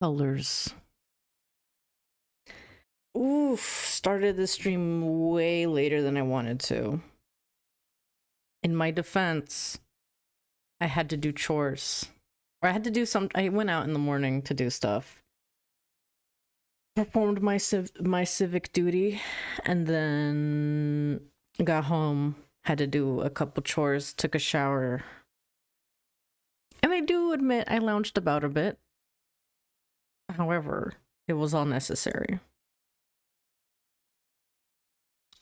Colors. Oof, started the stream way later than I wanted to. In my defense, I had to do chores. Or I had to do I went out in the morning to do stuff. Performed my civic duty, and then got home, had to do a couple chores, took a shower. And I do admit I lounged about a bit. However, it was all necessary.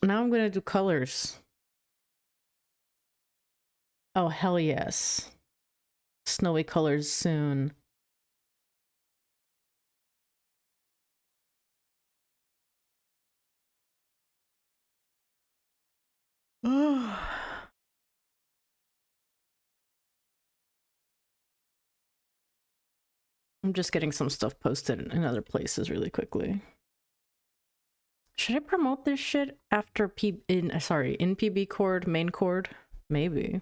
Now I'm gonna do colors. Oh, hell yes. Snowy colors soon. I'm just getting some stuff posted in other places really quickly. Should I promote this shit after in PB chord, main chord? Maybe.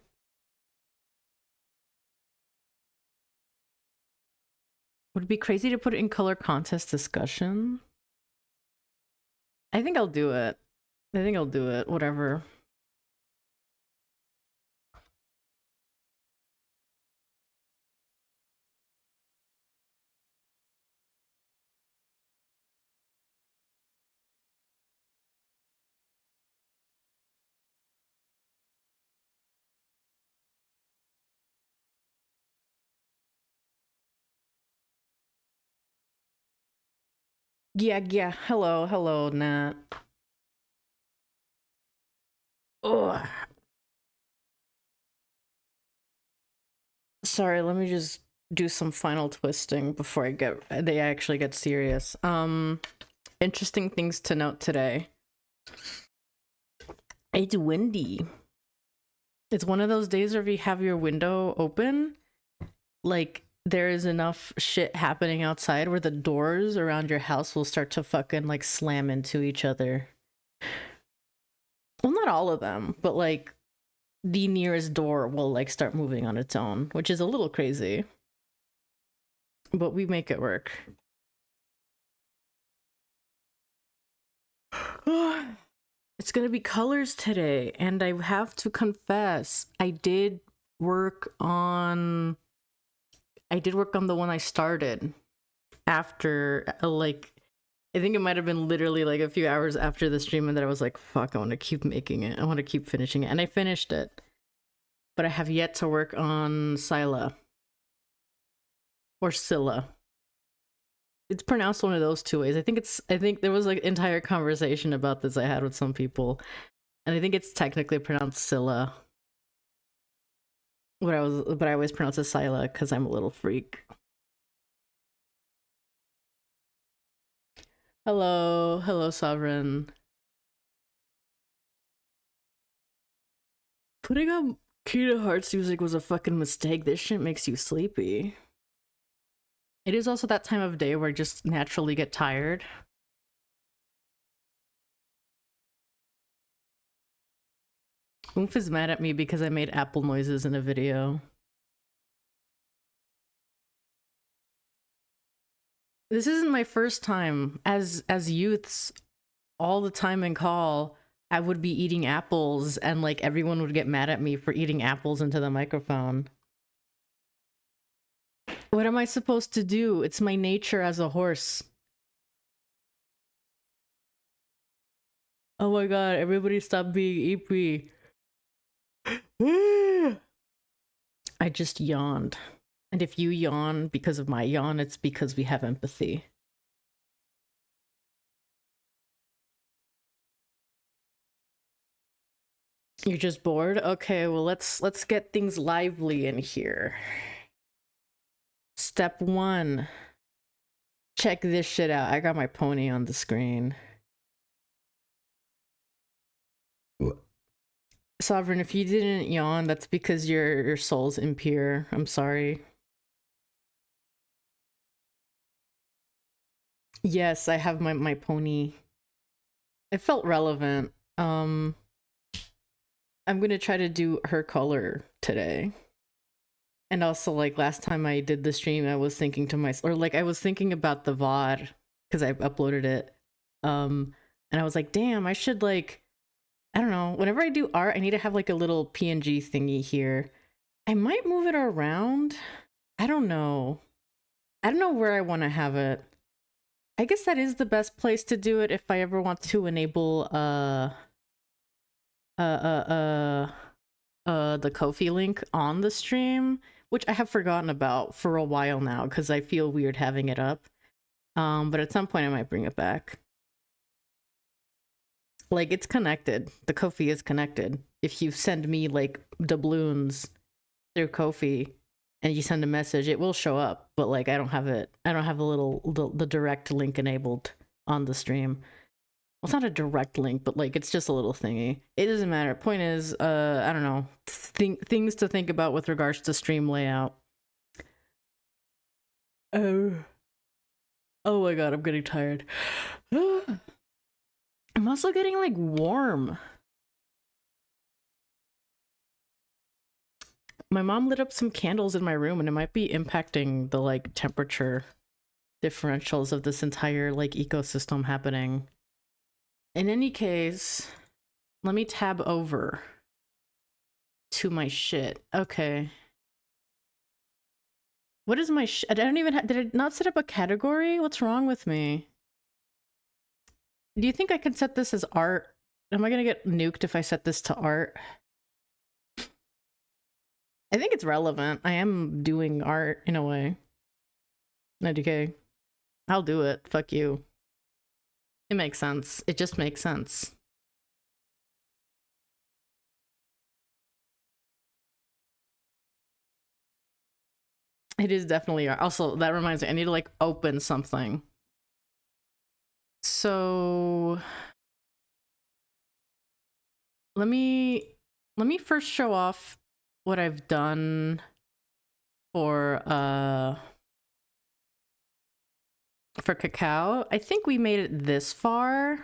Would it be crazy to put it in color contest discussion? I think I'll do it. Whatever. Yeah. Hello, Nat. Ugh. Sorry, let me just do some final twisting before they actually get serious. Interesting things to note today. It's windy. It's one of those days where if you have your window open, like there is enough shit happening outside where the doors around your house will start to fucking like slam into each other. Well, not all of them, but like the nearest door will like start moving on its own, which is a little crazy. But we make it work. It's gonna be colors today, and I have to confess, I did work on the one I started after, like, I think it might have been literally like a few hours after the stream, and that I was like, fuck, I want to keep making it. I want to keep finishing it. And I finished it. But I have yet to work on scilla. Or scilla. It's pronounced one of those two ways. I think there was like entire conversation about this I had with some people. And I think it's technically pronounced scilla. But I always pronounce it scilla because I'm a little freak. Hello, Sovereign. Putting on Kingdom Hearts music was a fucking mistake. This shit makes you sleepy. It is also that time of day where I just naturally get tired. Oomph is mad at me because I made apple noises in a video. This isn't my first time. As youths, all the time in call, I would be eating apples and like everyone would get mad at me for eating apples into the microphone. What am I supposed to do? It's my nature as a horse. Oh my god, everybody stop being eepy. I just yawned. And if you yawn because of my yawn, it's because we have empathy. You're just bored? Okay, well let's get things lively in here. Step 1. Check this shit out. I got my pony on the screen. Sovereign, if you didn't yawn, that's because your soul's impure. I'm sorry. Yes, I have my pony. It felt relevant. I'm gonna try to do her color today. And also, like, last time I did the stream, I was thinking to myself, or like, I was thinking about the VOD because I uploaded it. And I was like, damn, I should, like, I don't know, whenever I do art, I need to have like a little PNG thingy here. I might move it around. I don't know. I don't know where I want to have it. I guess that is the best place to do it if I ever want to enable uh, uh, the Ko-fi link on the stream, which I have forgotten about for a while now because I feel weird having it up. But at some point I might bring it back. Like, it's connected. The Ko-fi is connected. If you send me like doubloons through Ko-fi and you send a message, it will show up. But like, I don't have it. I don't have the direct link enabled on the stream. Well, it's not a direct link, but like, it's just a little thingy. It doesn't matter. Point is, I don't know, things to think about with regards to stream layout. Oh my god, I'm getting tired. I'm also getting like warm. My mom lit up some candles in my room and it might be impacting the like temperature differentials of this entire like ecosystem happening. In any case, let me tab over to my shit. Okay. What is my I don't even did I not set up a category? What's wrong with me? Do you think I can set this as art? Am I gonna get nuked if I set this to art? I think it's relevant. I am doing art in a way. Okay. I'll do it. Fuck you. It makes sense. It just makes sense. It is definitely art. Also, that reminds me, I need to like open something. So let me first show off what I've done for cacao. I think we made it this far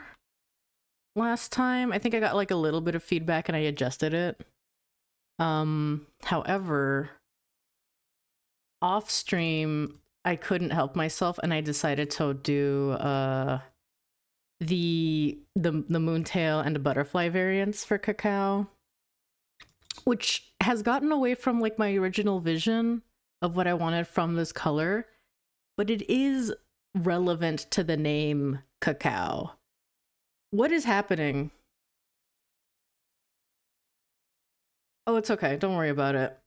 last time. I think I got like a little bit of feedback and I adjusted it. However, off stream I couldn't help myself and I decided to do the moontail and the butterfly variants for cacao, which has gotten away from like my original vision of what I wanted from this color, but it is relevant to the name cacao. What is happening? Oh, it's okay. Don't worry about it.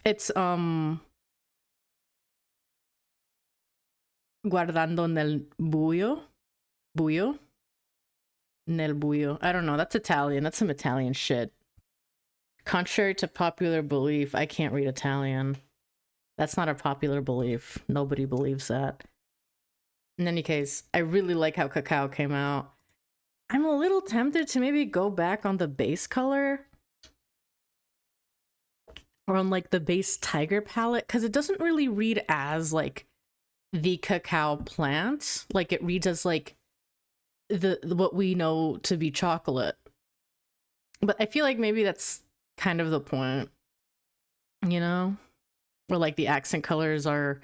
It's guardando nel buio. Buio? Nel buio. I don't know. That's Italian. That's some Italian shit. Contrary to popular belief, I can't read Italian. That's not a popular belief. Nobody believes that. In any case, I really like how cacao came out. I'm a little tempted to maybe go back on the base color. Or on like the base tiger palette, because it doesn't really read as like the cacao plant. Like it reads as like the what we know to be chocolate. But I feel like maybe that's kind of the point, you know? Where like the accent colors are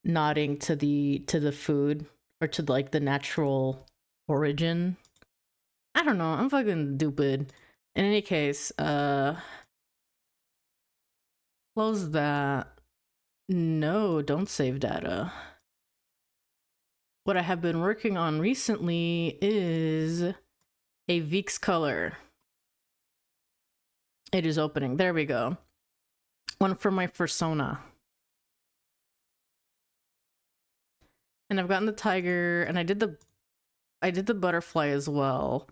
nodding to the food or to like the natural origin. I don't know, I'm fucking stupid. In any case, close that. No, don't save data. What I have been working on recently is a Vix color. It is opening. There we go. One for my persona. And I've gotten the tiger, and I did the butterfly as well.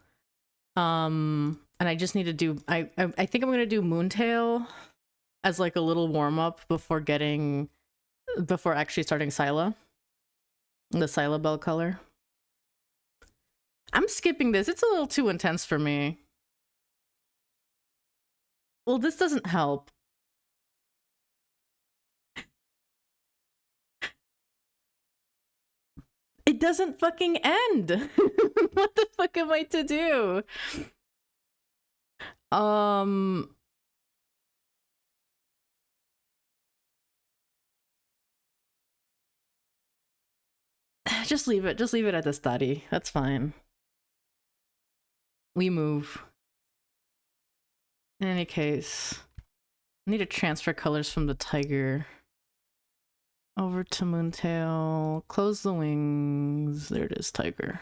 And I just need to do I think I'm gonna do Moontail as like a little warm-up before actually starting Scilla. The Scilla Bell color. I'm skipping this. It's a little too intense for me. Well, this doesn't help. It doesn't fucking end. What the fuck am I to do? Just leave it. Just leave it at the study. That's fine. We move. In any case, I need to transfer colors from the tiger over to Moontail. Close the wings. There it is, tiger.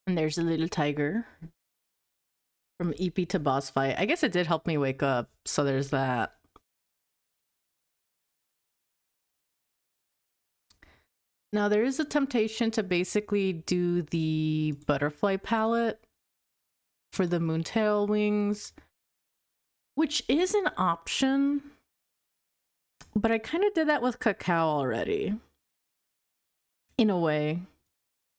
And there's a little tiger. From EP to boss fight. I guess it did help me wake up, so there's that. Now there is a temptation to basically do the butterfly palette for the Moontail wings, which is an option, but I kind of did that with Cacao already, in a way.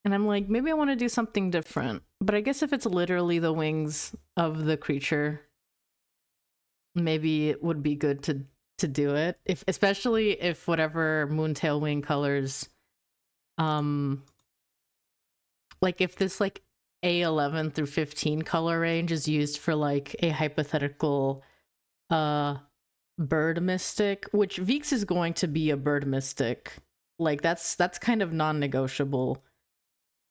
And I'm like, maybe I want to do something different. But I guess if it's literally the wings of the creature, maybe it would be good to do it. Especially if whatever Moontail wing colors, like if this like A11 through 15 color range is used for like a hypothetical bird mystic, which Veeks is going to be a bird mystic. Like that's kind of non-negotiable.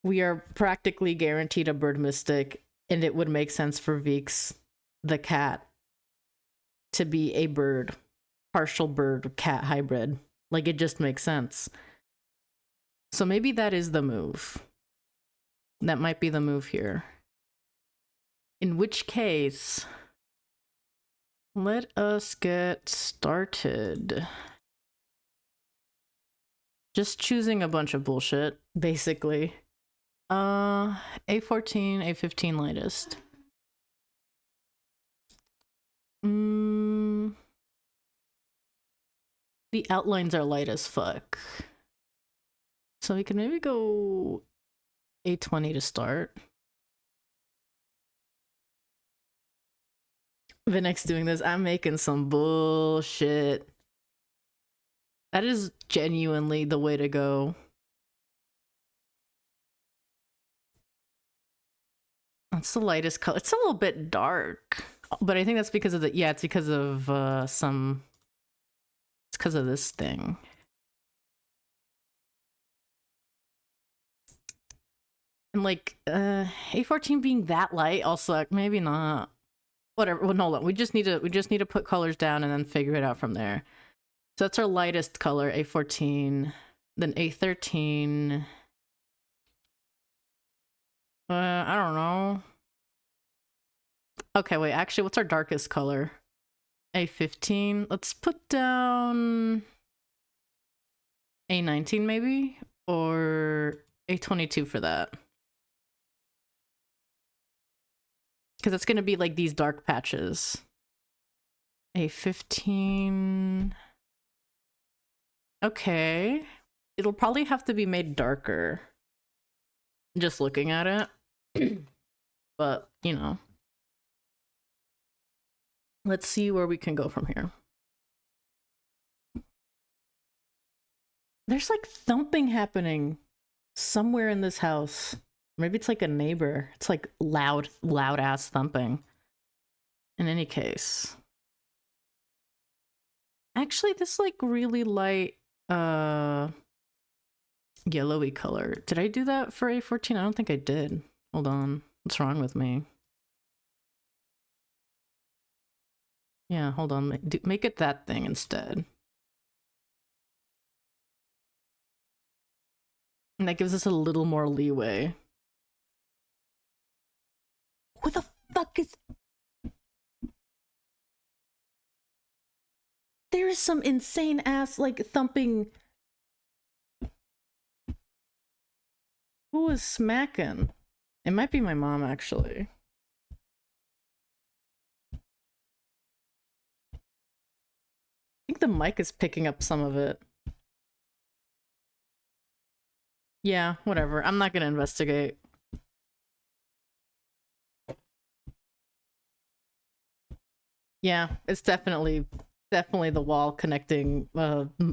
We are practically guaranteed a bird mystic, and it would make sense for Veeks, the cat, to be a bird, partial bird cat hybrid. Like, it just makes sense. So maybe that is the move. That might be the move here. In which case, let us get started. Just choosing a bunch of bullshit, basically. A14, A15 lightest. The outlines are light as fuck. So we can maybe go A20 to start. Vinex's doing this. I'm making some bullshit. That is genuinely the way to go. It's the lightest color. It's a little bit dark, but I think that's because of the, yeah, it's because of it's because of this thing. And like A14 being that light also, maybe not. Whatever. Well, no, we just need to put colors down and then figure it out from there. So that's our lightest color, A14. Then A13. I don't know. Okay, wait, actually, what's our darkest color? A15. Let's put down A19 maybe? Or A22 for that. Because it's going to be like these dark patches. A15. Okay. It'll probably have to be made darker. Just looking at it. But, you know. Let's see where we can go from here. There's like thumping happening somewhere in this house. Maybe it's like a neighbor. It's like loud ass thumping. In any case. Actually, this like really light yellowy color. Did I do that for A14? I don't think I did. Hold on. What's wrong with me? Yeah, hold on. Make it that thing instead. And that gives us a little more leeway. What the fuck is... There is some insane ass, like, thumping... Who was smacking? It might be my mom, actually. I think think the mic is picking up some of it. Yeah, whatever. I'm not gonna investigate. Yeah, it's definitely the wall connecting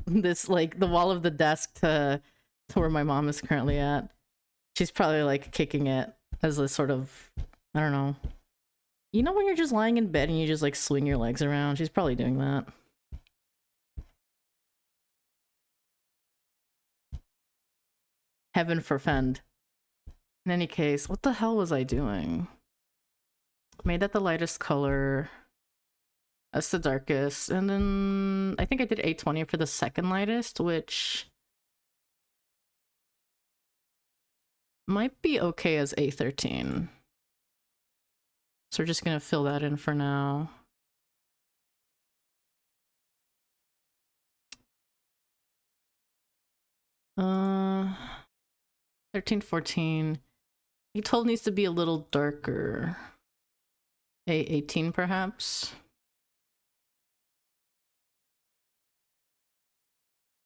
this, like, the wall of the desk to where my mom is currently at. She's probably like kicking it as a sort of, I don't know. You know when you're just lying in bed and you just like swing your legs around? She's probably doing that. Heaven forfend. In any case, what the hell was I doing? Made that the lightest color. That's the darkest. And then I think I did A20 for the second lightest, which might be okay as A13. So we're just gonna fill that in for now. Uh, 13, 14. A12 needs to be a little darker. A18 perhaps?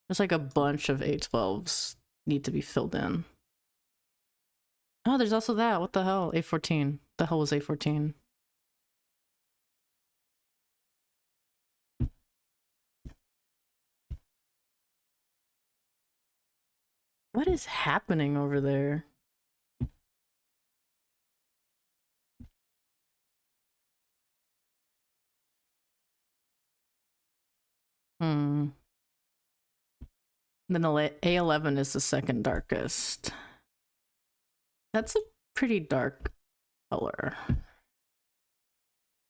There's like a bunch of A12s need to be filled in. Oh, there's also that. What the hell? A14. The hell was A14? What is happening over there? Hmm. Then the A11 is the second darkest. That's a pretty dark color.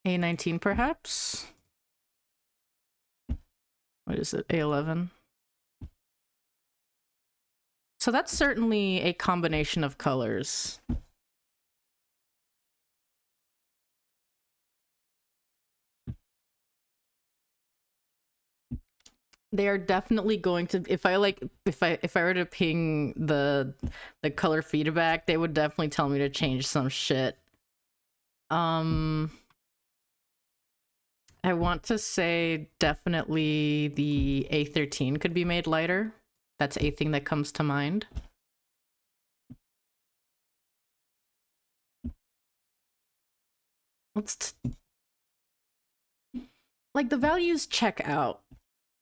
A19 perhaps? What is it? A11? So that's certainly a combination of colors. They are definitely going to, if I were to ping the color feedback, they would definitely tell me to change some shit. I want to say definitely the A13 could be made lighter. That's a thing that comes to mind. Like, the values check out.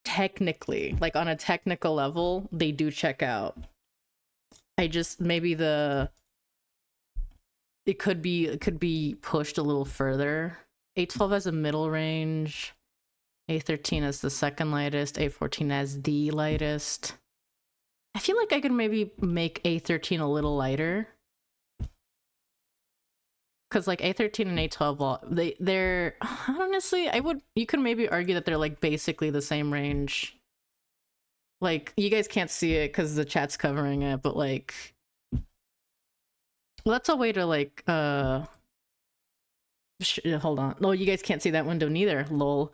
Technically, like on a technical level, they do check out. I just, maybe it could be pushed a little further. A12 has a middle range. A13 is the second lightest. A14 as the lightest. I feel like I could maybe make A13 a little lighter. Because like A13 and A12, they're honestly, you could maybe argue that they're like basically the same range. Like, you guys can't see it because the chat's covering it, but like, well, that's a way to like, hold on. No, you guys can't see that window neither, lol.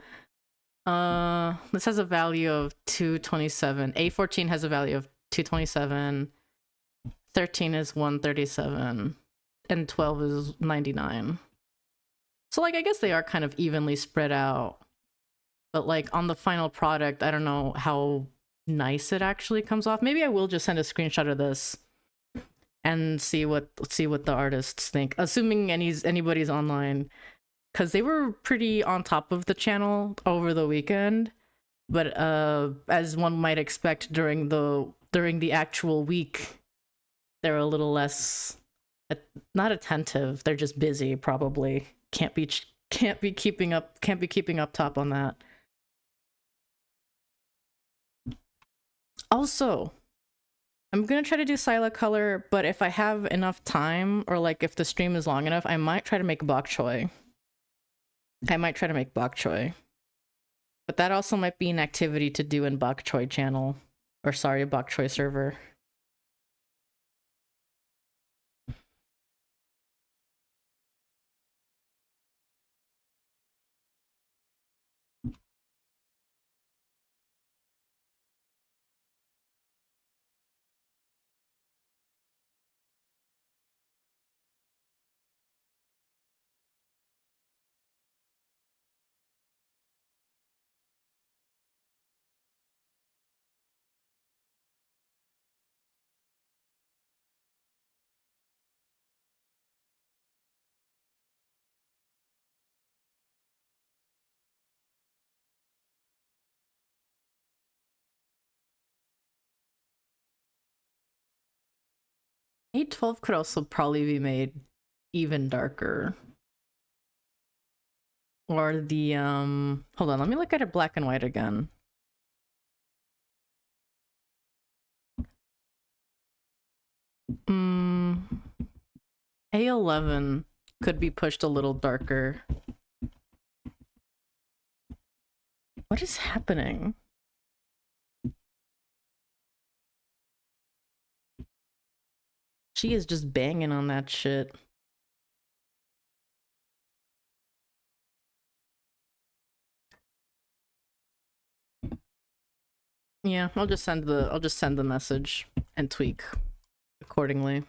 This has a value of 227. A14 has a value of 227. 13 is 137. And 12 is 99. So like, I guess they are kind of evenly spread out. But like, on the final product, I don't know how nice it actually comes off. Maybe I will just send a screenshot of this and see what the artists think, assuming anybody's online, because they were pretty on top of the channel over the weekend. But as one might expect, during the actual week, they're a little less, not attentive. They're just busy, probably. Can't be keeping up top on that. Also, I'm gonna try to do scilla color, but if I have enough time, or like if the stream is long enough, I might try to make bok choy. But that also might be an activity to do in bok choy channel. Or sorry, bok choy server. A12 could also probably be made even darker. Or the, hold on, let me look at it black and white again. A11 could be pushed a little darker. What is happening? She is just banging on that shit. Yeah, I'll just send the message and tweak accordingly.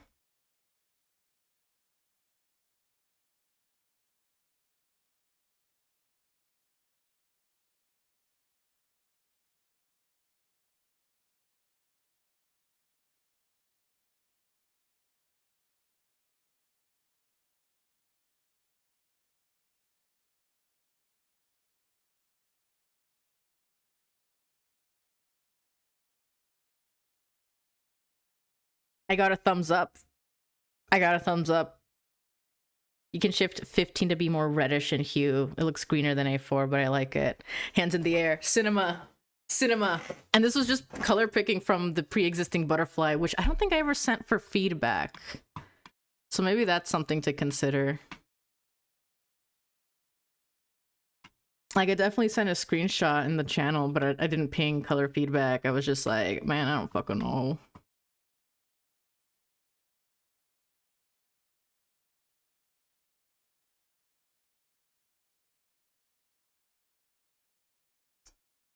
I got a thumbs up. I got a thumbs up. You can shift 15 to be more reddish in hue. It looks greener than A4, but I like it. Hands in the air. Cinema. Cinema. And this was just color picking from the pre-existing butterfly, which I don't think I ever sent for feedback. So maybe that's something to consider. Like, I definitely sent a screenshot in the channel, but I didn't ping color feedback. I was just like, man, I don't fucking know.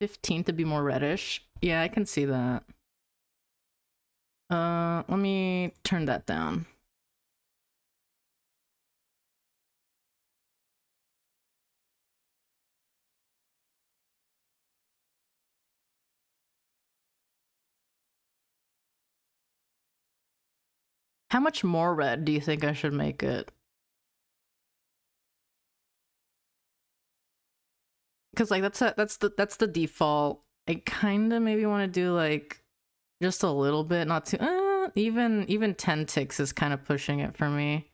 $15 to be more reddish. Yeah, I can see that. Let me turn that down. How much more red do you think I should make it? Because like that's the default. I kind of maybe want to do like just a little bit, not too. Even 10 ticks is kind of pushing it for me.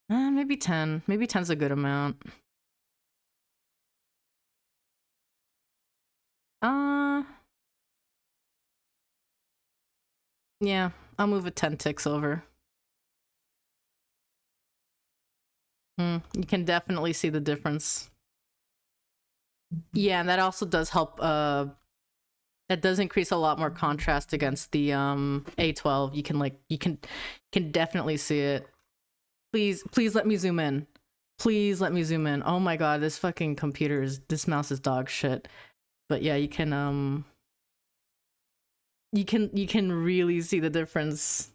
Maybe 10. Maybe 10's a good amount. Yeah, I'll move it 10 ticks over. You can definitely see the difference. Yeah, and that also does help. That does increase a lot more contrast against the A12. You can definitely see it. Please let me zoom in. Please let me zoom in. Oh my god, this fucking this mouse is dog shit. But yeah, you can really see the difference.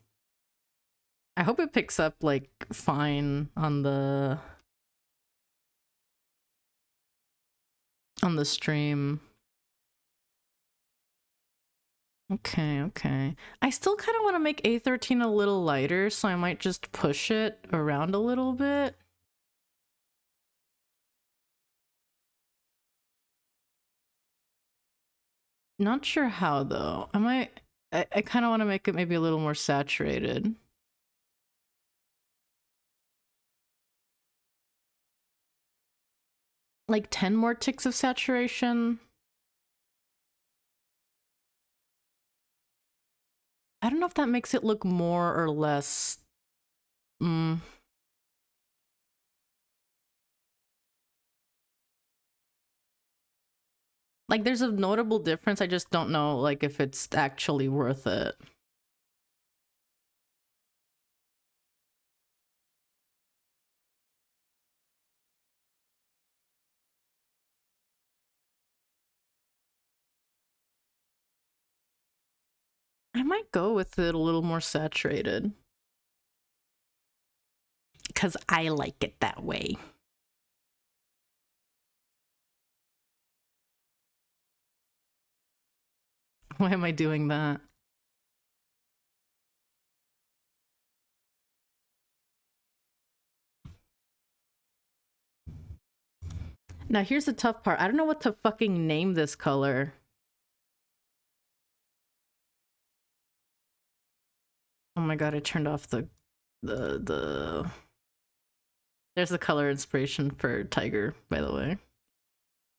I hope it picks up like fine on the stream. Okay. I still kind of want to make A13 a little lighter, so I might just push it around a little bit. Not sure how though. I kind of want to make it maybe a little more saturated. Like 10 more ticks of saturation. I don't know if that makes it look more or less. Like there's a notable difference. I just don't know like if it's actually worth it. I might go with it a little more saturated. Because I like it that way. Why am I doing that? Now here's the tough part. I don't know what to fucking name this color. Oh my god, I turned off the there's the color inspiration for Tiger, by the way.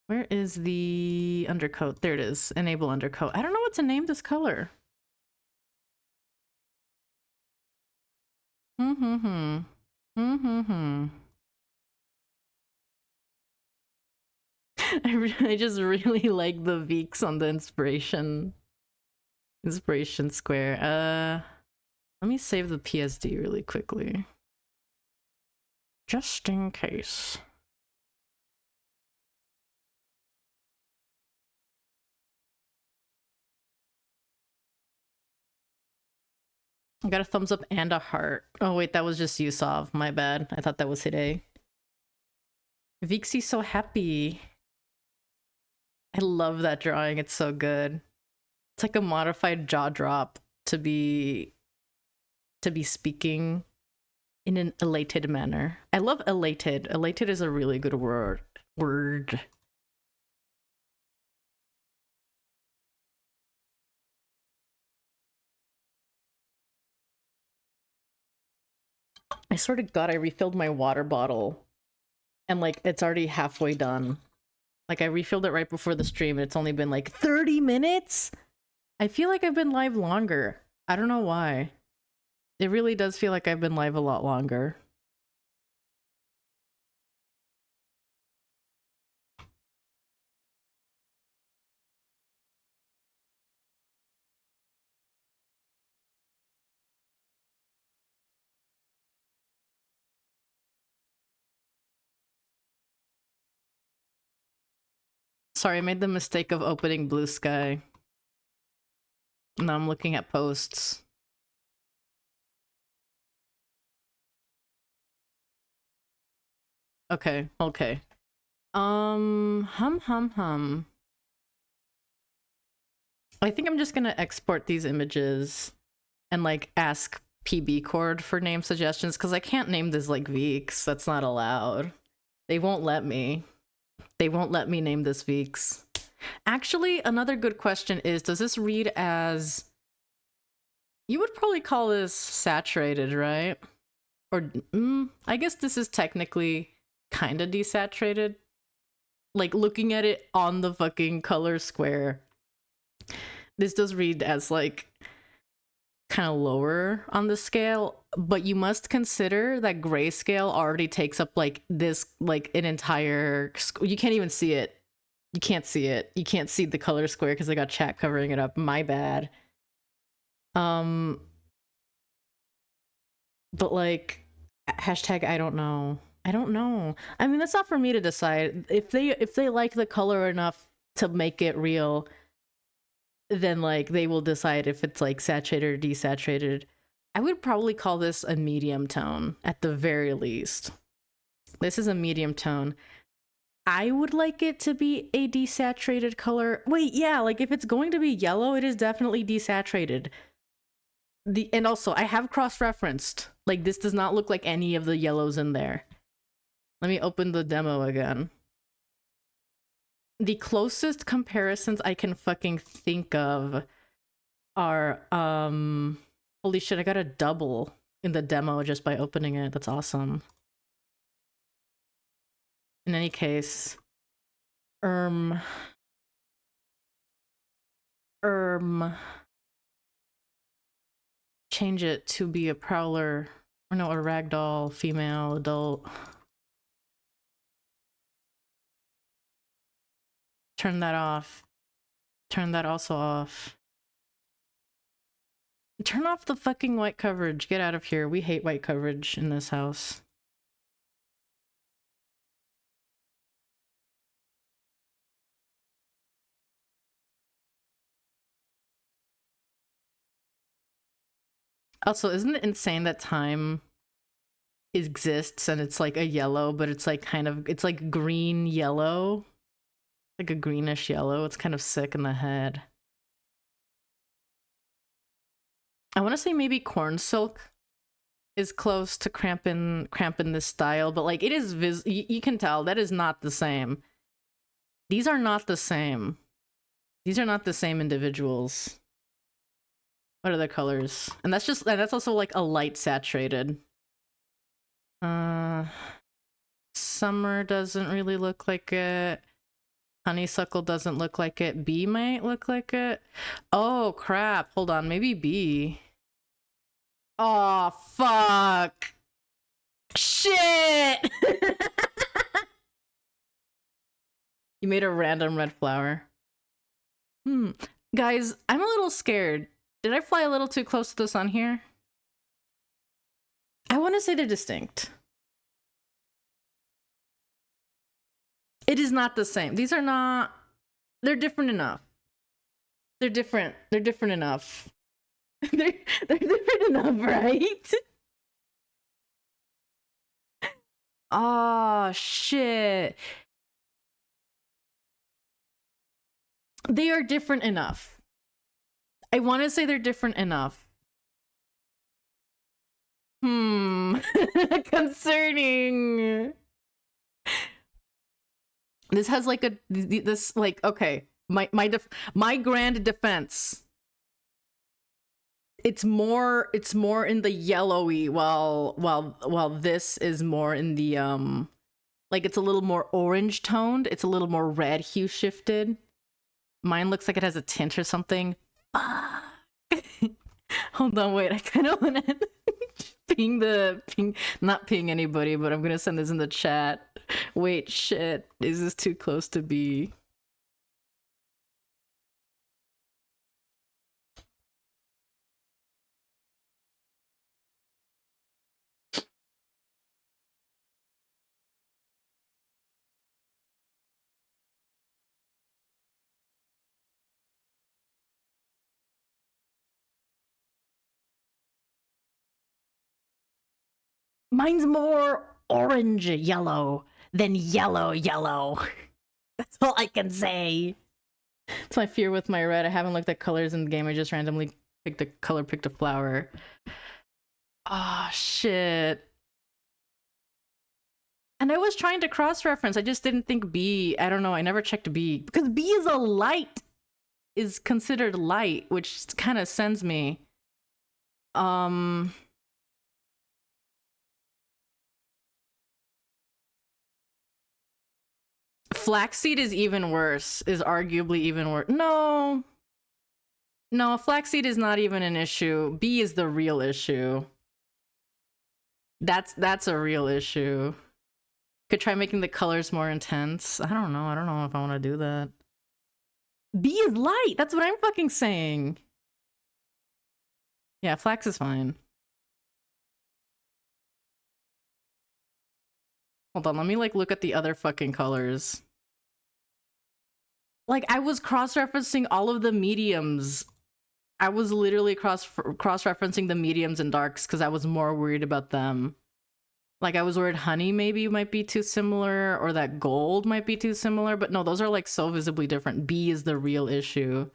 Where is the undercoat? There it is. Enable undercoat. I don't know what to name this color. I just really like the Veeks on the inspiration square. Let me save the PSD really quickly. Just in case. I got a thumbs up and a heart. Oh wait, that was just Yusov. My bad. I thought that was Hide. Vixie's so happy. I love that drawing. It's so good. It's like a modified jaw drop to be speaking in an elated manner. I love elated. Elated is a really good word. I swear to God, I refilled my water bottle and like it's already halfway done. Like I refilled it right before the stream and it's only been like 30 minutes? I feel like I've been live longer. I don't know why. It really does feel like I've been live a lot longer. Sorry, I made the mistake of opening Blue Sky. Now I'm looking at posts. Okay. Hum. I think I'm just gonna export these images and like ask PB Cord for name suggestions because I can't name this like Veeks. That's not allowed. They won't let me. They won't let me name this Veeks. Actually, another good question is, does this read as... You would probably call this saturated, right? Or, I guess this is technically kind of desaturated. Like, looking at it on the fucking color square, this does read as, like, kind of lower on the scale, but you must consider that grayscale already takes up, like, this, like, an entire... You can't even see it. You can't see it. You can't see the color square because I got chat covering it up. My bad. But like, hashtag I don't know. I don't know. I mean, that's not for me to decide. If they like the color enough to make it real, then like they will decide if it's like saturated or desaturated. I would probably call this a medium tone at the very least. This is a medium tone. I would like it to be a desaturated color. Wait, yeah, like if it's going to be yellow, it is definitely desaturated. And also, I have cross-referenced. Like, this does not look like any of the yellows in there. Let me open the demo again. The closest comparisons I can fucking think of are, holy shit, I got a double in the demo just by opening it. That's awesome. In any case, change it to be a prowler, or no, a ragdoll, female, adult. Turn that off. Turn that also off. Turn off the fucking white coverage. Get out of here. We hate white coverage in this house. Also, isn't it insane that time exists and it's like a yellow, but it's like kind of, it's like green yellow, like a greenish yellow. It's kind of sick in the head. I want to say maybe corn silk is close to cramping this style, but like it is you can tell that is not the same. These are not the same. These are not the same individuals. What are the colors? And that's also like a light saturated. Summer doesn't really look like it. Honeysuckle doesn't look like it. Bee might look like it. Oh crap, hold on, maybe bee. Oh fuck. Shit! You made a random red flower. Guys, I'm a little scared. Did I fly a little too close to the sun here? I want to say they're distinct. It is not the same. These are not... They're different enough. They're different. They're different enough. they're different enough, right? Oh, shit. They are different enough. I want to say they're different enough. Concerning. This has like this like, okay, my grand defense. It's more in the yellowy while this is more in the like it's a little more orange toned. It's a little more red hue shifted. Mine looks like it has a tint or something. Hold on, wait. I kind of want to not ping anybody, but I'm gonna send this in the chat. Wait, shit. Is this too close to be? Mine's more orange yellow than yellow. That's all I can say. That's my fear with my red. I haven't looked at colors in the game. I just randomly picked a flower. Ah, oh, shit. And I was trying to cross-reference. I just didn't think B. I don't know. I never checked B. Because B is a light. Is considered light, which kind of sends me. Flaxseed is even worse. Is arguably even worse. No, flaxseed is not even an issue. B is the real issue. That's a real issue. Could try making the colors more intense. I don't know if I want to do that. B is light. That's what I'm fucking saying. Yeah, flax is fine. Hold on, let me like look at the other fucking colors. Like I was cross-referencing all of the mediums. I was literally cross-referencing the mediums and darks because I was more worried about them. Like I was worried honey maybe might be too similar or that gold might be too similar, but no, those are like so visibly different. B is the real issue.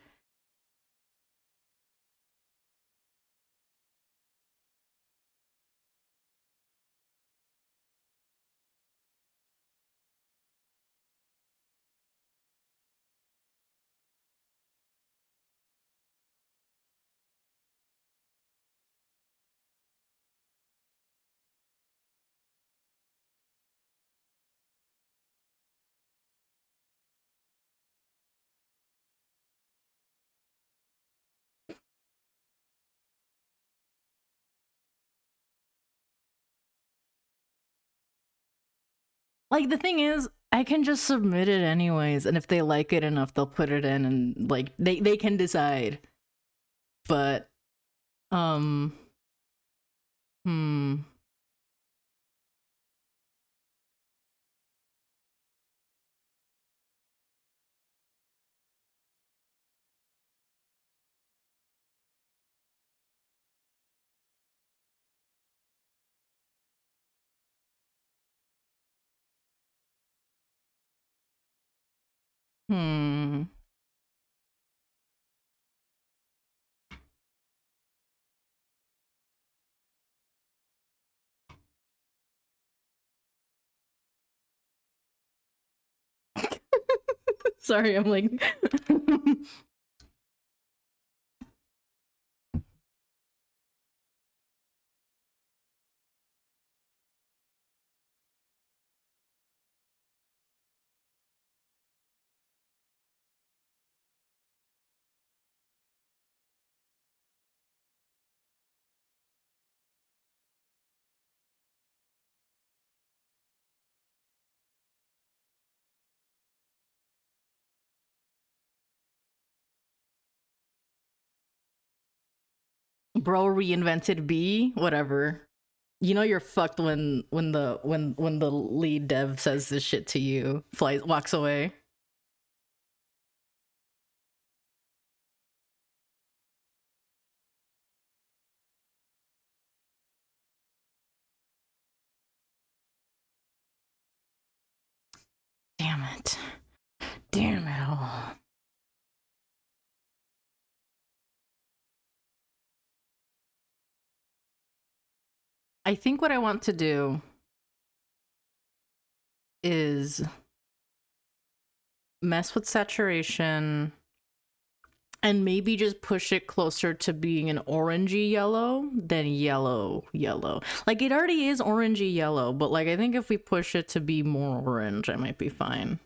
Like the thing is, I can just submit it anyways, and if they like it enough, they'll put it in and like they can decide. But Sorry, I'm like bro reinvented B, whatever. You know you're fucked when the lead dev says this shit to you, walks away. Damn it. Damn it all. I think what I want to do is mess with saturation and maybe just push it closer to being an orangey yellow than yellow. Like it already is orangey yellow, but like I think if we push it to be more orange, I might be fine.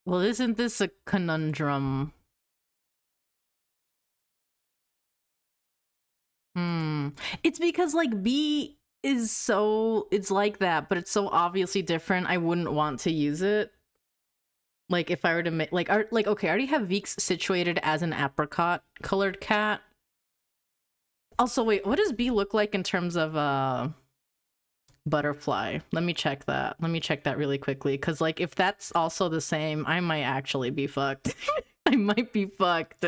Well, isn't this a conundrum? It's because like B is so it's like that, but it's so obviously different. I wouldn't want to use it. Like if I were to make like okay, I already have Veeks situated as an apricot colored cat. Also, wait, what does B look like in terms of butterfly? Let me check that. Let me check that really quickly, because like if that's also the same, I might actually be fucked. I might be fucked.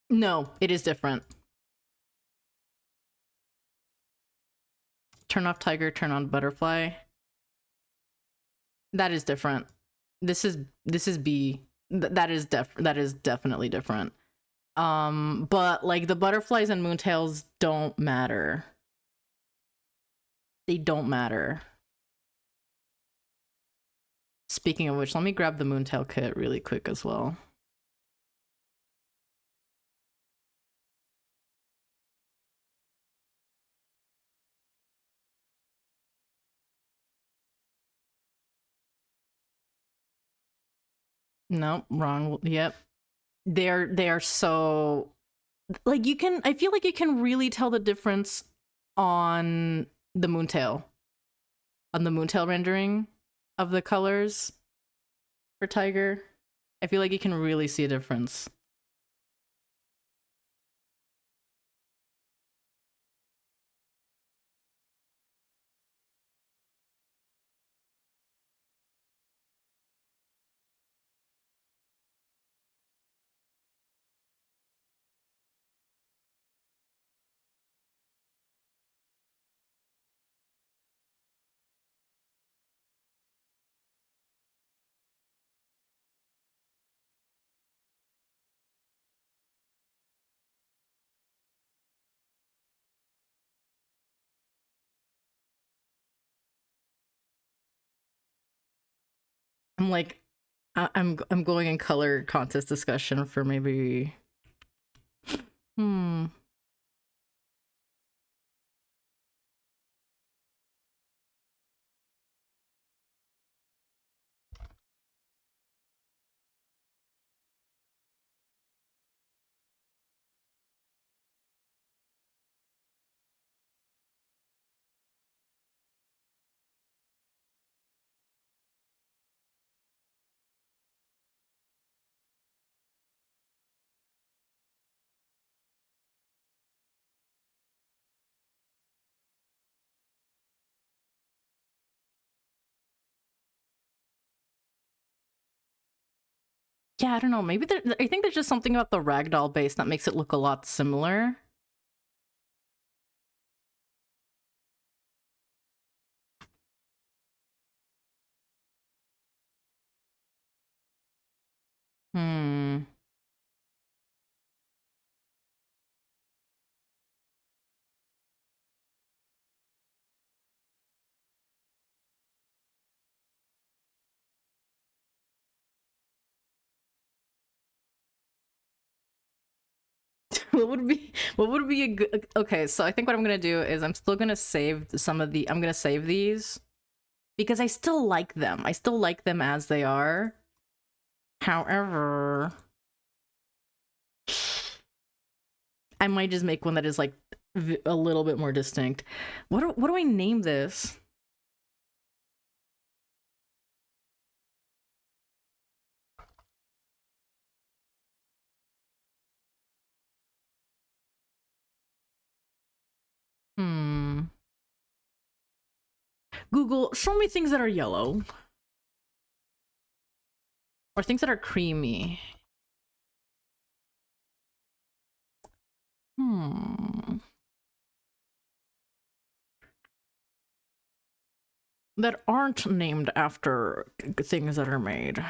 No, it is different. Turn off tiger, turn on butterfly. That is different. This is B. That is definitely different. But like the butterflies and moontails don't matter. They don't matter. Speaking of which, let me grab the moontail kit really quick as well. Nope, wrong. Yep. They are so like you can I feel like you can really tell the difference on the moontail. On the moontail rendering of the colors for tiger. I feel like you can really see a difference. I'm like I'm going in color contest discussion for maybe yeah, I don't know. Maybe I think there's just something about the ragdoll base that makes it look a lot similar. what would be a good, okay, so I think what I'm gonna do is I'm still gonna save some of the, I'm gonna save these because I still like them. I still like them as they are. However, I might just make one that is like a little bit more distinct. What do I name this? Google, show me things that are yellow. Or things that are creamy. That aren't named after things that are made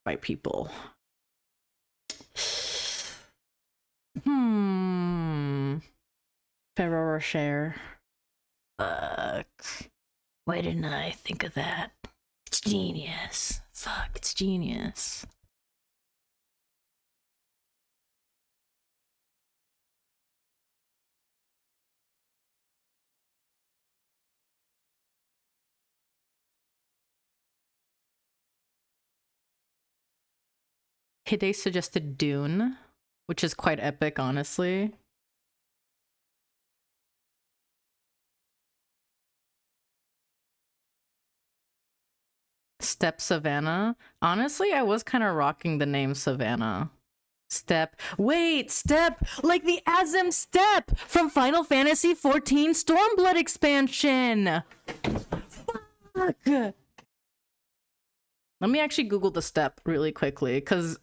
by people. Ferrero Rocher. Fuck. Why didn't I think of that? It's genius. Fuck, it's genius. Hide suggested Dune, which is quite epic, honestly. Step Savannah. Honestly, I was kind of rocking the name Savannah. Step. Wait, Step! Like the Azem Step from Final Fantasy XIV Stormblood expansion! Fuck! Let me actually Google the Step really quickly, because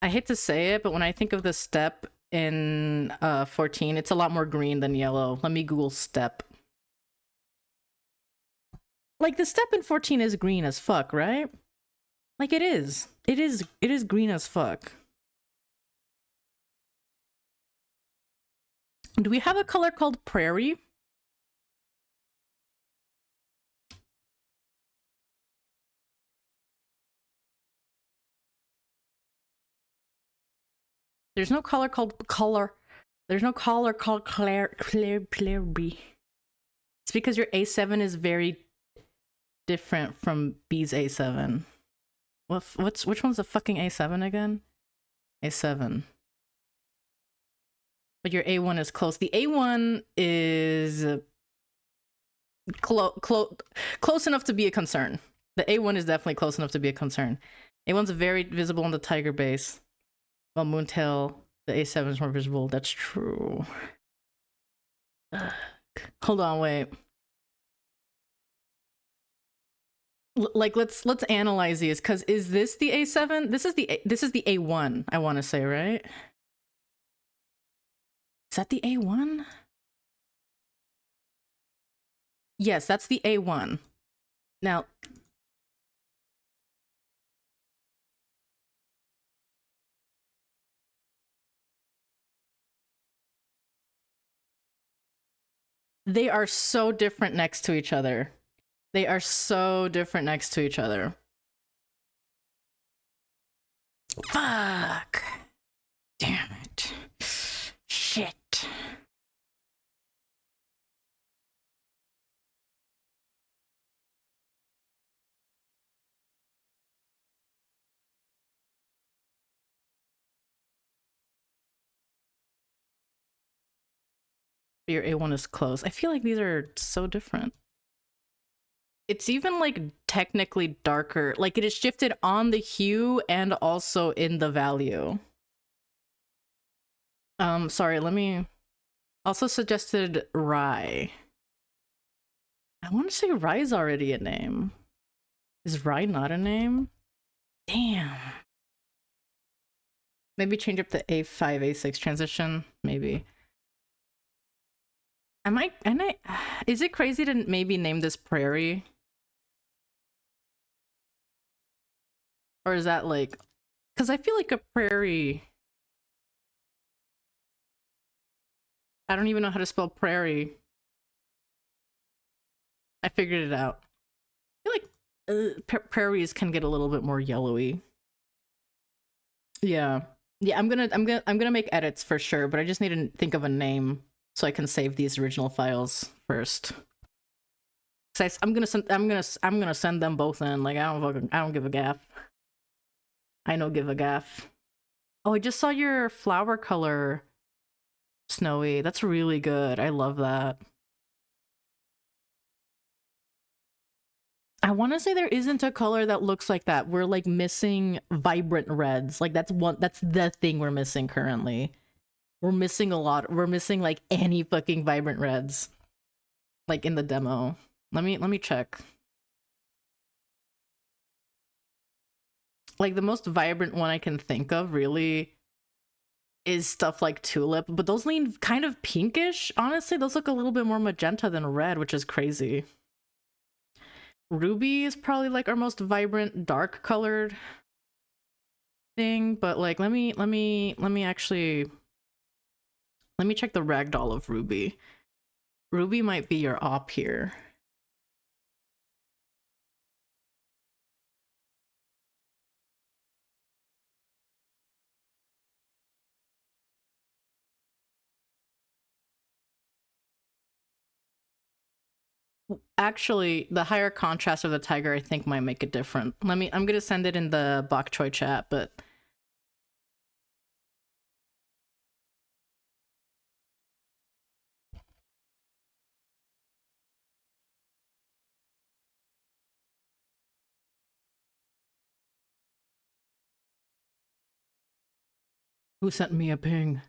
I hate to say it, but when I think of the Step in 14, it's a lot more green than yellow. Let me Google Step. Like, the Step in 14 is green as fuck, right? Like, it is. It is green as fuck. Do we have a color called Prairie? There's no color called color. There's no color called Claire. It's because your A7 is very different from B's A7. Which one's the fucking A7 again? A7. But your A1 is close. The A1 is close enough to be a concern. The A1 is definitely close enough to be a concern. A1's very visible on the Tiger base. Well, Moontail, the A7 is more visible. That's true. Hold on, wait. Like, let's analyze these, because is this the A7? This is the A1, I want to say, right? Is that the A1? Yes, that's the A1. Now, they are so different next to each other. They are so different next to each other. Fuck. Damn it. Shit. Your A1 is close. I feel like these are so different. It's even like technically darker. Like it is shifted on the hue and also in the value. Sorry, let me also suggested Rye. I want to say Rye's already a name. Is Rye not a name? Damn. Maybe change up the A5, A6 transition, maybe. Is it crazy to maybe name this Prairie? Or is that like, because I feel like a prairie, I don't even know how to spell prairie. I figured it out. I feel like prairies can get a little bit more yellowy. Yeah. Yeah, I'm gonna make edits for sure, but I just need to think of a name so I can save these original files first. So I'm gonna send them both in. Like I don't give a gaff. I no give a gaff. Oh, I just saw your flower color, Snowy. That's really good. I love that. I want to say there isn't a color that looks like that. We're like missing vibrant reds. Like that's the thing we're missing currently. We're missing a lot. We're missing like any fucking vibrant reds like in the demo. Let me check. Like the most vibrant one I can think of really is stuff like tulip, but those lean kind of pinkish. Honestly, those look a little bit more magenta than red, which is crazy. Ruby is probably like our most vibrant dark colored thing, but like let me actually let me check the ragdoll of Ruby. Ruby might be your op here. Actually, the higher contrast of the tiger I think might make it different. I'm gonna send it in the bok choy chat, but who sent me a ping?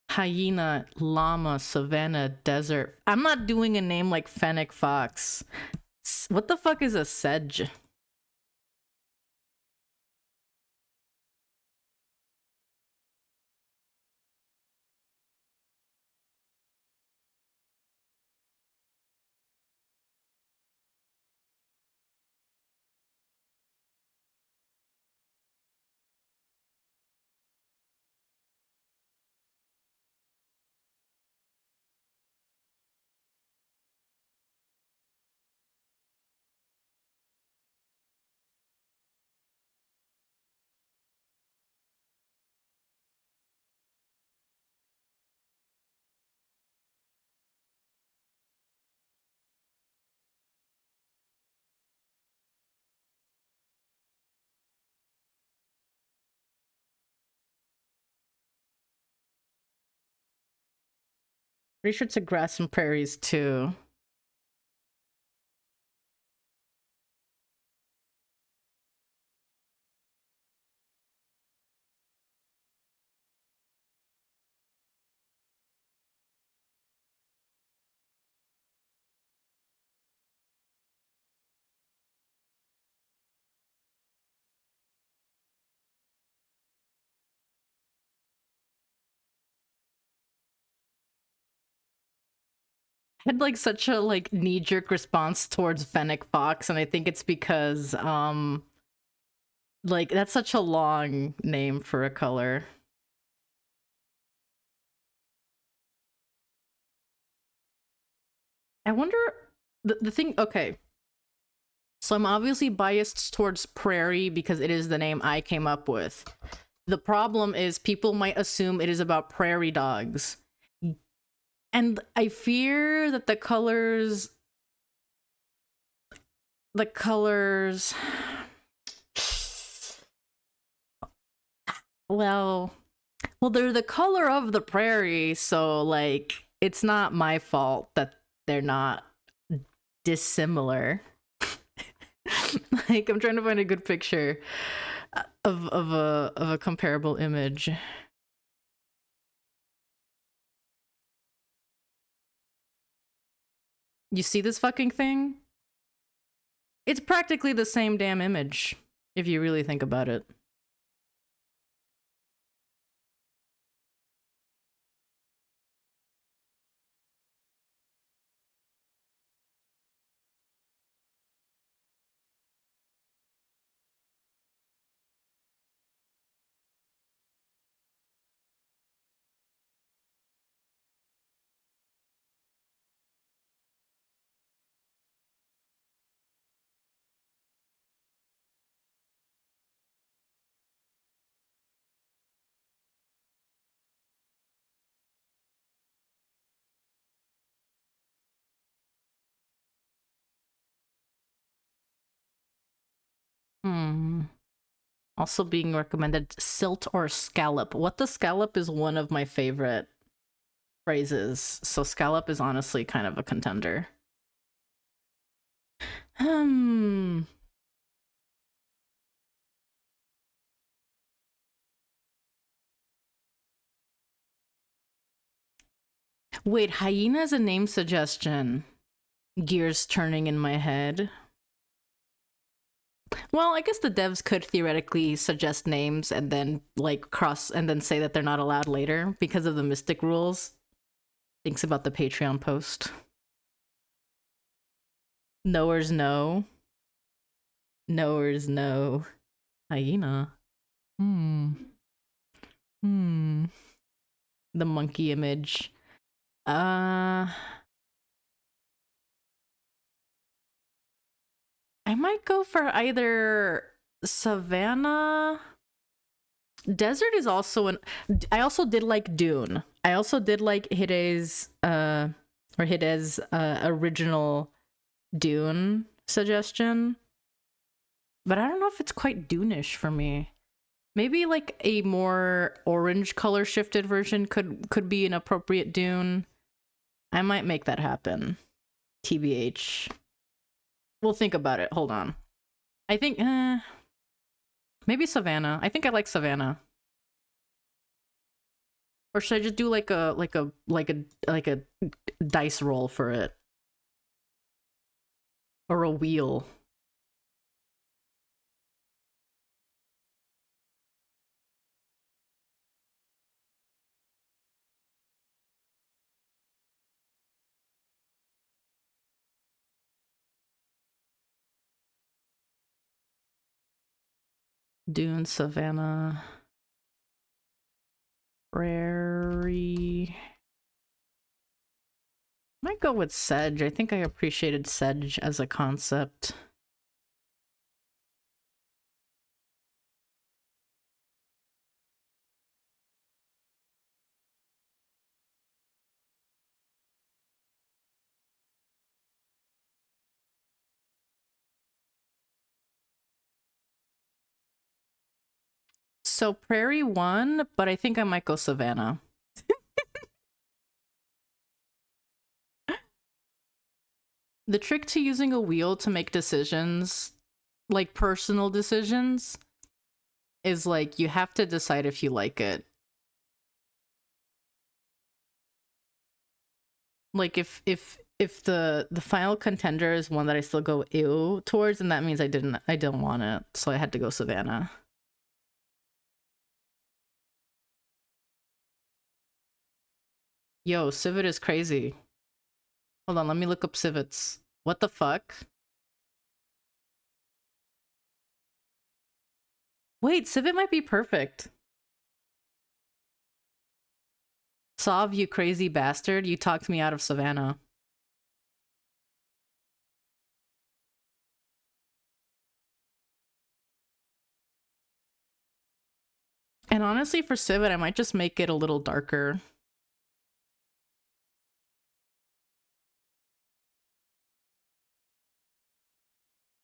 Hyena, llama, savanna, desert. I'm not doing a name like Fennec Fox. What the fuck is a sedge? Pretty sure it's a grass and prairies too. Had like such a like knee-jerk response towards Fennec Fox, and I think it's because like that's such a long name for a color. I wonder the thing. Okay, so I'm obviously biased towards prairie because it is the name I came up with. The problem is people might assume it is about prairie dogs, and I fear that the colors well they're the color of the prairie, so like it's not my fault that they're not dissimilar. Like I'm trying to find a good picture of a comparable image. You see this fucking thing? It's practically the same damn image if you really think about it. Hmm. Also being recommended silt or scallop. What the scallop is one of my favorite phrases. So scallop is honestly kind of a contender. Hmm. Wait, hyena is a name suggestion. Gears turning in my head. Well, I guess the devs could theoretically suggest names and then like cross and then say that they're not allowed later because of the Mystic rules. Thinks about the Patreon post. Knowers know. Knowers know. Hyena. Hmm. Hmm. The monkey image. Uh I might go for either Savannah. Desert is also an. I also did like Dune. I also did like Hide's original Dune suggestion, but I don't know if it's quite Dune-ish for me. Maybe like a more orange color shifted version could be an appropriate Dune. I might make that happen. TBH. We'll think about it. Hold on. I think maybe Savannah. I think I like Savannah. Or should I just do like a dice roll for it? Or a wheel? Dune, Savannah, Prairie. Might go with Sedge. I think I appreciated Sedge as a concept. So Prairie won, but I think I might go Savannah. The trick to using a wheel to make decisions, like personal decisions, is like you have to decide if you like it. Like if the final contender is one that I still go ew towards, and that means I don't want it, so I had to go Savannah. Yo, Civet is crazy. Hold on, let me look up Civets. What the fuck? Wait, Civet might be perfect. Sav, you crazy bastard, you talked me out of Savannah. And honestly, for Civet, I might just make it a little darker.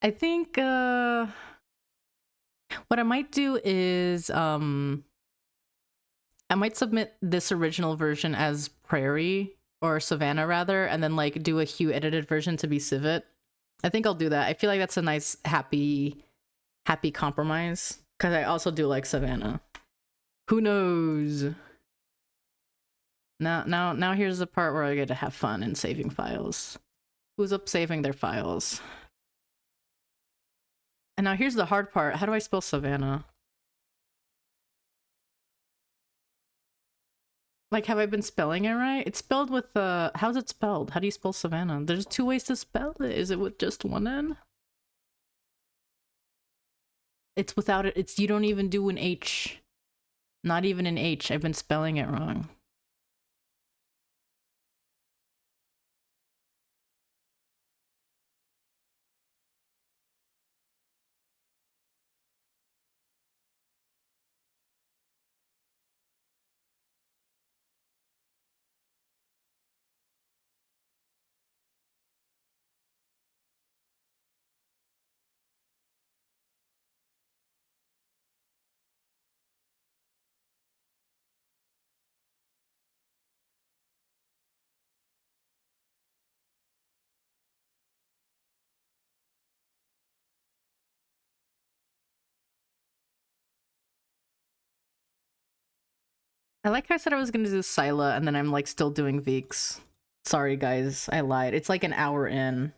I think what I might do is I might submit this original version as Prairie or Savannah rather, and then like do a hue edited version to be Civet. I think I'll do that. I feel like that's a nice happy compromise because I also do like Savannah. Who knows? Now here's the part where I get to have fun in saving files. Who's up saving their files? And now here's the hard part. How do I spell Savannah? Like, have I been spelling it right? It's spelled with how's it spelled? How do you spell Savannah? There's two ways to spell it. Is it with just one N? It's without it. It's you don't even do an H. Not even an H. I've been spelling it wrong. I like how I said I was gonna do scilla, and then I'm like still doing Veeks. Sorry guys, I lied. It's like an hour in.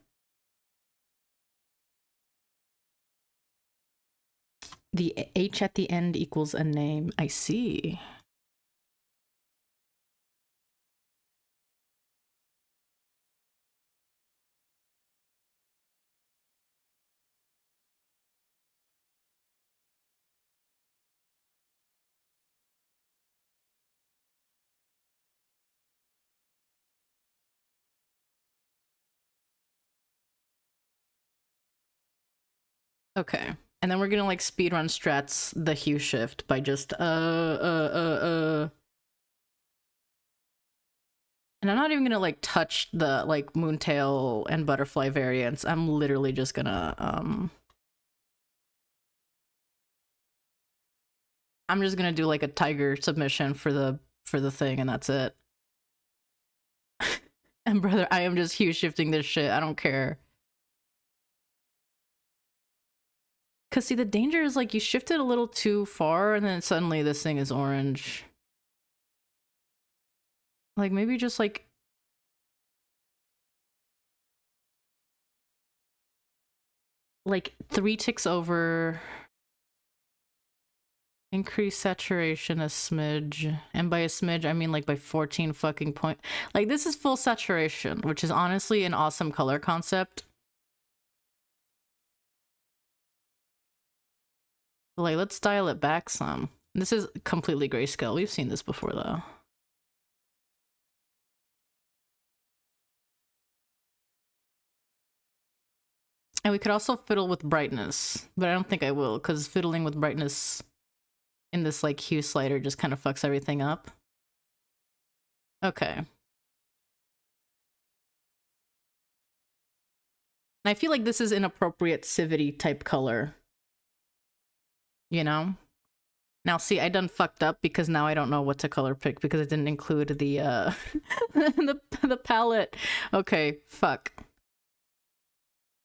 The H at the end equals a name. I see. Okay. And then we're gonna like speedrun strats the hue shift by just And I'm not even gonna like touch the like moontail and butterfly variants. I'm literally just gonna I'm just gonna do like a tiger submission for the thing, and that's it. And brother, I am just hue shifting this shit. I don't care. Cause see, the danger is like you shift it a little too far, and then suddenly this thing is orange. Like maybe just like like 3 ticks over. Increase saturation a smidge. And by a smidge, I mean like by 14 fucking point. Like this is full saturation, which is honestly an awesome color concept. Like, let's dial it back some. This is completely grayscale. We've seen this before though. And we could also fiddle with brightness, but I don't think I will, because fiddling with brightness in this like hue slider just kind of fucks everything up. Okay. And I feel like this is an appropriate civity type color. You know? Now see, I done fucked up because now I don't know what to color pick because it didn't include the the palette. Okay, fuck.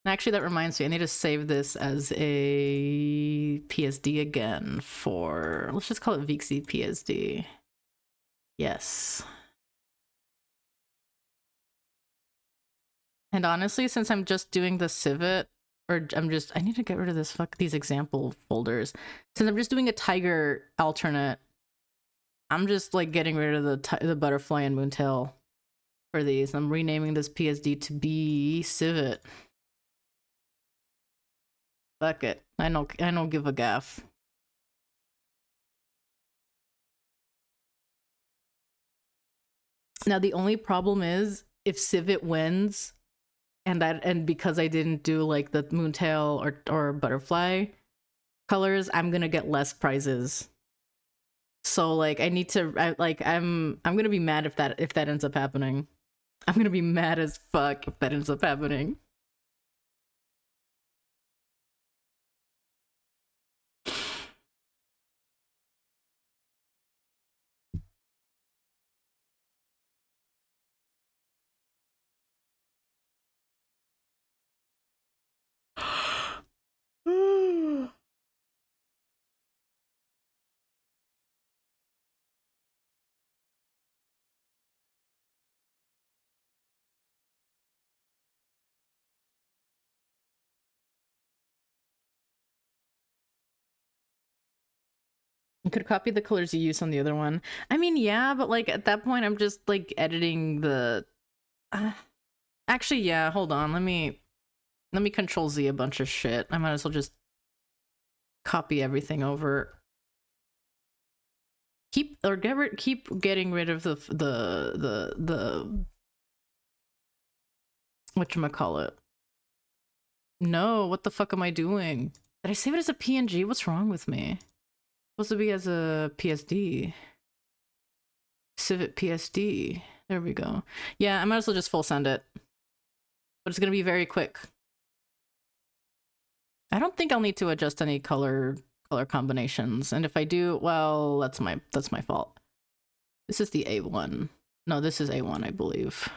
Actually, that reminds me, I need to save this as a PSD again for, let's just call it Vixie PSD. Yes. And honestly, since I'm just doing the civet, or I need to get rid of these example folders. Since I'm just doing a tiger alternate, I'm just like getting rid of the butterfly and moontail for these. I'm renaming this PSD to be civet. Fuck it. I don't give a gaff. Now the only problem is if civet wins, and because I didn't do like the moontail or butterfly colors, I'm gonna get less prizes. So like I need to I'm gonna be mad if that ends up happening. I'm gonna be mad as fuck if that ends up happening. You could copy the colors you use on the other one. I mean, yeah, but like at that point, I'm just like editing the. Actually, yeah. Hold on. Let me Control Z a bunch of shit. I might as well just copy everything over. Keep getting rid of the whatchamacallit. No, what the fuck am I doing? Did I save it as a PNG? What's wrong with me? It's supposed to be as a PSD. Civet PSD. There we go. Yeah, I might as well just full send it. But it's gonna be very quick. I don't think I'll need to adjust any color combinations. And if I do, well, that's my fault. This is the A1. No, this is A1, I believe.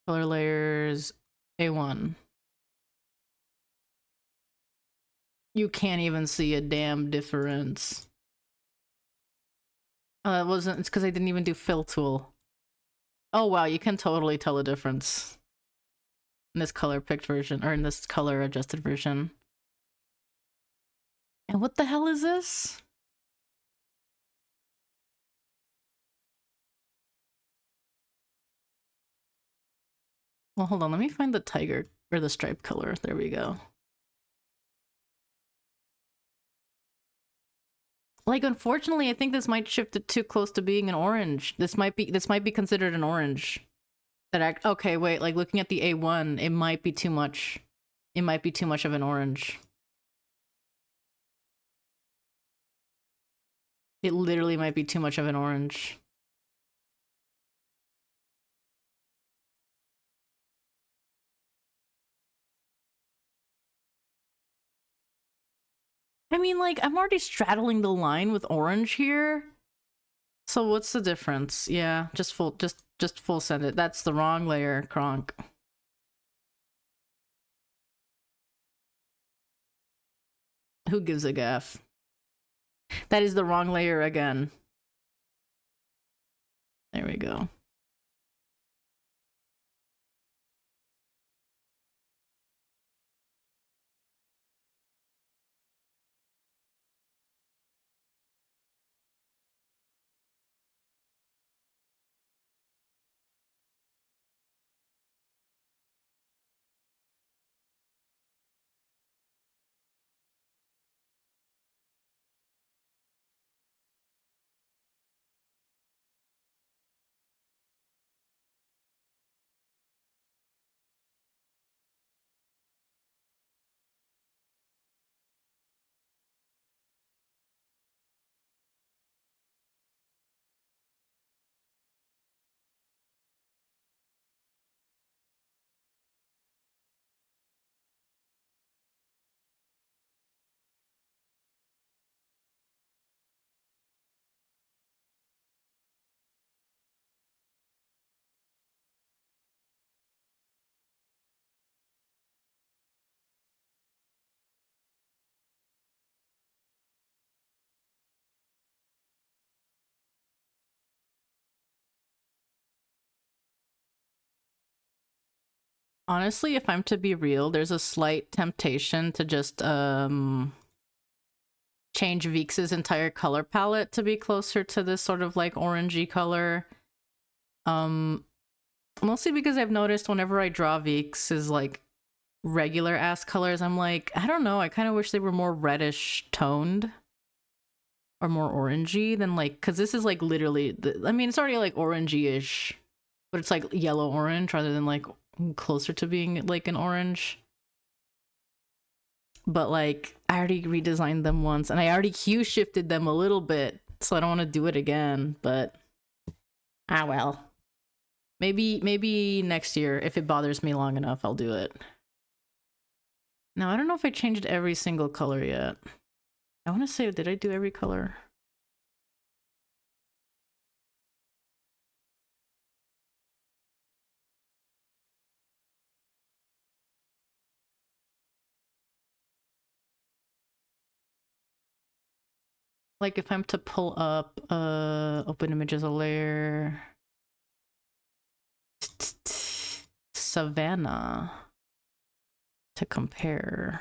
Color layers, A1. You can't even see a damn difference. It wasn't. It's because I didn't even do fill tool. Oh wow, you can totally tell a difference in this color picked version, or in this color adjusted version. And what the hell is this? Well, hold on. Let me find the tiger or the stripe color. There we go. Like, unfortunately, I think this might shift it too close to being an orange. This might be considered an orange. Okay, wait. Like looking at the A1, it might be too much. It might be too much of an orange. It literally might be too much of an orange. I mean, like, I'm already straddling the line with orange here. So what's the difference? Yeah, just full send it. That's the wrong layer, Kronk. Who gives a gaff? That is the wrong layer again. There we go. Honestly, if I'm to be real, there's a slight temptation to just change Veex's entire color palette to be closer to this sort of like orangey color. Mostly because I've noticed whenever I draw Veex's like regular ass colors, I'm like, I don't know, I kind of wish they were more reddish toned or more orangey than like, because this is like literally, I mean, it's already like orangey-ish, but it's like yellow orange rather than like closer to being like an orange. But like, I already redesigned them once and I already hue shifted them a little bit, so I don't want to do it again, but well. Maybe next year, if it bothers me long enough, I'll do it. Now, I don't know if I changed every single color yet. I want to say, did I do every color? Like if I'm to pull up open image as a layer, Savannah to compare.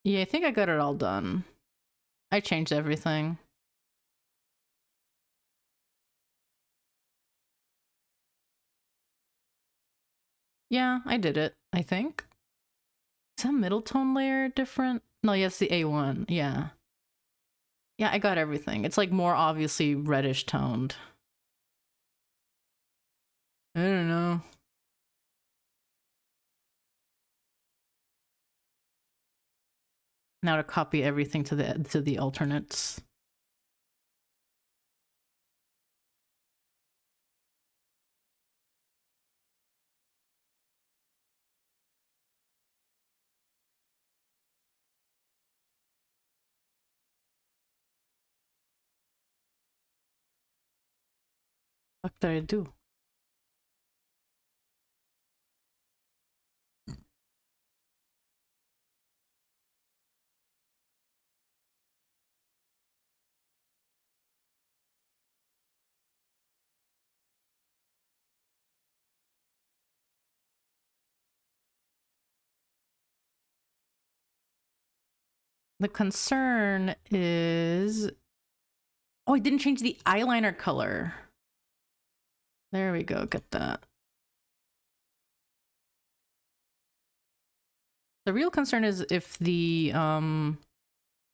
Yeah, I think I got it all done. I changed everything. Yeah, I did it, I think. Is that middle tone layer different? No, yes, the A1, yeah. Yeah, I got everything. It's like more obviously reddish toned. I don't know. Now to copy everything to the alternates. What did I do? The concern is... Oh, I didn't change the eyeliner color. There we go, get that. The real concern is if the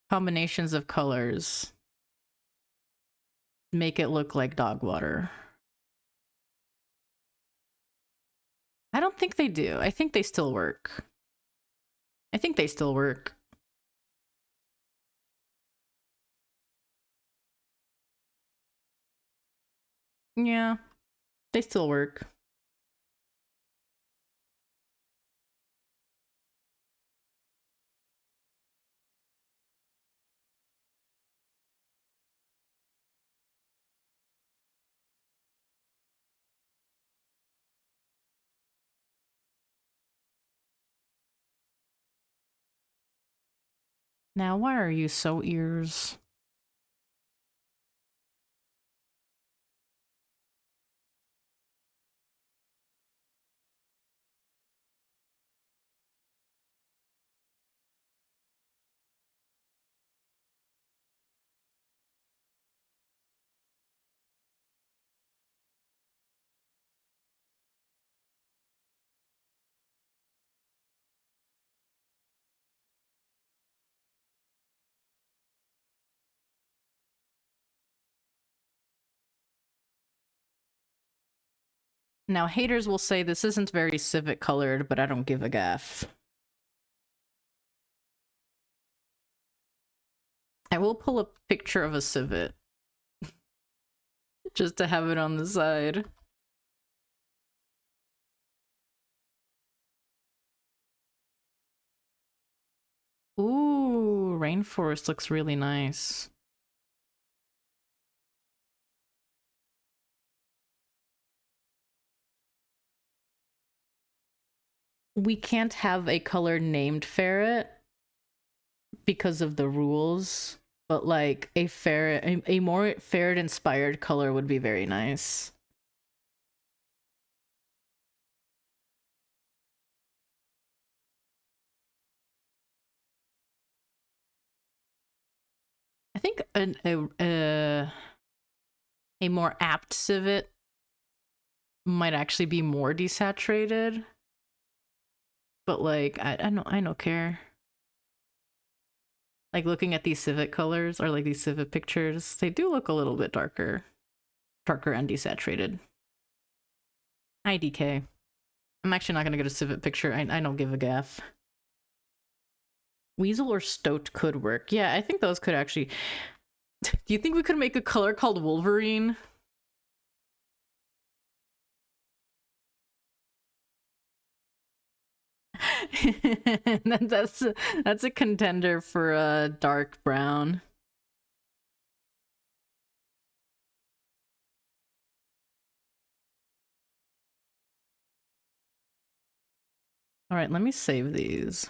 combinations of colors make it look like dog water. I don't think they do. I think they still work. I think they still work. Yeah, they still work. Now, why are you so ears? Now, haters will say this isn't very civet colored, but I don't give a gaff. I will pull a picture of a civet. Just to have it on the side. Ooh, rainforest looks really nice. We can't have a color named ferret because of the rules, but like a ferret, a more ferret inspired color would be very nice. I think a more apt civet might actually be more desaturated, but like I don't care. Like looking at these civet colors or like these civet pictures, they do look a little bit darker and desaturated. IDK. I'm actually not gonna get a civet picture. I don't give a gaff. Weasel or Stoat could work. Yeah, I think those could actually... Do you think we could make a color called Wolverine? that's a contender for a dark brown. All right, let me save these.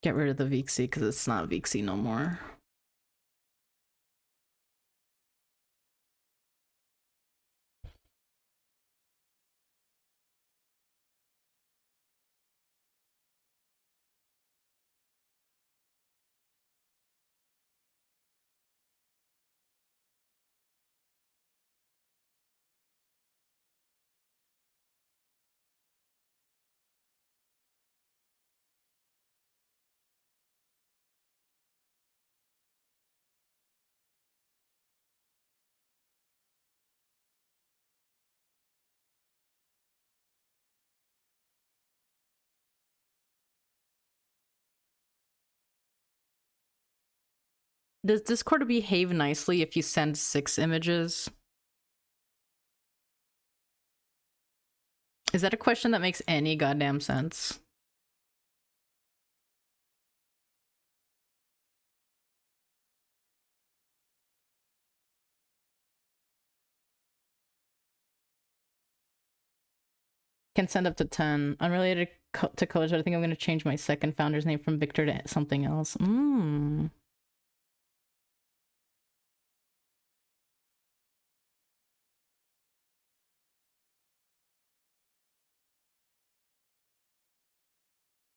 Get rid of the Vixie because it's not Vixie no more. Does Discord behave nicely if you send 6 images? Is that a question that makes any goddamn sense? Can send up to 10. Unrelated to colors, but I think I'm going to change my second founder's name from Victor to something else.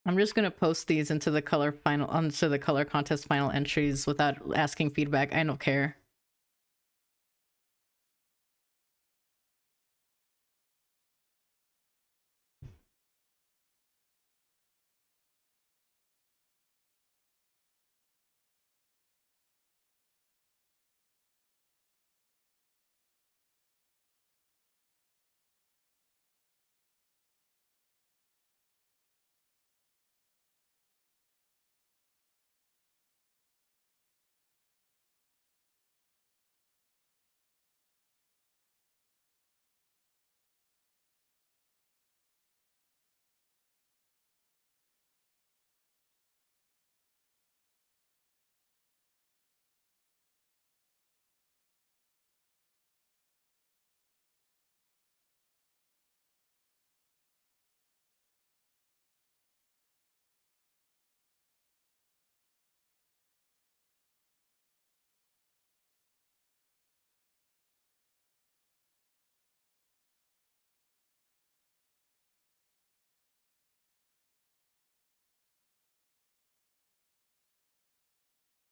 I'm just gonna post these into the onto the color contest final entries without asking feedback. I don't care.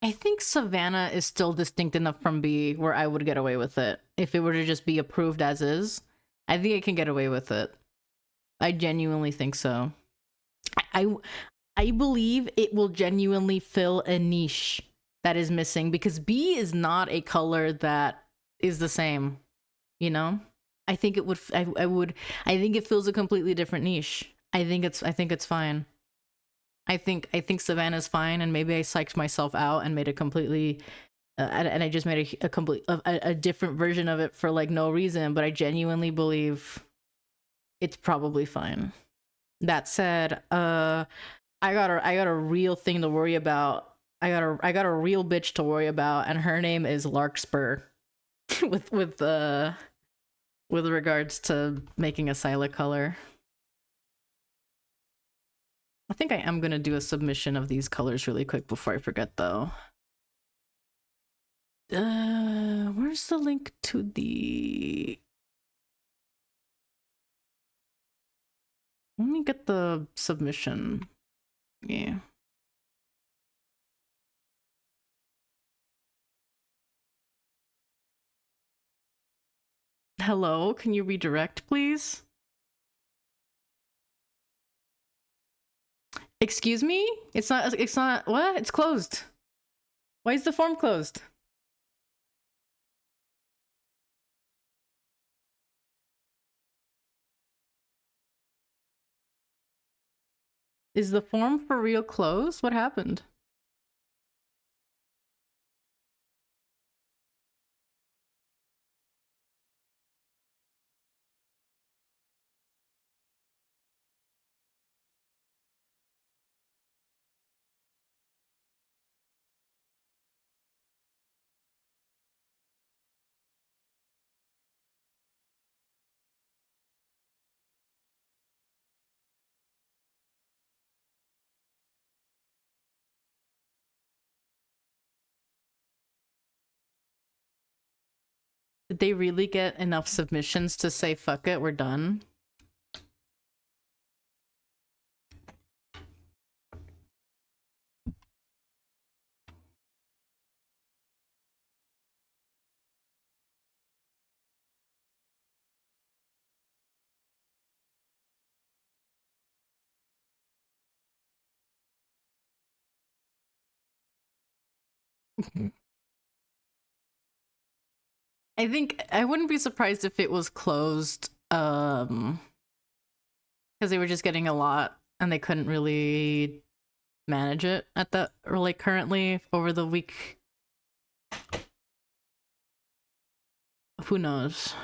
I think Savannah is still distinct enough from B where I would get away with it. If it were to just be approved as is, I think I can get away with it. I genuinely think so. I I believe it will genuinely fill a niche that is missing because B is not a color that is the same, you know? I think it would I think it fills a completely different niche. I think it's fine. I think Savannah's fine, and maybe I psyched myself out and made a completely and I just made a different version of it for like no reason. But I genuinely believe it's probably fine. That said, I got a real thing to worry about. I got a real bitch to worry about, and her name is Larkspur. With regards to making a scilla color. I think I am gonna do a submission of these colors really quick before I forget though. Where's the link to the... Let me get the submission. Yeah. Hello, can you redirect, please? Excuse me? It's not, what? It's closed. Why is the form closed? Is the form for real closed? What happened? Did they really get enough submissions to say, fuck it, we're done? I think I wouldn't be surprised if it was closed, because they were just getting a lot and they couldn't really manage it at that, or like currently over the week. Who knows?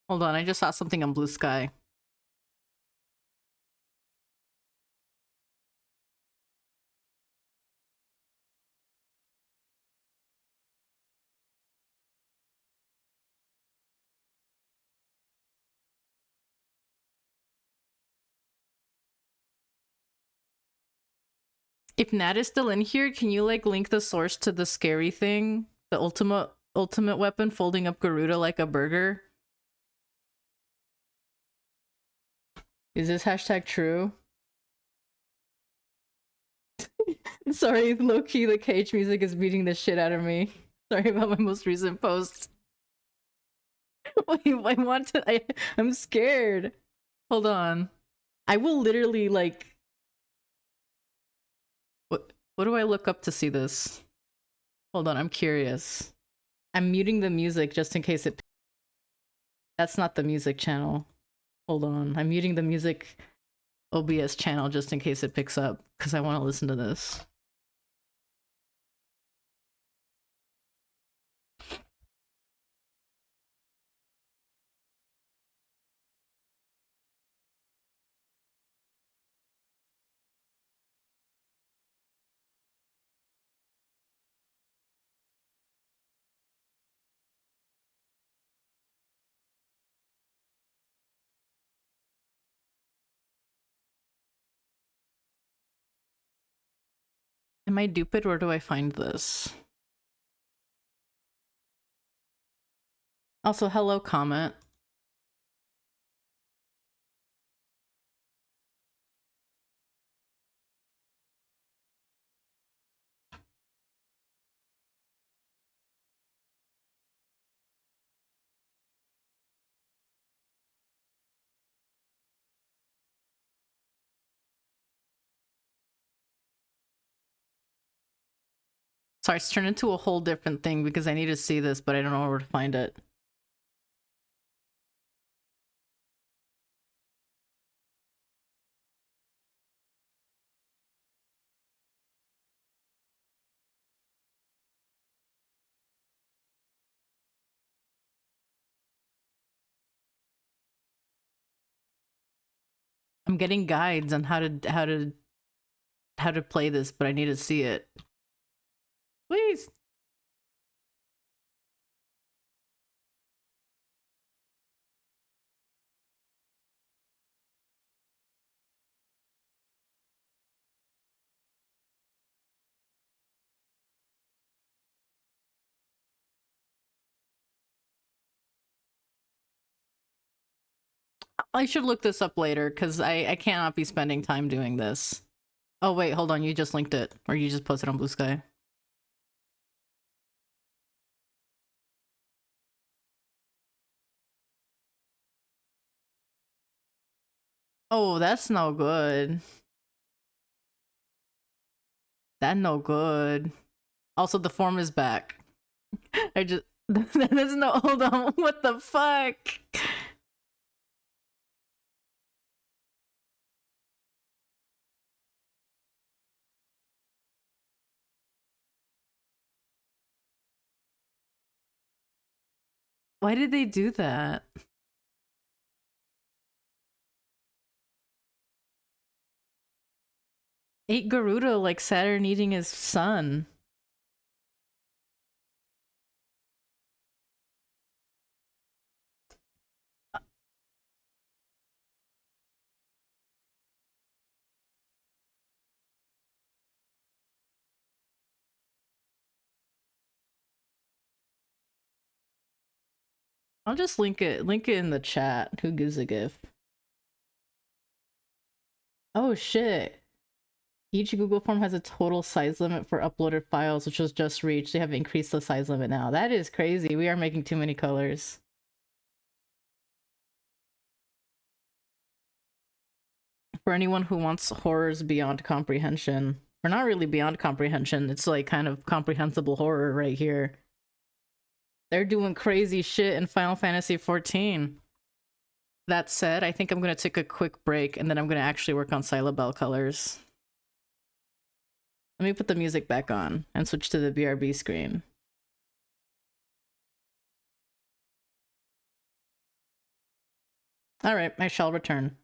Hold on, I just saw something on Blue Sky. If Nat is still in here, can you like link the source to the scary thing? The ultimate weapon folding up Garuda like a burger? Is this hashtag true? Sorry, low-key, the cage music is beating the shit out of me. Sorry about my most recent post. Wait, I'm scared. Hold on. I will literally, like... What do I look up to see this? Hold on, I'm curious. I'm muting the music just in case it... That's not the music channel. Hold on, I'm muting the music OBS channel just in case it picks up, because I want to listen to this. Am I duped? Where do I find this? Also, hello, comment. Sorry, it's turned into a whole different thing because I need to see this, but I don't know where to find it. I'm getting guides on how to play this, but I need to see it. Please. I should look this up later because I cannot be spending time doing this. Oh wait, hold on, you just linked it, or you just posted on Blue Sky. Oh, that's no good. That no good. Also, the form is back. I just that's no, hold on, what the fuck? Why did they do that? Ate Garuda like Saturn eating his son. I'll just link it in the chat. Who gives a gif? Oh shit. Each Google form has a total size limit for uploaded files, which was just reached. They have increased the size limit now. That is crazy. We are making too many colors. For anyone who wants horrors beyond comprehension. Or not really beyond comprehension. It's like kind of comprehensible horror right here. They're doing crazy shit in Final Fantasy XIV. That said, I think I'm going to take a quick break and then I'm going to actually work on Scilla colors. Let me put the music back on and switch to the BRB screen. Alright, I shall return.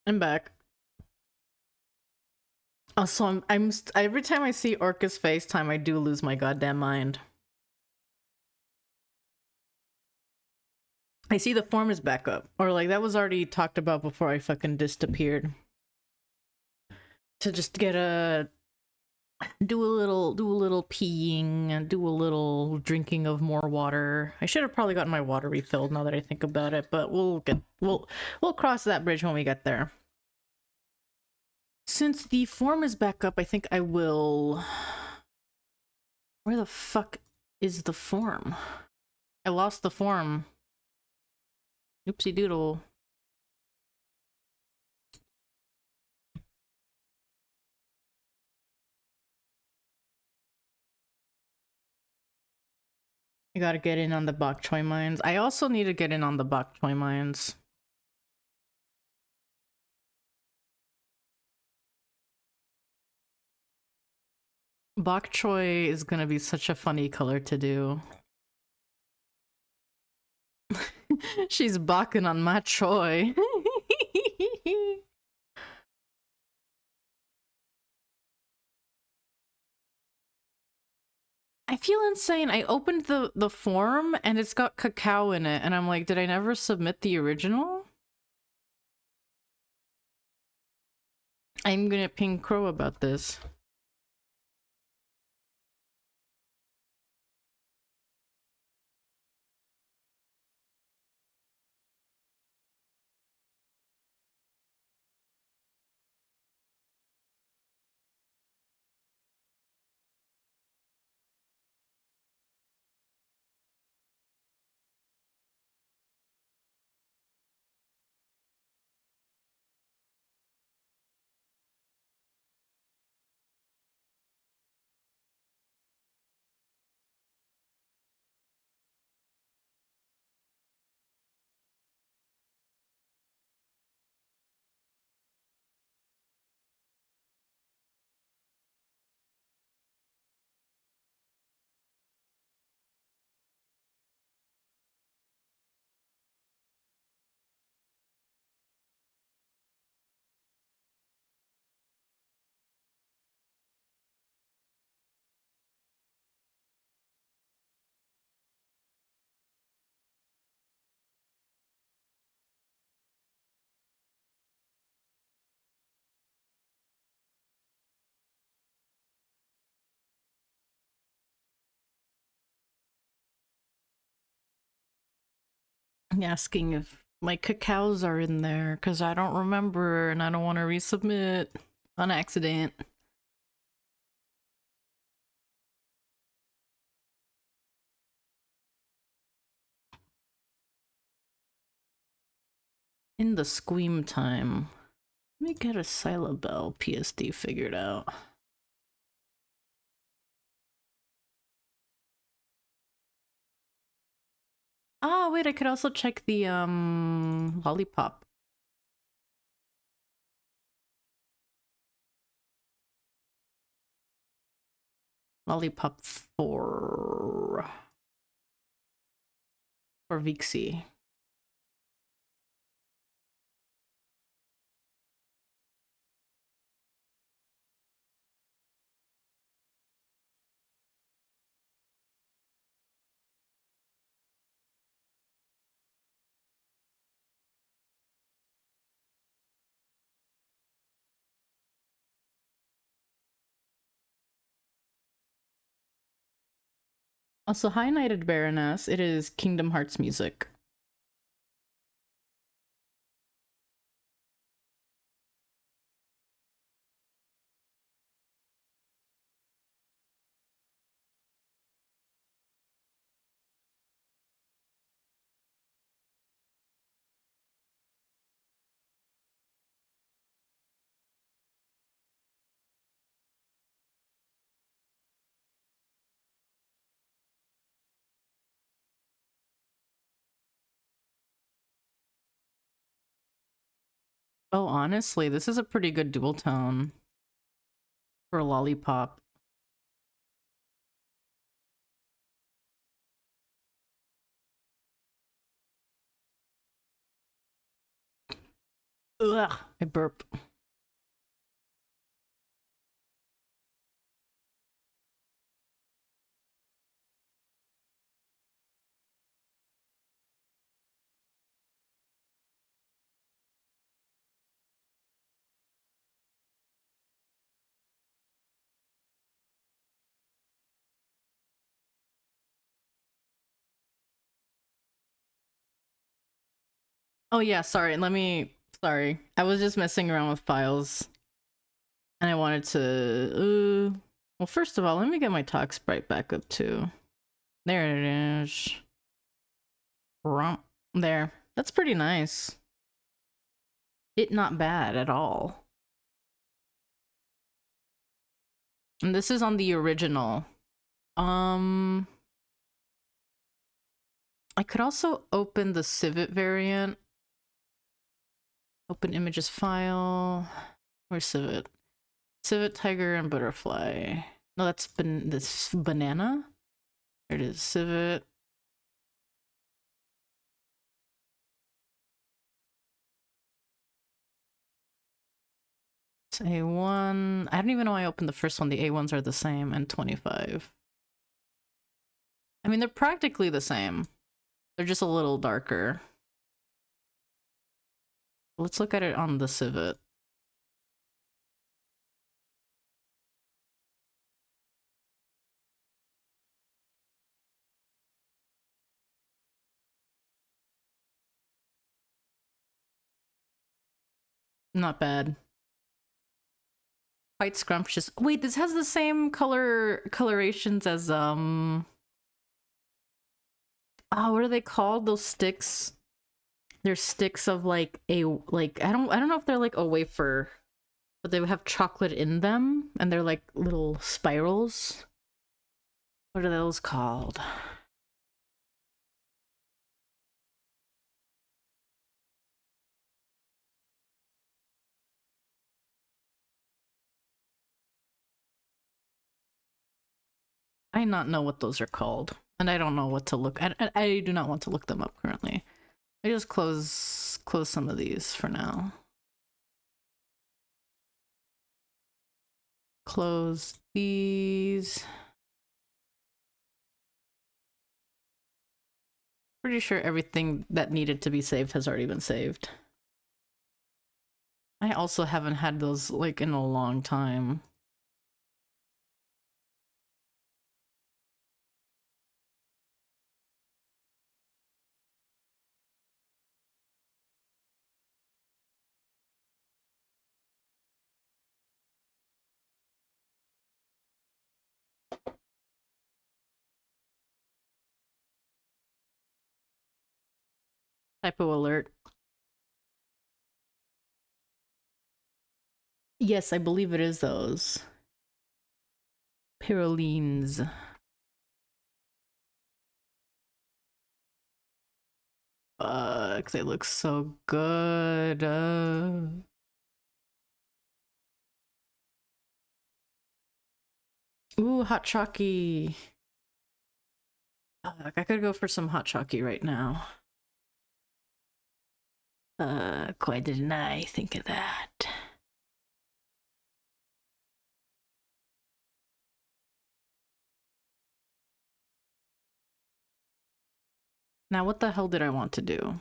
I'm back. Also, every time I see Orca's FaceTime, I do lose my goddamn mind. I see the form is back up, or like that was already talked about before I fucking disappeared. To just get a do a little peeing and do a little drinking of more water. I should have probably gotten my water refilled now that I think about it, but we'll cross that bridge when we get there. Since the form is back up, I think I will. Where the fuck is the form? I lost the form. Oopsie doodle. I gotta get in on the bok choy mines. I also need to get in on the bok choy mines. Bok choy is gonna be such a funny color to do. She's bakking on my choy. I feel insane. I opened the form and it's got cacao in it, and I'm like, did I never submit the original? I'm gonna ping Crow about this. I'm asking if my cacaos are in there because I don't remember and I don't want to resubmit on accident. In the squeam time. Let me get a Scilla PSD figured out. Oh, wait, I could also check the, lollipop. Lollipop for Vixie. Also, High Knighted Baroness, it is Kingdom Hearts music. Oh, honestly, this is a pretty good dual tone for Lollipop. Ugh, I burp. Oh yeah, sorry. Sorry. I was just messing around with files. And I wanted to... well, first of all, let me get my talk sprite back up too. There it is. There. That's pretty nice. It not bad at all. And this is on the original. I could also open the Civet variant. Open images file. Where's Civet? Civet, tiger, and butterfly. No, that's this banana. There it is. Civet. It's A1. I don't even know why I opened the first one. The A1s are the same, and 25. I mean, they're practically the same. They're just a little darker. Let's look at it on the Civet. Not bad. Quite scrumptious. Wait, this has the same colorations as oh, what are they called? Those sticks. They're sticks of like I don't know if they're like a wafer, but they have chocolate in them and they're like little spirals. What are those called? I not know what those are called, and I don't know what to look at. I do not want to look them up currently. I just close some of these for now. Close these. Pretty sure everything that needed to be saved has already been saved. I also haven't had those like in a long time. Typo alert. Yes, I believe it is those. Pyrrolines. Cause they look so good. Ooh, hot chalky. I could go for some hot chalky right now. Why didn't I think of that? Now, what the hell did I want to do?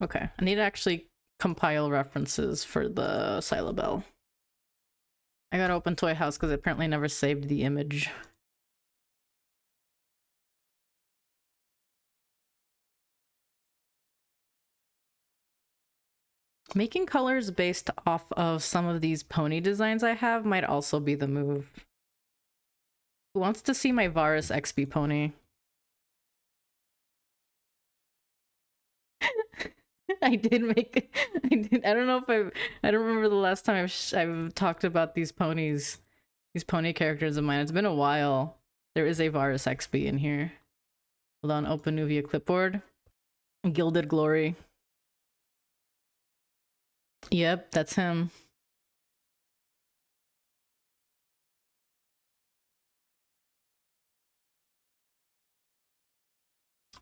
Okay, I need to actually compile references for the syllabel. I gotta open Toy House because I apparently never saved the image. Making colors based off of some of these pony designs I have might also be the move. Who wants to see my Varus XP pony? I did make. I did. I don't know if I don't remember the last time I've talked about these ponies, these pony characters of mine. It's been a while. There is a Varus XP in here. Hold on. Open new via clipboard. Gilded Glory. Yep, that's him.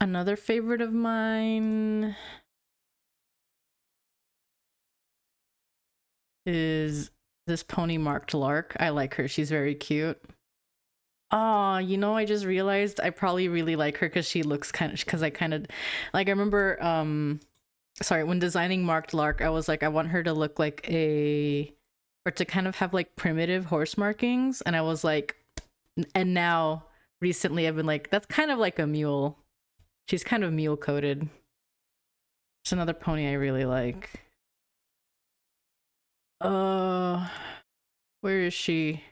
Another favorite of mine is this pony marked Lark. I like her. She's very cute. Oh, you know, I just realized I probably really like her because she looks kind of, because I kind of, like, I remember, sorry, when designing marked Lark, I was like, I want her to look like or to kind of have like primitive horse markings. And I was like, and now recently I've been like, that's kind of like a mule. She's kind of mule coated. It's another pony I really like. Where is she?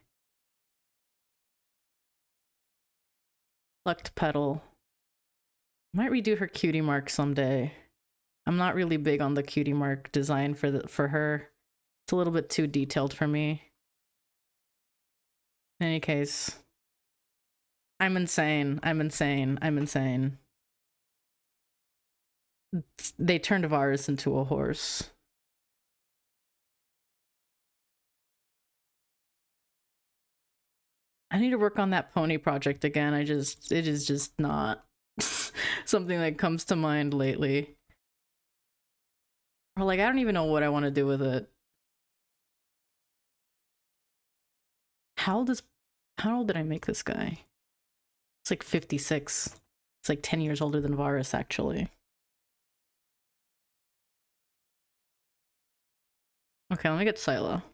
Plucked Petal. Might redo her cutie mark someday. I'm not really big on the cutie mark design for her. It's a little bit too detailed for me. In any case, I'm insane. I'm insane. I'm insane. They turned Varus into a horse. I need to work on that pony project again. It is just not something that comes to mind lately. Or like, I don't even know what I want to do with it. How old did I make this guy? It's like 56. It's like 10 years older than Varus, actually. Okay, let me get Scilla.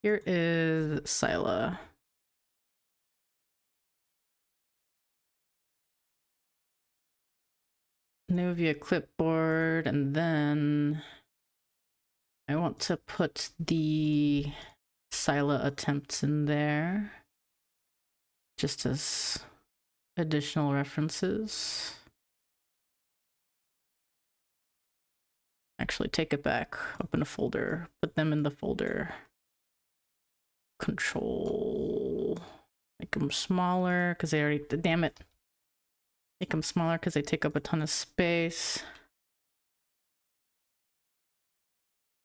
Here is Scilla. New via clipboard, and then I want to put the Scilla attempts in there just as additional references. Actually, take it back. Open a folder. Put them in the folder. Control. Make them smaller because they already. Damn it. Make them smaller because they take up a ton of space.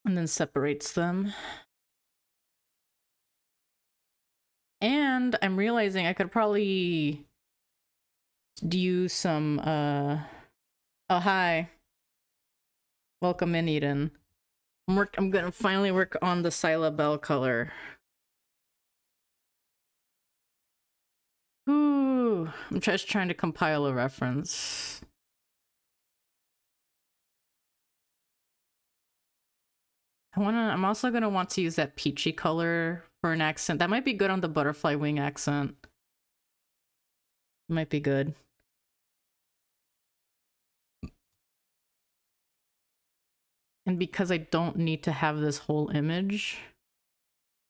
And then separates them. And I'm realizing I could probably use some. Oh, hi. Welcome in, Eden. I'm gonna finally work on the Scilla Bell color. Ooh, I'm just trying to compile a reference. I'm also gonna want to use that peachy color for an accent. That might be good on the butterfly wing accent. Might be good. And because I don't need to have this whole image,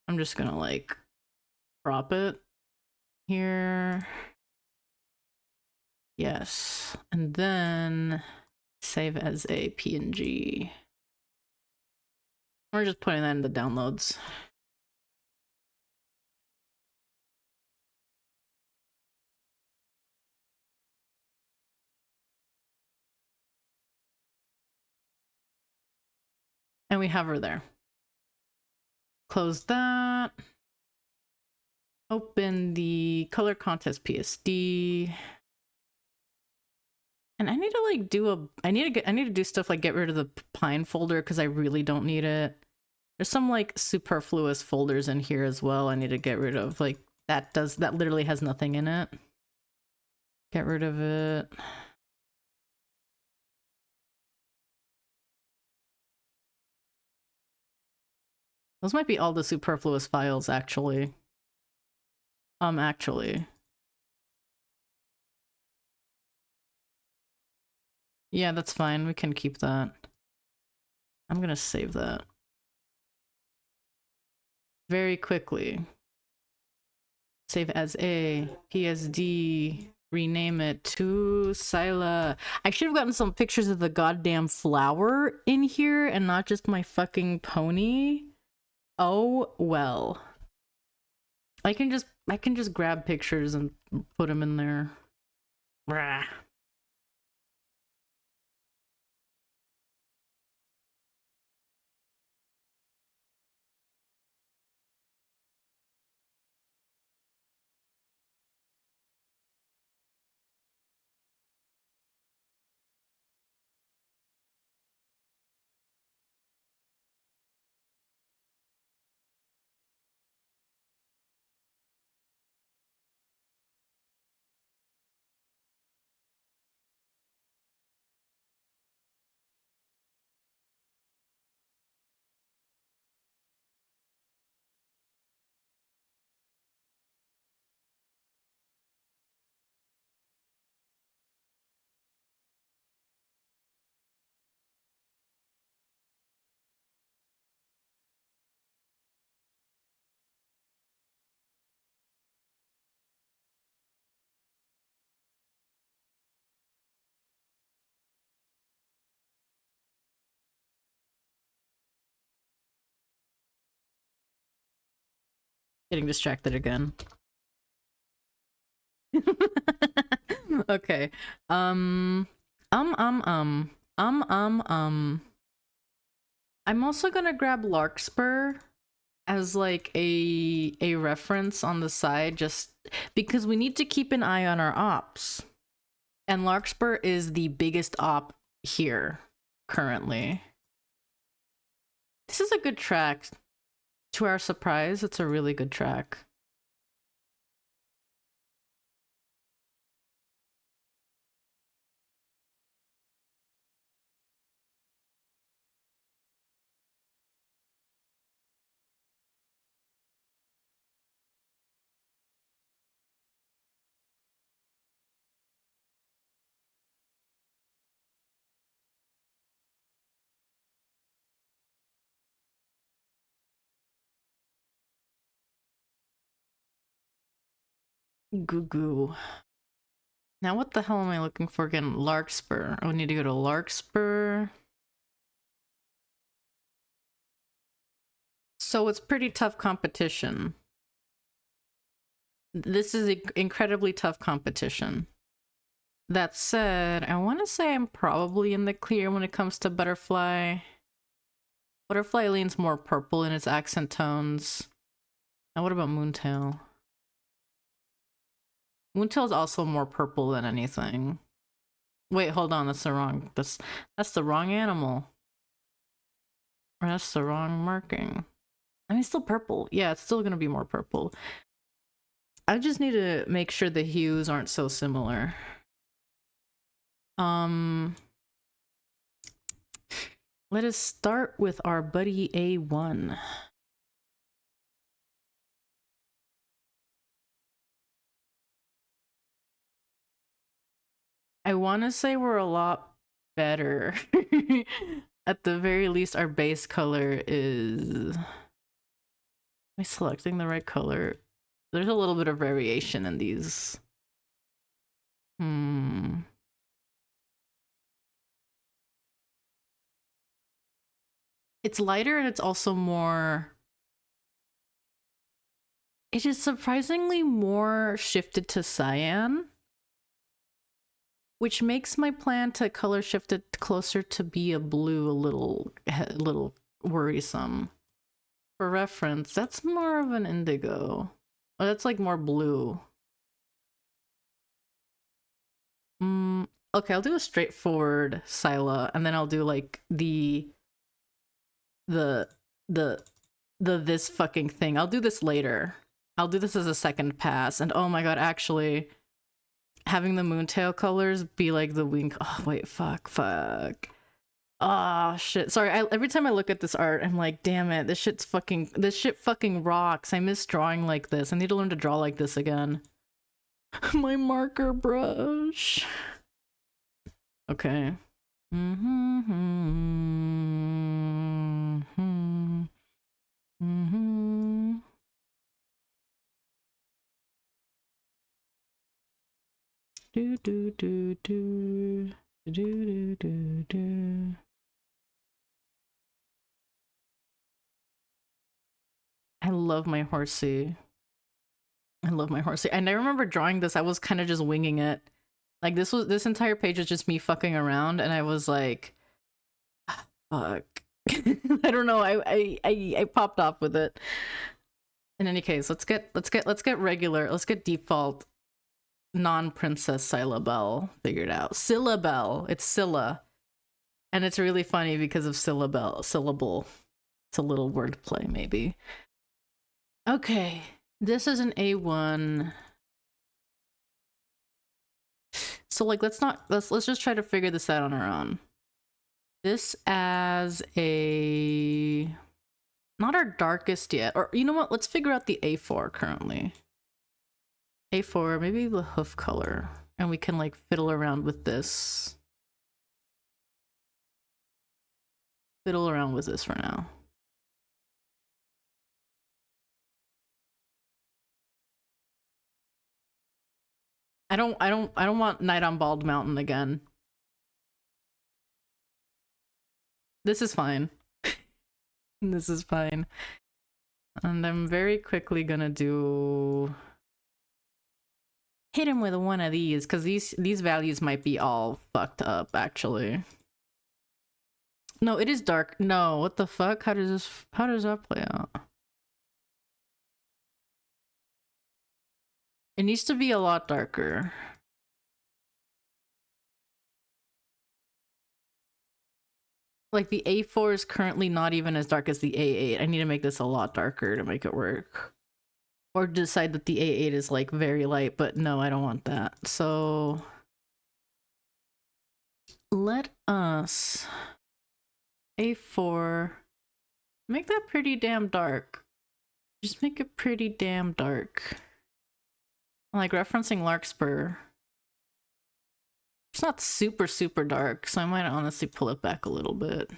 I'm just gonna like crop it here. Yes. And then save as a PNG. We're just putting that in the downloads. And we have her there. Close that. Open the color contest PSD. And I need to like do I need to do stuff like get rid of the pine folder because I really don't need it. There's some like superfluous folders in here as well I need to get rid of. Like that literally has nothing in it. Get rid of it. Those might be all the superfluous files, actually. Actually. Yeah, that's fine. We can keep that. I'm gonna save that. Very quickly. Save as a PSD Rename it to Scilla. I should have gotten some pictures of the goddamn flower in here and not just my fucking pony. Oh well. I can just grab pictures and put them in there. Rah. Getting distracted again. Okay. Um. I'm also gonna grab Larkspur as like a reference on the side, just because we need to keep an eye on our ops. And Larkspur is the biggest op here currently. This is a good track. To our surprise, it's a really good track. Goo goo. Now what the hell am I looking for again? Larkspur. Oh, I need to go to Larkspur. So it's pretty tough competition. This is incredibly tough competition. That said, I want to say I'm probably in the clear when it comes to Butterfly. Butterfly leans more purple in its accent tones. Now what about Moontail? Moontail's also more purple than anything. Wait, hold on, that's the wrong animal. Or that's the wrong marking. I mean, it's still purple. Yeah, it's still gonna be more purple. I just need to make sure the hues aren't so similar. Let us start with our buddy A1. I want to say we're a lot better. At the very least, our base color is... Am I selecting the right color? There's a little bit of variation in these. It's lighter and it's also more... It is surprisingly more shifted to cyan, which makes my plan to color shift it closer to be a blue a little worrisome. For reference, that's more of an indigo. Oh, that's like more blue. Okay, I'll do a straightforward Scilla, and then I'll do like the this fucking thing. I'll do this later. I'll do this as a second pass. And oh my god, actually, having the Moontail colors be like the wing. Oh wait, fuck. Oh shit. Sorry. Every time I look at this art, I'm like, damn it, this shit fucking rocks. I miss drawing like this. I need to learn to draw like this again. My marker brush. Okay. Do do do do do do do do. I love my horsey. I love my horsey. And I remember drawing this, I was kind of just winging it. Like this entire page was just me fucking around, and I was like, fuck. I don't know. I popped off with it. In any case, let's get regular. Let's get default non-princess Syllabelle figured out. Syllabelle. It's Scylla. And it's really funny because of syllable. It's a little wordplay, maybe. Okay. This is an A1. So like let's just try to figure this out on our own. This as a not our darkest yet. Or you know what? Let's figure out the A4 currently. A4, maybe the hoof color. And we can like fiddle around with this. Fiddle around with this for now. I don't want Night on Bald Mountain again. This is fine. This is fine. And I'm very quickly gonna do hit him with one of these, because these values might be all fucked up actually. No, it is dark. No, what the fuck? How does that play out? It needs to be a lot darker. Like the A4 is currently not even as dark as the A8. I need to make this a lot darker to make it work. Or decide that the A8 is like very light, but no, I don't want that. So let us A4 make that pretty damn dark. Just make it pretty damn dark. Like referencing Larkspur. It's not super dark, so I might honestly pull it back a little bit.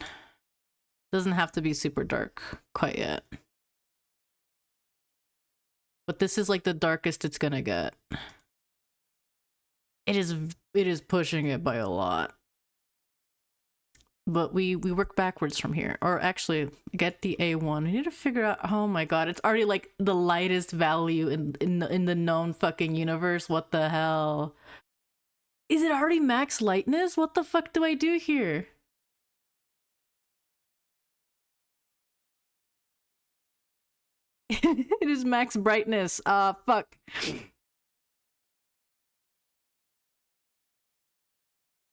Doesn't have to be super dark quite yet. But this is like the darkest it's gonna get. It is pushing it by a lot. But we work backwards from here. Or actually, get the A1. We need to figure out, oh my god, it's already like the lightest value in the known fucking universe. What the hell? Is it already max lightness? What the fuck do I do here? It is max brightness. Fuck.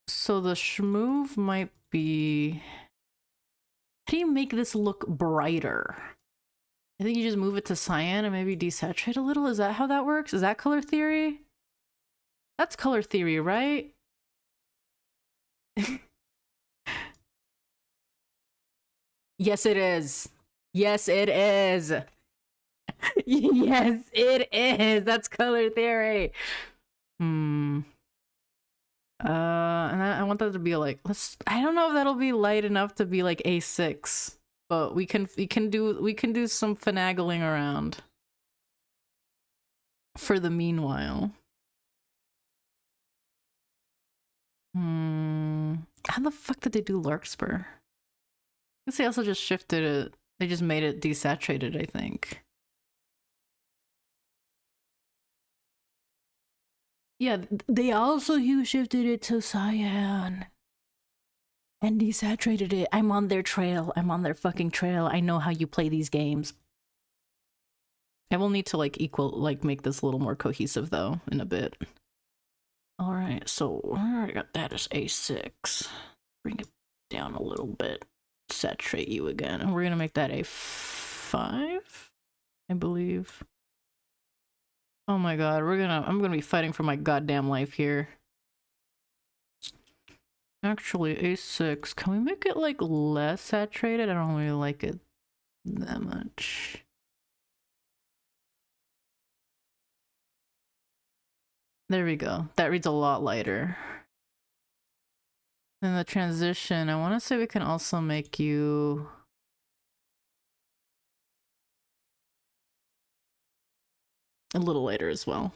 So the schmoove might be... How do you make this look brighter? I think you just move it to cyan and maybe desaturate a little. Is that how that works? Is that color theory? That's color theory, right? Yes, it is. Yes, it is. Yes, it is. That's color theory. And I want that to be like, I don't know if that'll be light enough to be like A6, but we can do some finagling around for the meanwhile. How the fuck did they do Larkspur? I guess they also just shifted it. They just made it desaturated, I think. Yeah, they also hue shifted it to cyan. And desaturated it. I'm on their trail. I'm on their fucking trail. I know how you play these games. I will need to like make this a little more cohesive though in a bit. All right, so I got that as A6. Bring it down a little bit. Saturate you again. And we're gonna make that A5, I believe. Oh my god, I'm gonna be fighting for my goddamn life here. Actually, A6, can we make it like less saturated? I don't really like it that much. There we go. That reads a lot lighter. Then the transition, I want to say we can also make you... a little lighter as well.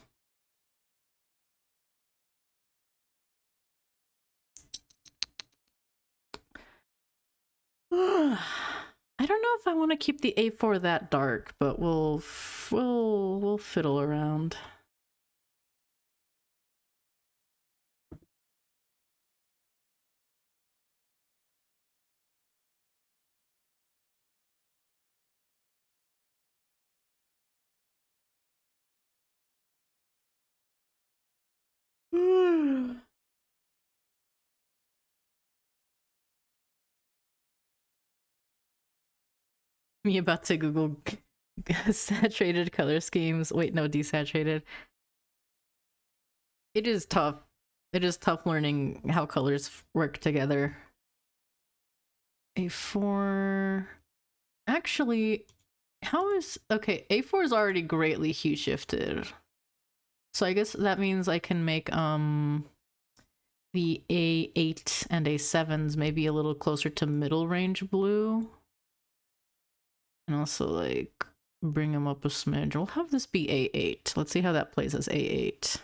I don't know if I want to keep the A4 that dark, but we'll fiddle around. Me about to Google saturated color schemes. Wait, no, desaturated. It is tough. It is tough learning how colors work together. A4. Actually, how is. Okay, A4 is already greatly hue shifted. So I guess that means I can make the A8 and A7s maybe a little closer to middle range blue. And also like bring them up a smidge. We'll have this be A8. Let's see how that plays as A8.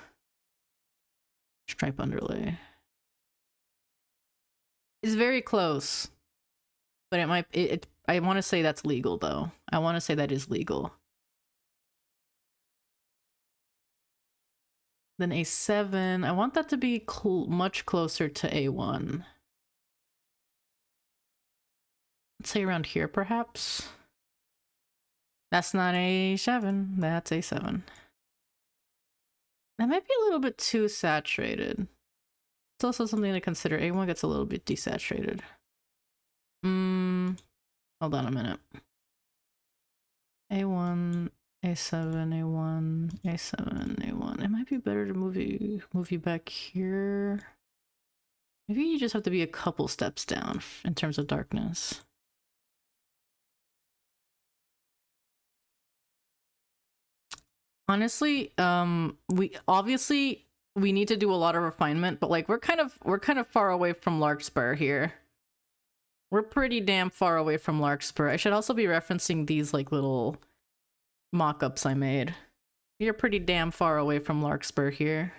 Stripe underlay. It's very close. But it might I want to say that's legal though. I want to say that is legal. Then A7, I want that to be much closer to A1. Let's say around here perhaps. That's not A7, that's A7. That might be a little bit too saturated. It's also something to consider. A1 gets a little bit desaturated. Hold on a minute. A1, A7, A1, A7, A1. It might be better to move you back here. Maybe you just have to be a couple steps down in terms of darkness. Honestly, we need to do a lot of refinement, but like we're kind of far away from Larkspur here. We're pretty damn far away from Larkspur. I should also be referencing these like little mock-ups I made. You're pretty damn far away from Larkspur here.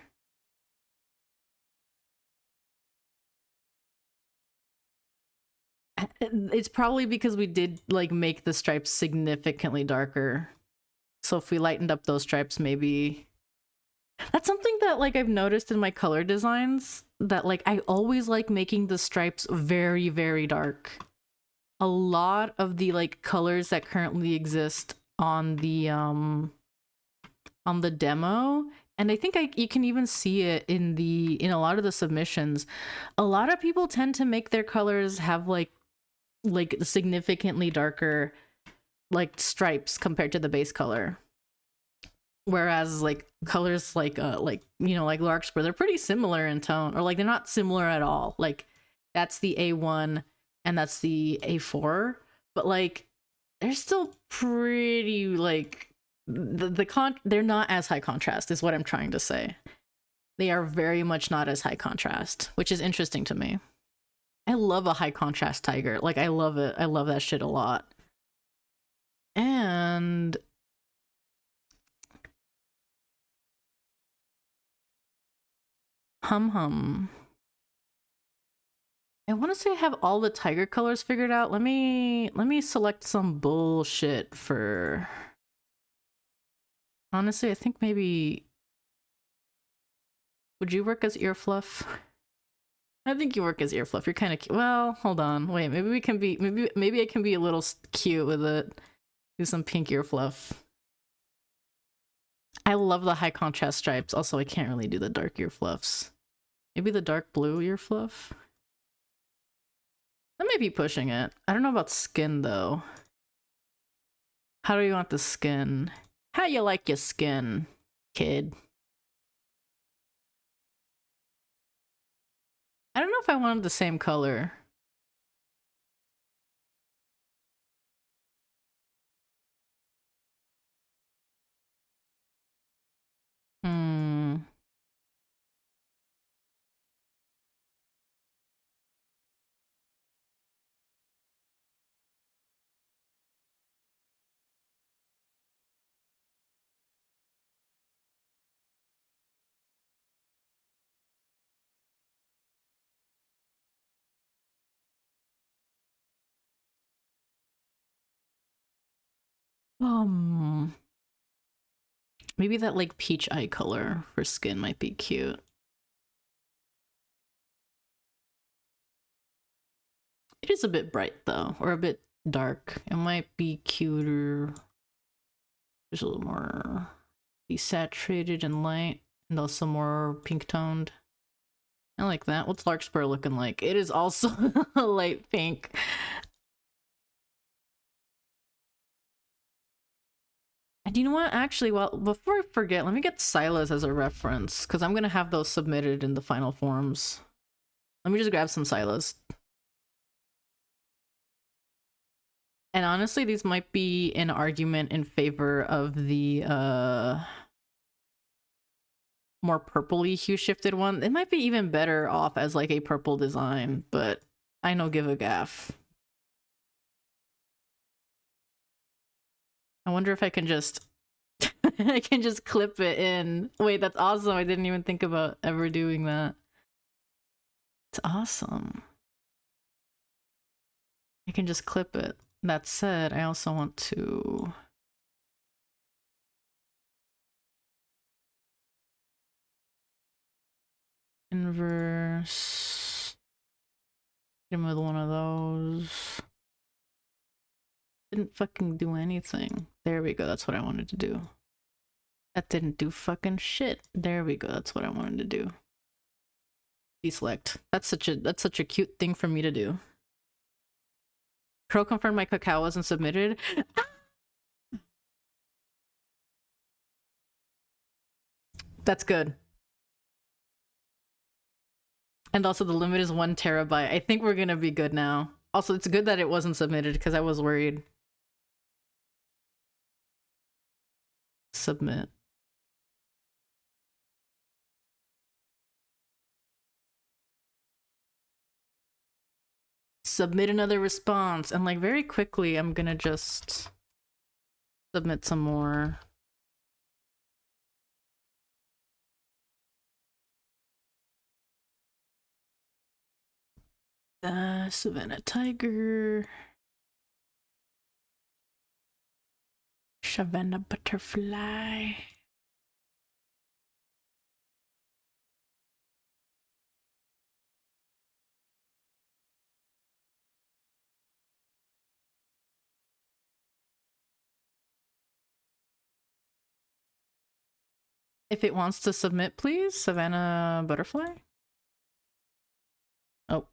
It's probably because we did like make the stripes significantly darker. So if we lightened up those stripes, maybe... That's something that like I've noticed in my color designs, that like I always like making the stripes very, very dark. A lot of the like colors that currently exist on the demo, and I think you can even see it in a lot of the submissions. A lot of people tend to make their colors have like significantly darker like stripes compared to the base color. Whereas like colors like you know, like Larkspur, they're pretty similar in tone, or like they're not similar at all. Like that's the A1 and that's the A4, but like they're still pretty like they're not as high contrast is what I'm trying to say. They are very much not as high contrast, which is interesting to me. I love a high contrast tiger. Like I love it. I love that shit a lot. And hum. I want to say I have all the tiger colors figured out. Let me select some bullshit for... Honestly, I think maybe... Would you work as ear fluff? I think you work as ear fluff. You're kind of... Well, hold on. Wait, maybe we can be... Maybe I can be a little cute with it. Do some pink ear fluff. I love the high contrast stripes. Also, I can't really do the dark ear fluffs. Maybe the dark blue ear fluff? I may be pushing it. I don't know about skin, though. How do you want the skin? How you like your skin, kid? I don't know if I wanted the same color. Hmm. Maybe that like peach eye color for skin might be cute. It is a bit bright though, or a bit dark. It might be cuter. There's a little more desaturated and light, and also more pink toned. I like that. What's Larkspur looking like? It is also a light pink. And you know what? Actually, well, before I forget, let me get scillas as a reference, because I'm going to have those submitted in the final forms. Let me just grab some scillas. And honestly, these might be an argument in favor of the more purpley hue shifted one. It might be even better off as like a purple design, but I know give a gaff. I wonder if I can just I can just clip it in. Wait, that's awesome. I didn't even think about ever doing that. It's awesome. I can just clip it. That said, I also want to inverse. Hit him with one of those. Didn't fucking do anything. There we go. That's what I wanted to do. That didn't do fucking shit. There we go. That's what I wanted to do. Deselect. That's such a cute thing for me to do. Crow confirmed my cacao wasn't submitted. That's good. And also the limit is 1 terabyte. I think we're gonna be good now. Also, it's good that it wasn't submitted because I was worried. Submit. Submit another response. And like very quickly, I'm gonna just submit some more. Savannah Tiger. Savannah Butterfly. If it wants to submit, please. Savannah Butterfly. Oh.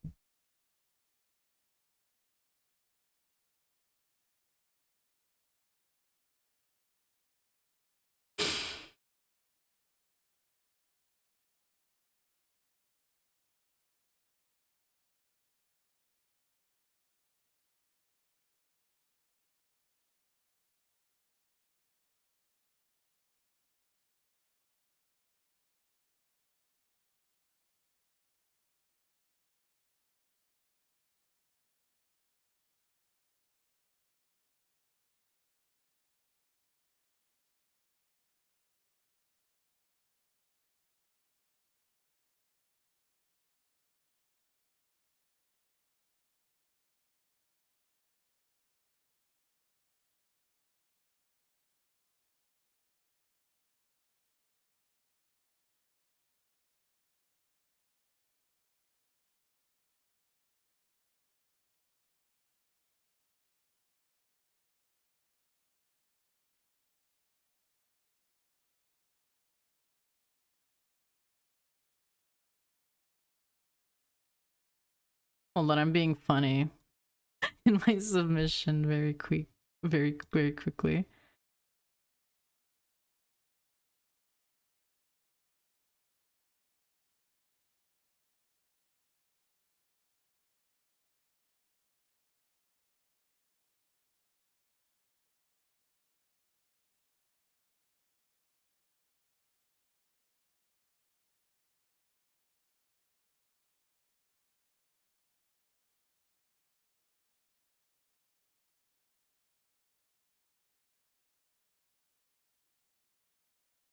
Hold on, I'm being funny in my submission very quickly.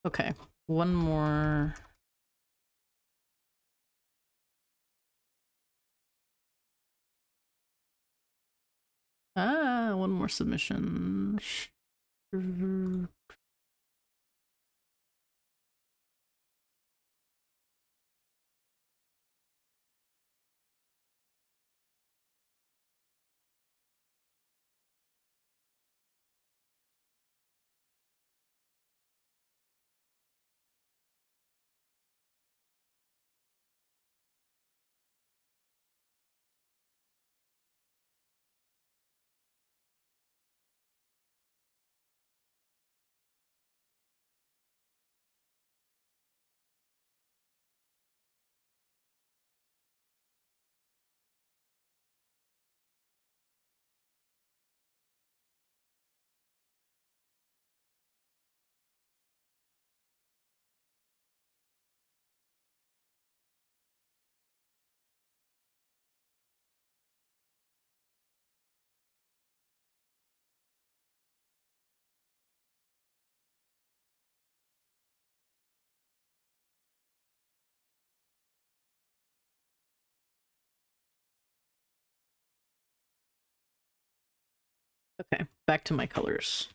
Okay, one more. One more submission. Okay, back to my colors.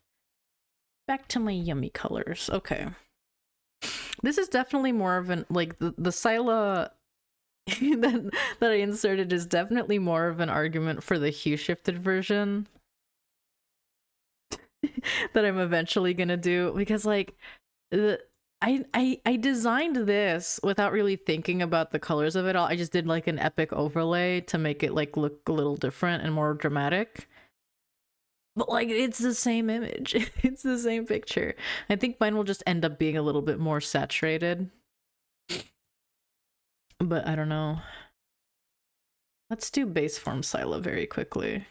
Back to my yummy colors. Okay. This is definitely more of an, like, the scilla that I inserted is definitely more of an argument for the hue shifted version that I'm eventually gonna do, because like I designed this without really thinking about the colors of it all. I just did like an epic overlay to make it like look a little different and more dramatic. But like it's the same image. It's the same picture. I think mine will just end up being a little bit more saturated. But I don't know. Let's do base form scilla very quickly.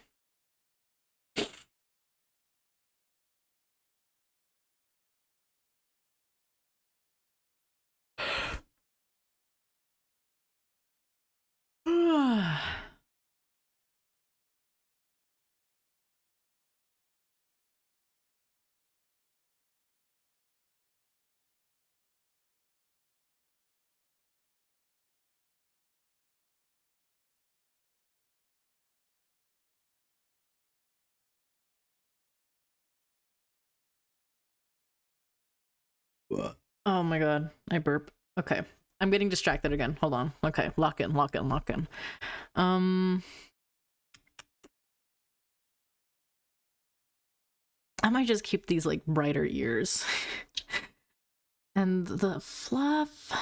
Oh my god, I burp. Okay. I'm getting distracted again. Hold on. Okay, lock in, lock in, lock in. I might just keep these like brighter ears. And the fluff,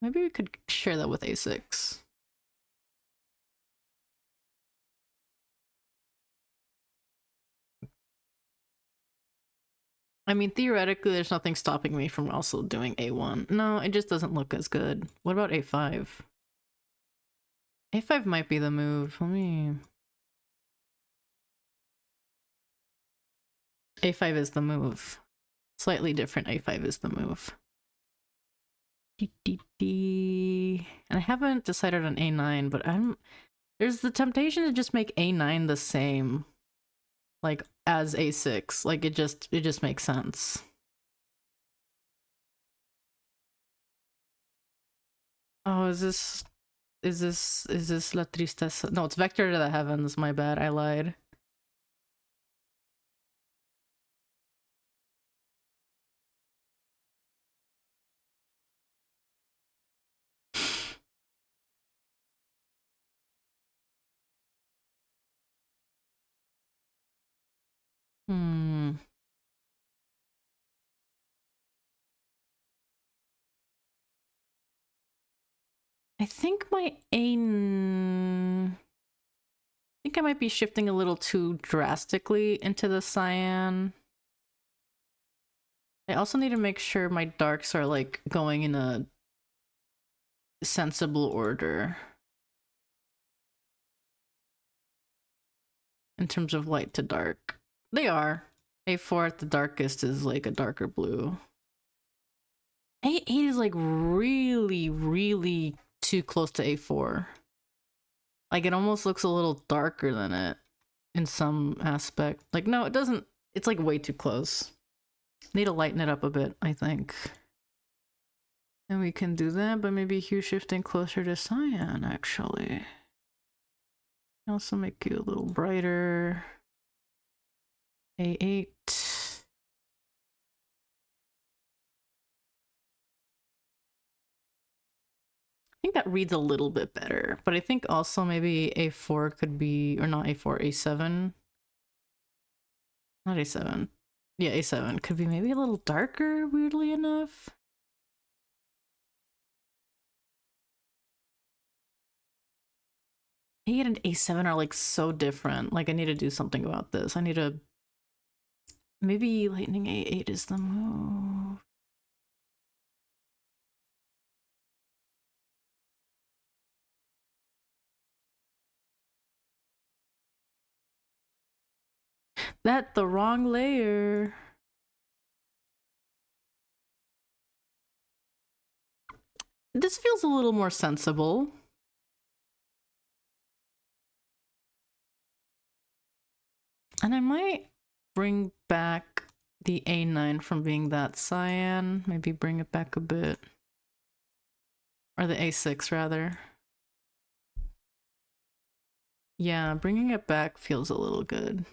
maybe we could share that with A6. I mean, theoretically, there's nothing stopping me from also doing A1. No, it just doesn't look as good. What about A5? A5 might be the move. Let me... A5 is the move. Slightly different A5 is the move. And I haven't decided on A9, but there's the temptation to just make A9 the same, like, as A6. Like, it just makes sense. Oh, is this La Tristeza? No, it's Vector to the Heavens. My bad, I lied. I think I might be shifting a little too drastically into the cyan. I also need to make sure my darks are like going in a sensible order in terms of light to dark. They are. A4 at the darkest is like a darker blue. A8 is like really, really too close to A4. Like it almost looks a little darker than it in some aspect. Like no, it doesn't. It's like way too close. Need to lighten it up a bit, I think. And we can do that, but maybe hue shifting closer to cyan, actually. Also make you a little brighter. A8. think that reads a little bit better, but I think also maybe A4 could be, or not A4, A7. Not A7. Yeah, A7 could be maybe a little darker, weirdly enough. A8 and A7 are like so different. Like I need to do something about this. I need to, maybe Lightning A8 is the move. That the wrong layer. This feels a little more sensible. And I might bring back the A9 from being that cyan. Maybe bring it back a bit. Or the A6 rather. Yeah, bringing it back feels a little good.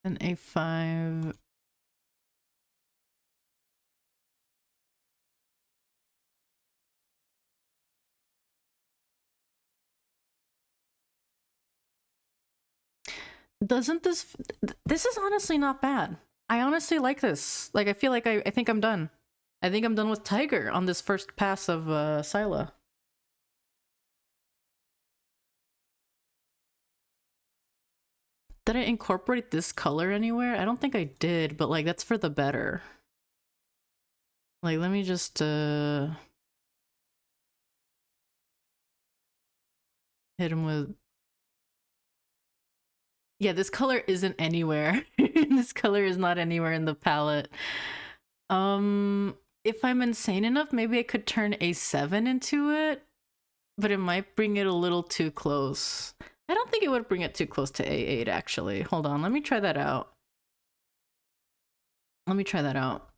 An A5. Doesn't this is honestly not bad. I honestly like this. Like I feel like I think I'm done. I think I'm done with Tiger on this first pass of Scilla. Did I incorporate this color anywhere? I don't think I did, but like that's for the better. Like let me just hit him with, yeah, this color isn't anywhere. This color is not anywhere in the palette. If I'm insane enough, maybe I could turn A7 into it, but it might bring it a little too close. I don't think it would bring it too close to A8 actually. Hold on, let me try that out. Let me try that out.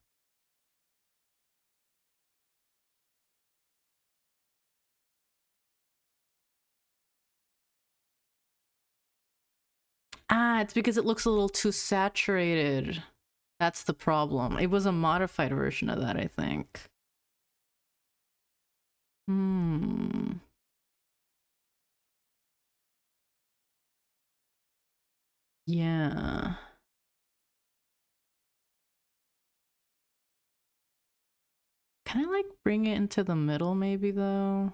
Ah, it's because it looks a little too saturated. That's the problem. It was a modified version of that, I think. Hmm. Yeah. Can I like bring it into the middle maybe though?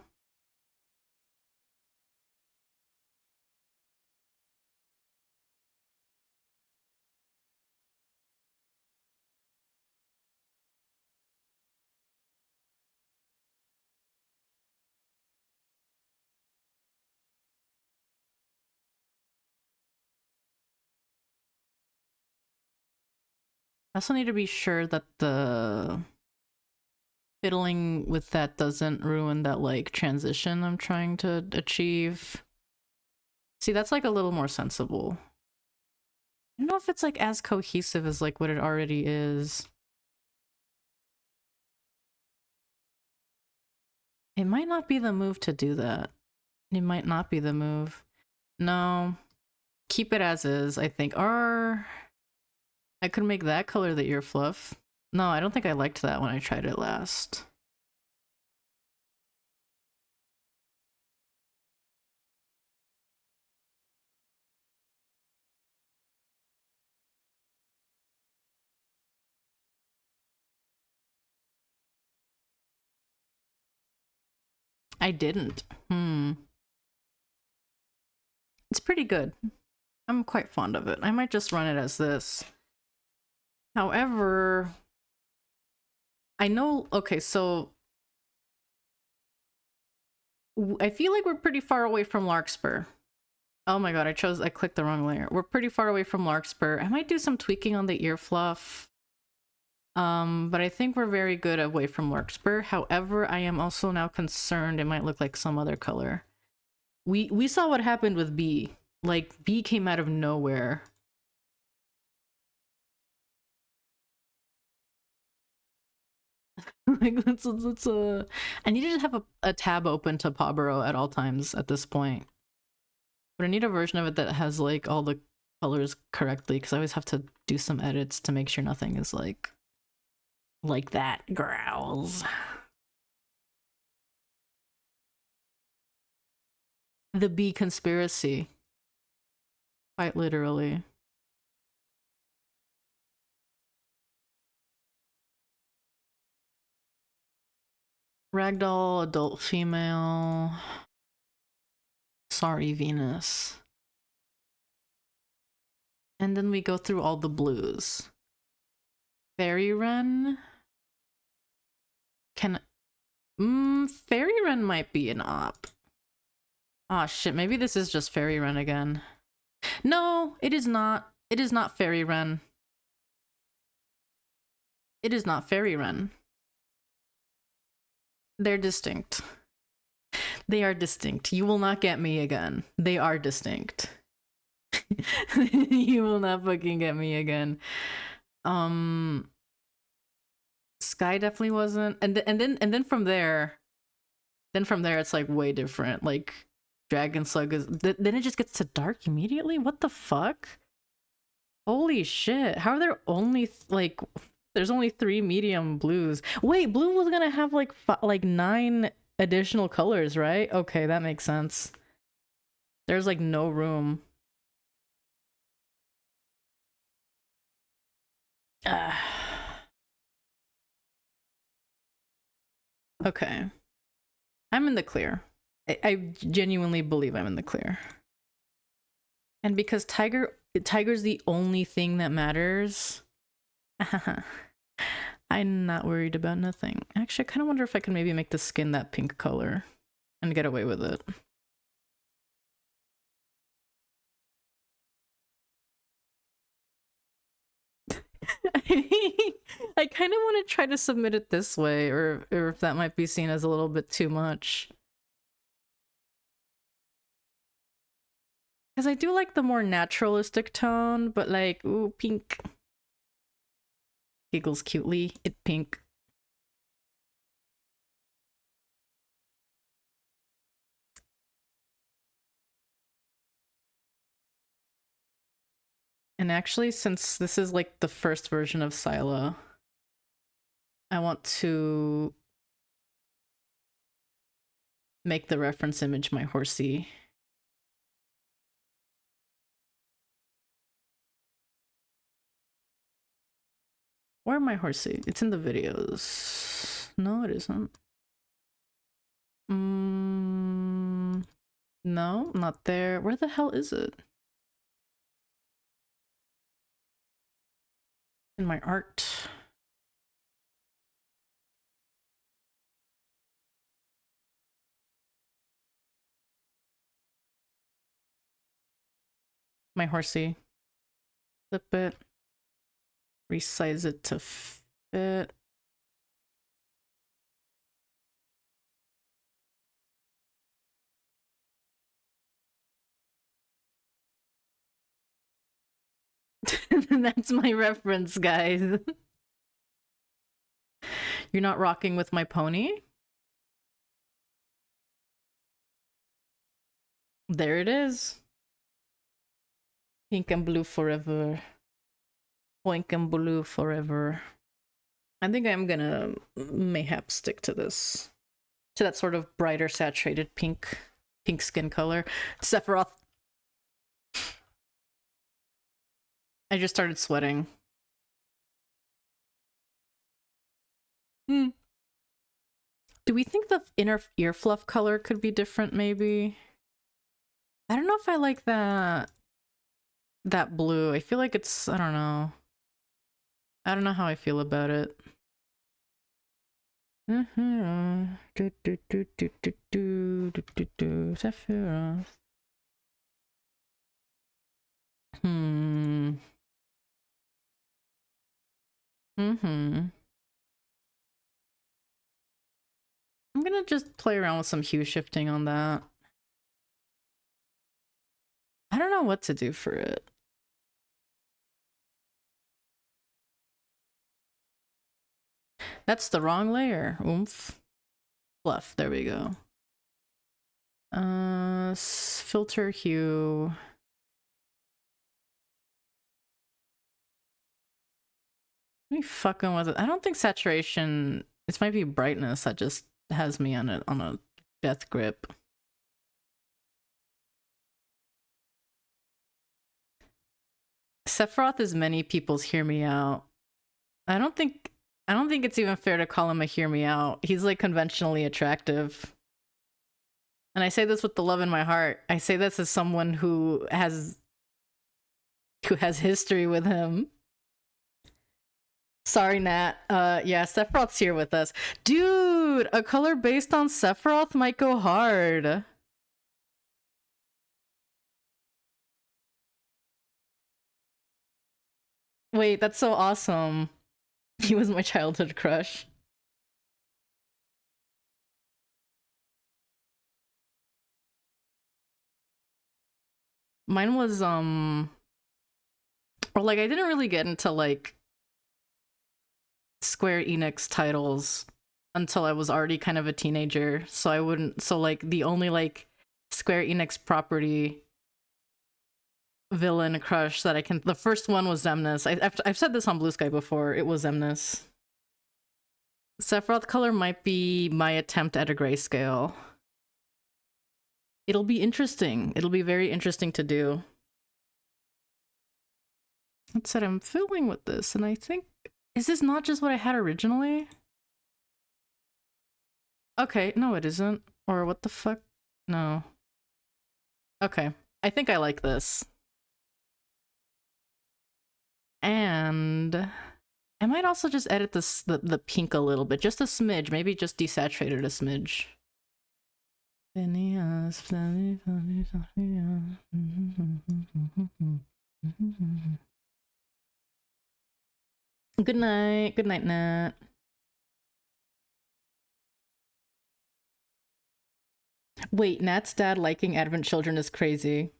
I also need to be sure that the fiddling with that doesn't ruin that like transition I'm trying to achieve. See, that's like a little more sensible. I don't know if it's like as cohesive as like what it already is. It might not be the move to do that. It might not be the move. No, keep it as is, I think. Or I could make that color the ear fluff. No, I don't think I liked that when I tried it last. I didn't. It's pretty good. I'm quite fond of it. I might just run it as this. However, I know, okay, so I feel like we're pretty far away from Larkspur. Oh my god, I clicked the wrong layer. We're pretty far away from Larkspur. I might do some tweaking on the ear fluff. But I think we're very good away from Larkspur. However, I am also now concerned it might look like some other color. We saw what happened with B. Like, B came out of nowhere. Like, let's I need to have a tab open to PawBorough at all times at this point. But I need a version of it that has like all the colors correctly, because I always have to do some edits to make sure nothing is like that growls. The bee conspiracy. Quite literally. Ragdoll, adult female. Sorry, Venus. And then we go through all the blues. Fairy Wren. Fairy Wren might be an op. Ah, shit, maybe this is just Fairy Wren again. No, it is not. It is not Fairy Wren. It is not Fairy Wren. They're distinct. They are distinct. You will not get me again. They are distinct. You will not fucking get me again. Sky definitely wasn't. And then from there it's like way different. Like Dragon Slug is then it just gets to dark immediately? What the fuck? Holy shit. How are there only like there's only 3 medium blues? Wait, blue was gonna have like 9 additional colors, right? Okay, that makes sense. There's like no room. Okay. I'm in the clear. I genuinely believe I'm in the clear. And because Tiger's the only thing that matters, I'm not worried about nothing. Actually, I kind of wonder if I can maybe make the skin that pink color and get away with it. I kind of want to try to submit it this way, or if that might be seen as a little bit too much. Because I do like the more naturalistic tone, but like, ooh, pink. Giggles cutely, it pink. And actually, since this is like the first version of Scilla, I want to make the reference image my horsey. Where am I horsey? It's in the videos. No, it isn't. No, not there. Where the hell is it? In my art. My horsey. Flip it. Resize it to fit. That's my reference, guys. You're not rocking with my pony? There it is. Pink and blue forever. Pink and blue forever. I think I'm gonna mayhap stick to this. To that sort of brighter saturated pink skin color. Sephiroth. I just started sweating. Do we think the inner ear fluff color could be different, maybe? I don't know if I like that blue. I feel like it's, I don't know. I don't know how I feel about it. Sephiroth. I'm gonna just play around with some hue shifting on that. I don't know what to do for it. That's the wrong layer. Oomph. Fluff. There we go. Filter hue. Me fucking with it. I don't think saturation. This might be brightness that just has me on a death grip. Sephiroth is many people's hear me out. I don't think it's even fair to call him a hear me out. He's like conventionally attractive. And I say this with the love in my heart. I say this as someone who has history with him. Sorry, Nat. Yeah, Sephiroth's here with us. Dude, a color based on Sephiroth might go hard. Wait, that's so awesome. He was my childhood crush. Mine was, or like, I didn't really get into, like, Square Enix titles until I was already kind of a teenager, so I wouldn't, so, like, the only, like, Square Enix property villain crush that I can, the first one was Xemnas. I've said this on Blue Sky before, it was Xemnas. Sephiroth color might be my attempt at a grayscale. It'll be interesting. It'll be very interesting to do. That said, I'm fiddling with this, and I think... Is this not just what I had originally? Okay, no it isn't. Or what the fuck? No. Okay, I think I like this. And... I might also just edit this, the pink a little bit, just a smidge, maybe just desaturate it a smidge. Good night, Nat. Wait, Nat's dad liking Advent Children is crazy.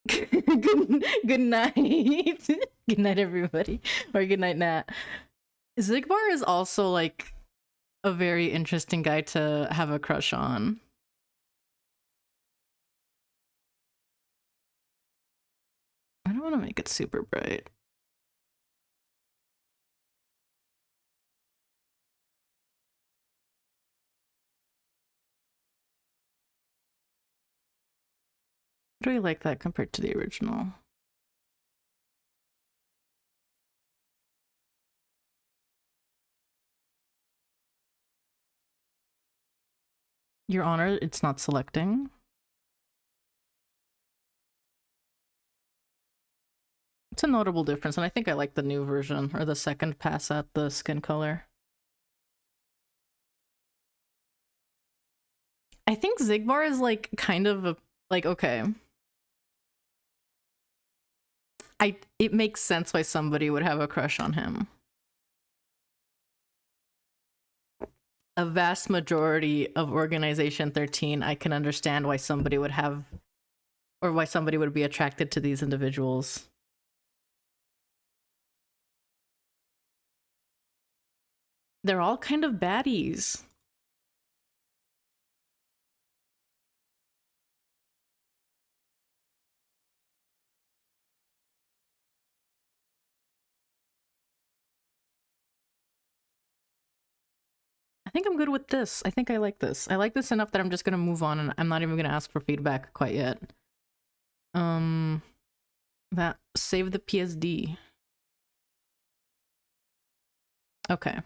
Good night. Good night, everybody. Or good night, Nat. Zigbar is also, like, a very interesting guy to have a crush on. I don't want to make it super bright. I really like that compared to the original. Your Honor, it's not selecting. It's a notable difference, and I think I like the new version, or the second pass at the skin color. I think Zigbar is, like, kind of a, like, okay. It makes sense why somebody would have a crush on him. A vast majority of Organization 13, I can understand why somebody would have, or why somebody would be attracted to these individuals. They're all kind of baddies. I think I'm good with this. I think I like this. I like this enough that I'm just gonna move on, and I'm not even gonna ask for feedback quite yet. That save the PSD. Okay.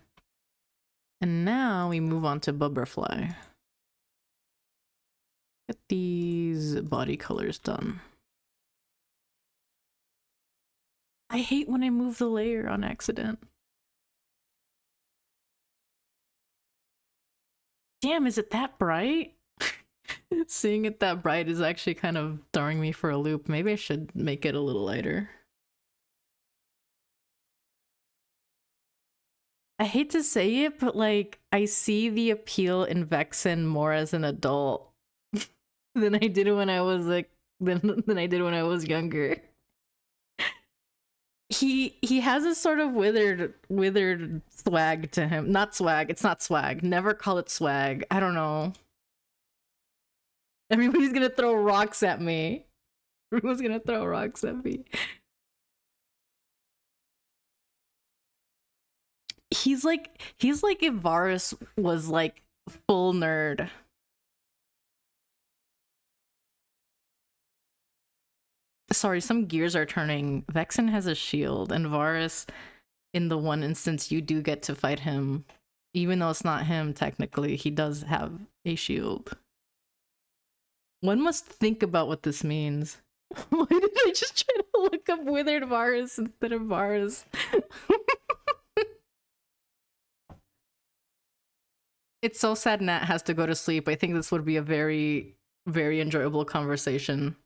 And now we move on to Butterfly. Get these body colors done. I hate when I move the layer on accident. Damn, is it that bright? Seeing it that bright is actually kind of throwing me for a loop. Maybe I should make it a little lighter. I hate to say it, but, like, I see the appeal in Vexen more as an adult than I did when I was, like, than I did when I was younger. He has a sort of withered swag to him. Not swag, it's not swag. Never call it swag. I don't know. Everybody's gonna throw rocks at me. Everyone's gonna throw rocks at me. He's like if Varus was, like, full nerd. Sorry, some gears are turning. Vexen has a shield, and Varus, in the one instance you do get to fight him, even though it's not him technically, he does have a shield. One must think about what this means. Why did I just try to look up Withered Varus instead of Varus? It's so sad Nat has to go to sleep. I think this would be a very, very enjoyable conversation.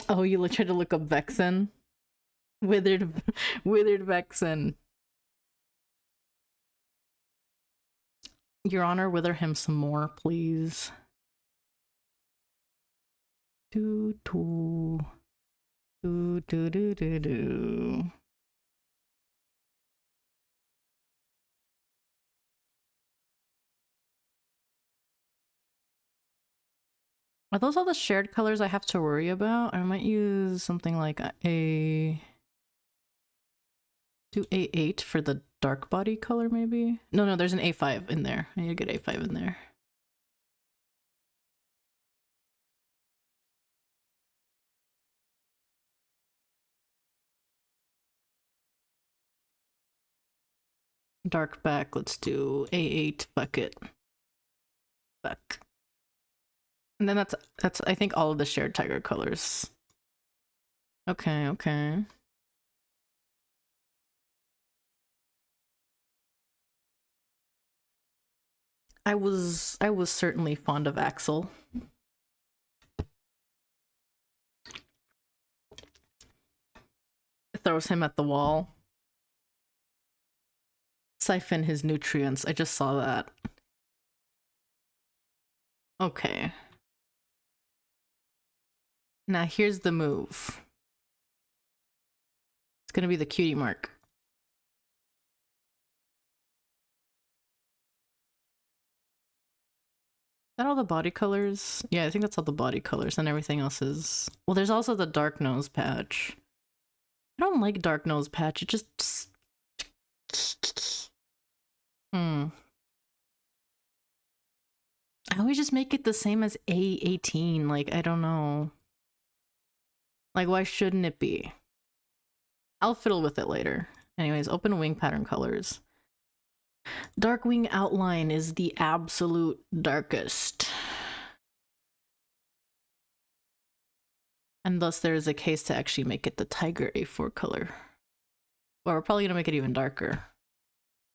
Oh, you tried to look up Vexen? Withered Vexen. Your Honor, wither him some more, please. Do. Are those all the shared colors I have to worry about? I might use something like do A8 for the dark body color, maybe? No, there's an A5 in there. I need to get A5 in there. Dark back, let's do A8 bucket. Back. And then that's I think all of the shared tiger colors. Okay. I was certainly fond of Axel. Throws him at the wall. Siphon his nutrients. I just saw that. Okay. Now here's the move. It's gonna be the cutie mark. Is that all the body colors? Yeah, I think that's all the body colors, and everything else is... Well, there's also the dark nose patch. I don't like dark nose patch, it just... I always just make it the same as A18, like, I don't know. Like, why shouldn't it be? I'll fiddle with it later. Anyways, open wing pattern colors. Dark wing outline is the absolute darkest. And thus there is a case to actually make it the tiger A4 color. Well, we're probably gonna make it even darker.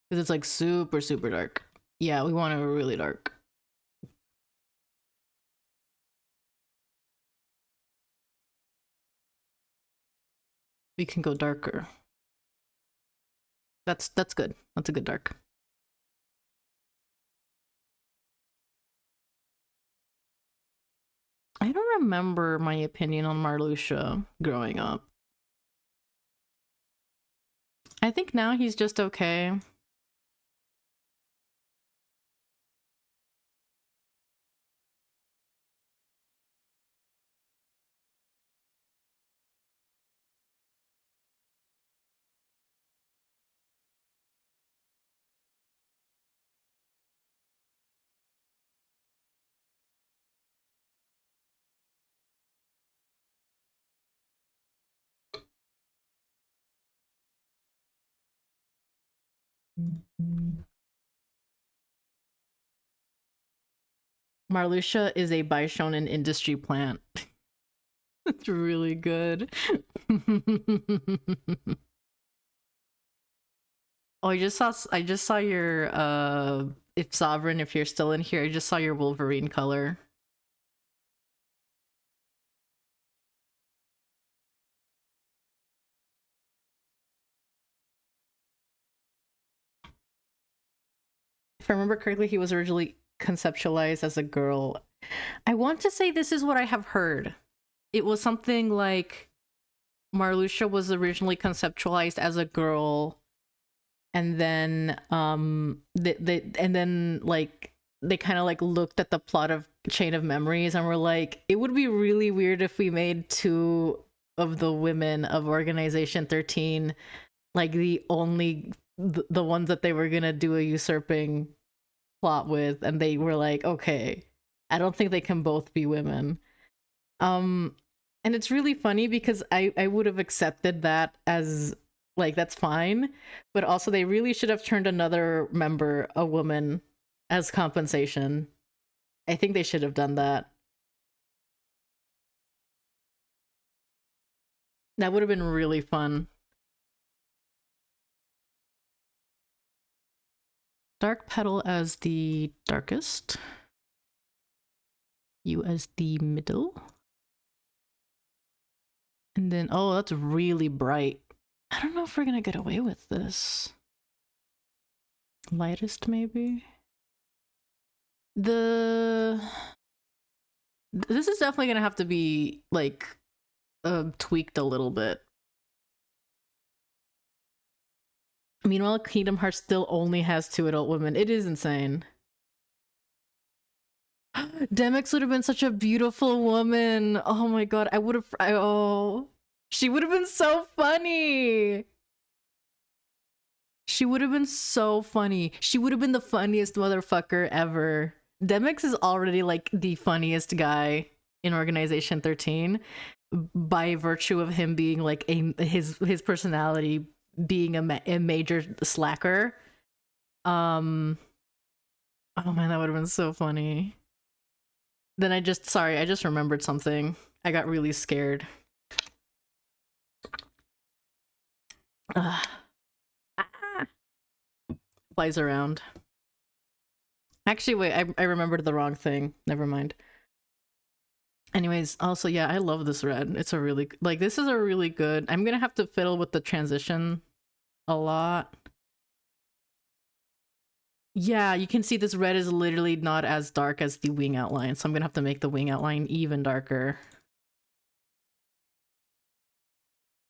Because it's like super, super dark. Yeah, we want it really dark. We can go darker. That's good. That's a good dark. I don't remember my opinion on Marluxia growing up. I think now he's just okay. Marluxia is a Bishonen industry plant. It's really good. Oh, I just saw your if Sovereign, if you're still in here, I just saw your Wolverine color. If I remember correctly, he was originally conceptualized as a girl. I want to say this is what I have heard. It was something like Marluxia was originally conceptualized as a girl, and then like they kind of like looked at the plot of Chain of Memories and were like, it would be really weird if we made two of the women of Organization 13 like the only the ones that they were gonna do a usurping plot with, and they were like, okay, I don't think they can both be women. Um, and it's really funny because I would have accepted that as like that's fine, but also they really should have turned another member a woman as compensation. I think they should have done that. That would have been really fun. Dark petal as the darkest. You as the middle. And then, oh, that's really bright. I don't know if we're gonna get away with this. Lightest, maybe? This is definitely gonna have to be, like, tweaked a little bit. Meanwhile, Kingdom Hearts still only has 2 adult women. It is insane. Demix would have been such a beautiful woman. Oh my god, I would have. Oh, she would have been so funny. She would have been so funny. She would have been the funniest motherfucker ever. Demix is already like the funniest guy in Organization 13 by virtue of him being like his personality being a major slacker. Oh man, that would have been so funny. Then I just remembered something. I got really scared. Ah. Flies around. Actually, wait, I remembered the wrong thing. Never mind. Anyways, also, yeah, I love this red. It's a really, like, this is a really good, I'm gonna have to fiddle with the transition a lot. Yeah, you can see this red is literally not as dark as the wing outline, so I'm gonna have to make the wing outline even darker.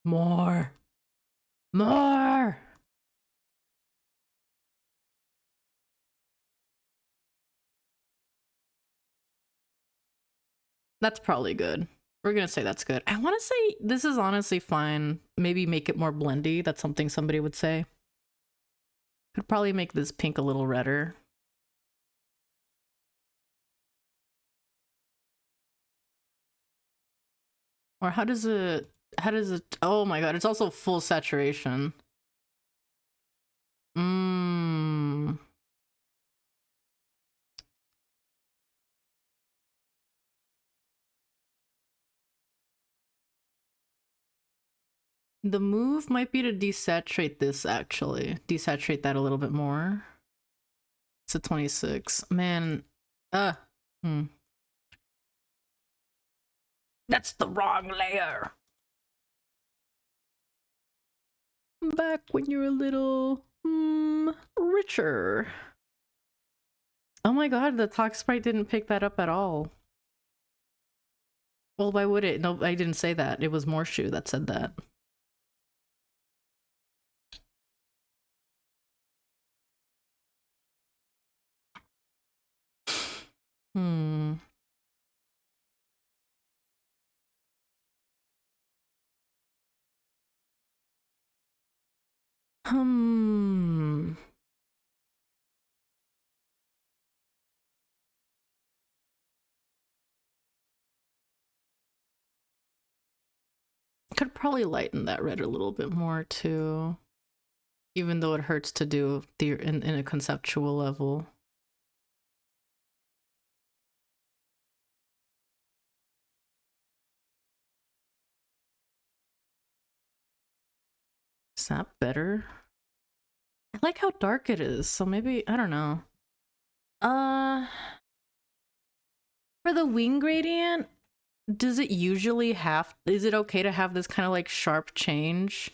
More. More! That's probably good. We're gonna say that's good. I want to say this is honestly fine. Maybe make it more blendy. That's something somebody would say. Could probably make this pink a little redder. Or how does it, oh my god, it's also full saturation. Mmm. The move might be to desaturate this, actually. Desaturate that a little bit more. It's a 26. Man. That's the wrong layer. Back when you're a little richer. Oh my god, the talk sprite didn't pick that up at all. Well, why would it? No, I didn't say that. It was Morshu that said that. Hmm. Could probably lighten that red a little bit more too. Even though it hurts to do in a conceptual level. Is that better? I like how dark it is, so maybe, I don't know. For the wing gradient, does it usually have, is it okay to have this kind of like sharp change?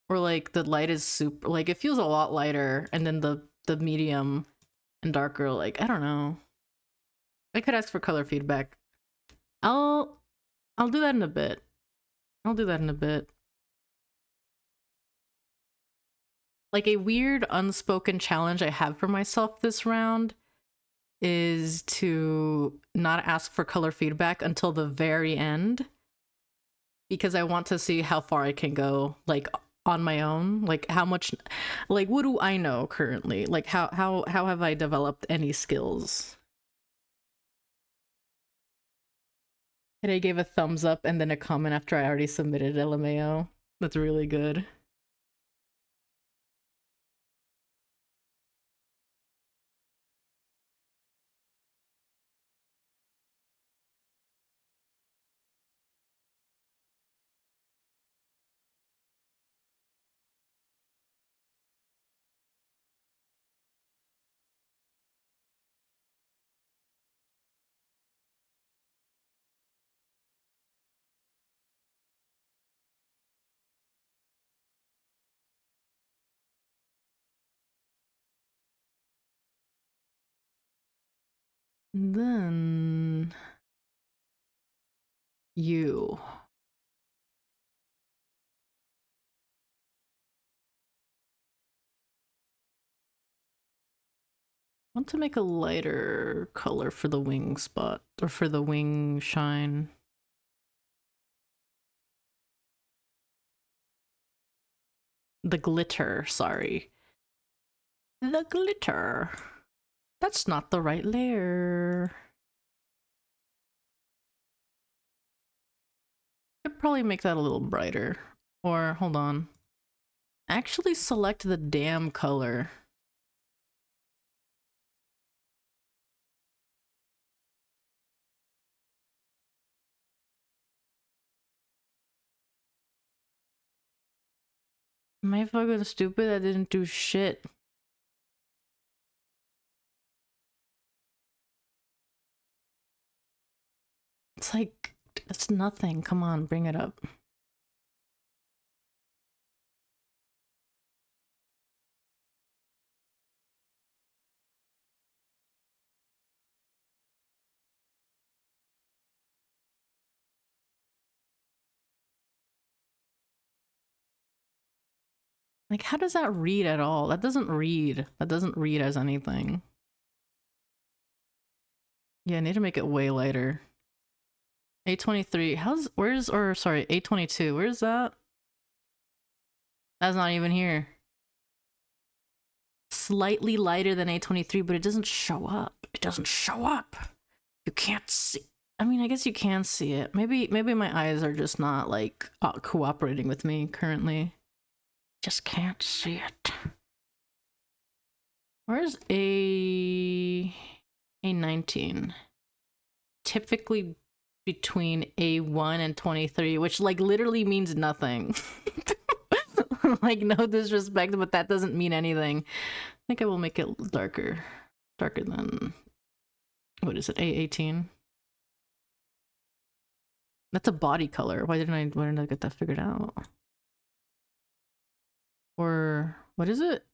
Or like the light is super, like it feels a lot lighter, and then the medium and darker, like, I don't know. I could ask for color feedback. I'll do that in a bit. I'll do that in a bit. Like a weird unspoken challenge I have for myself this round is to not ask for color feedback until the very end, because I want to see how far I can go, like on my own, like how much, like what do I know currently, like how have I developed any skills. And I gave a thumbs up and then a comment after I already submitted LMAO. That's really good. And then you. I want to make a lighter color for the wing spot, or for the wing shine. The glitter, sorry. The glitter. That's not the right layer. Could probably make that a little brighter. Or, hold on. Actually select the damn color. Am I fucking stupid? I didn't do shit. It's like, it's nothing. Come on, bring it up. Like, how does that read at all? That doesn't read. That doesn't read as anything. Yeah, I need to make it way lighter. A23, sorry, A22, where's that? That's not even here. Slightly lighter than A23, but it doesn't show up. It doesn't show up. You can't see. I mean, I guess you can see it. Maybe my eyes are just not, like, cooperating with me currently. Just can't see it. Where's A19? Typically between A1 and 23, which, like, literally means nothing. Like, no disrespect, but that doesn't mean anything. I think I will make it darker. Darker than... What is it? A18? That's a body color. Why didn't I get that figured out? Or... What is it?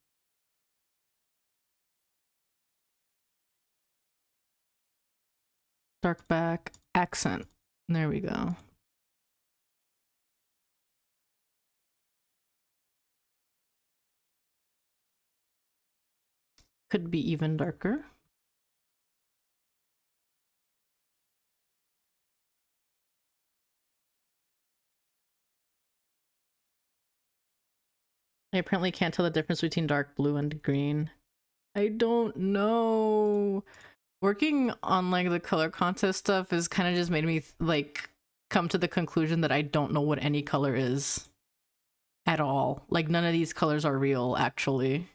Dark back. Accent. There we go. Could be even darker. I apparently can't tell the difference between dark blue and green. I don't know. Working on, like, the color contest stuff has kind of just made me, like, come to the conclusion that I don't know what any color is. At all. Like, none of these colors are real, actually.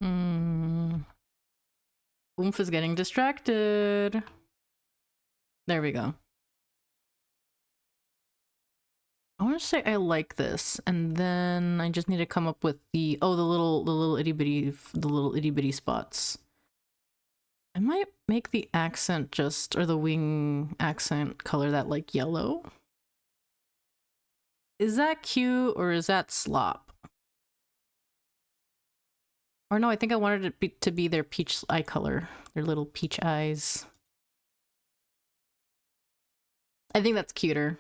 Hmm. Oomph is getting distracted. There we go. I want to say I like this, and then I just need to come up with the little itty bitty spots. I might make the accent just, or the wing accent color that like yellow. Is that cute or is that slop? Or no, I think I wanted it to be their peach eye color, their little peach eyes. I think that's cuter.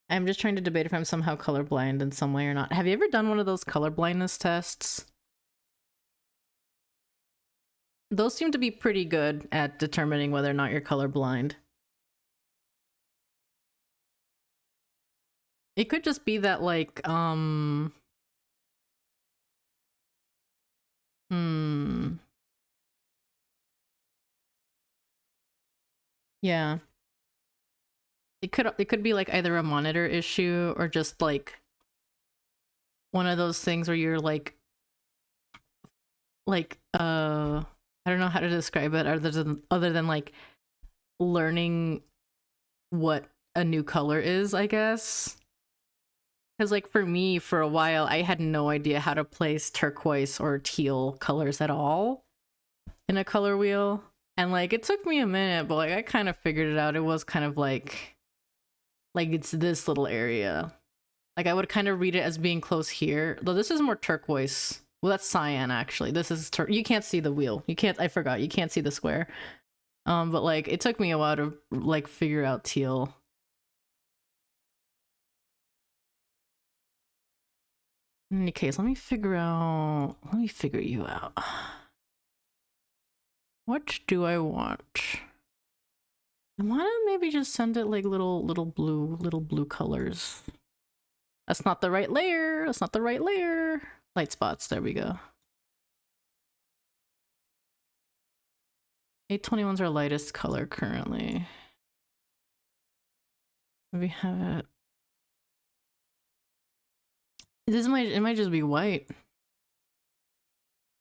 I'm just trying to debate if I'm somehow colorblind in some way or not. Have you ever done one of those color blindness tests? Those seem to be pretty good at determining whether or not you're colorblind. It could just be that, like, yeah. It could be like either a monitor issue or just like one of those things where you're like I don't know how to describe it other than like learning what a new color is, I guess. Because like for me, for a while, I had no idea how to place turquoise or teal colors at all in a color wheel. And like it took me a minute, but like I kind of figured it out. It was kind of like it's this little area. Like I would kind of read it as being close here. Though this is more turquoise. Well, that's cyan actually. This is you can't see the wheel. You can't, I forgot. You can't see the square. But like it took me a while to like figure out teal. In any case, let me figure you out. What do I want? I want to maybe just send it like little blue colors. That's not the right layer. That's not the right layer. Light spots. There we go. 821's our lightest color currently. We have it. It might just be white.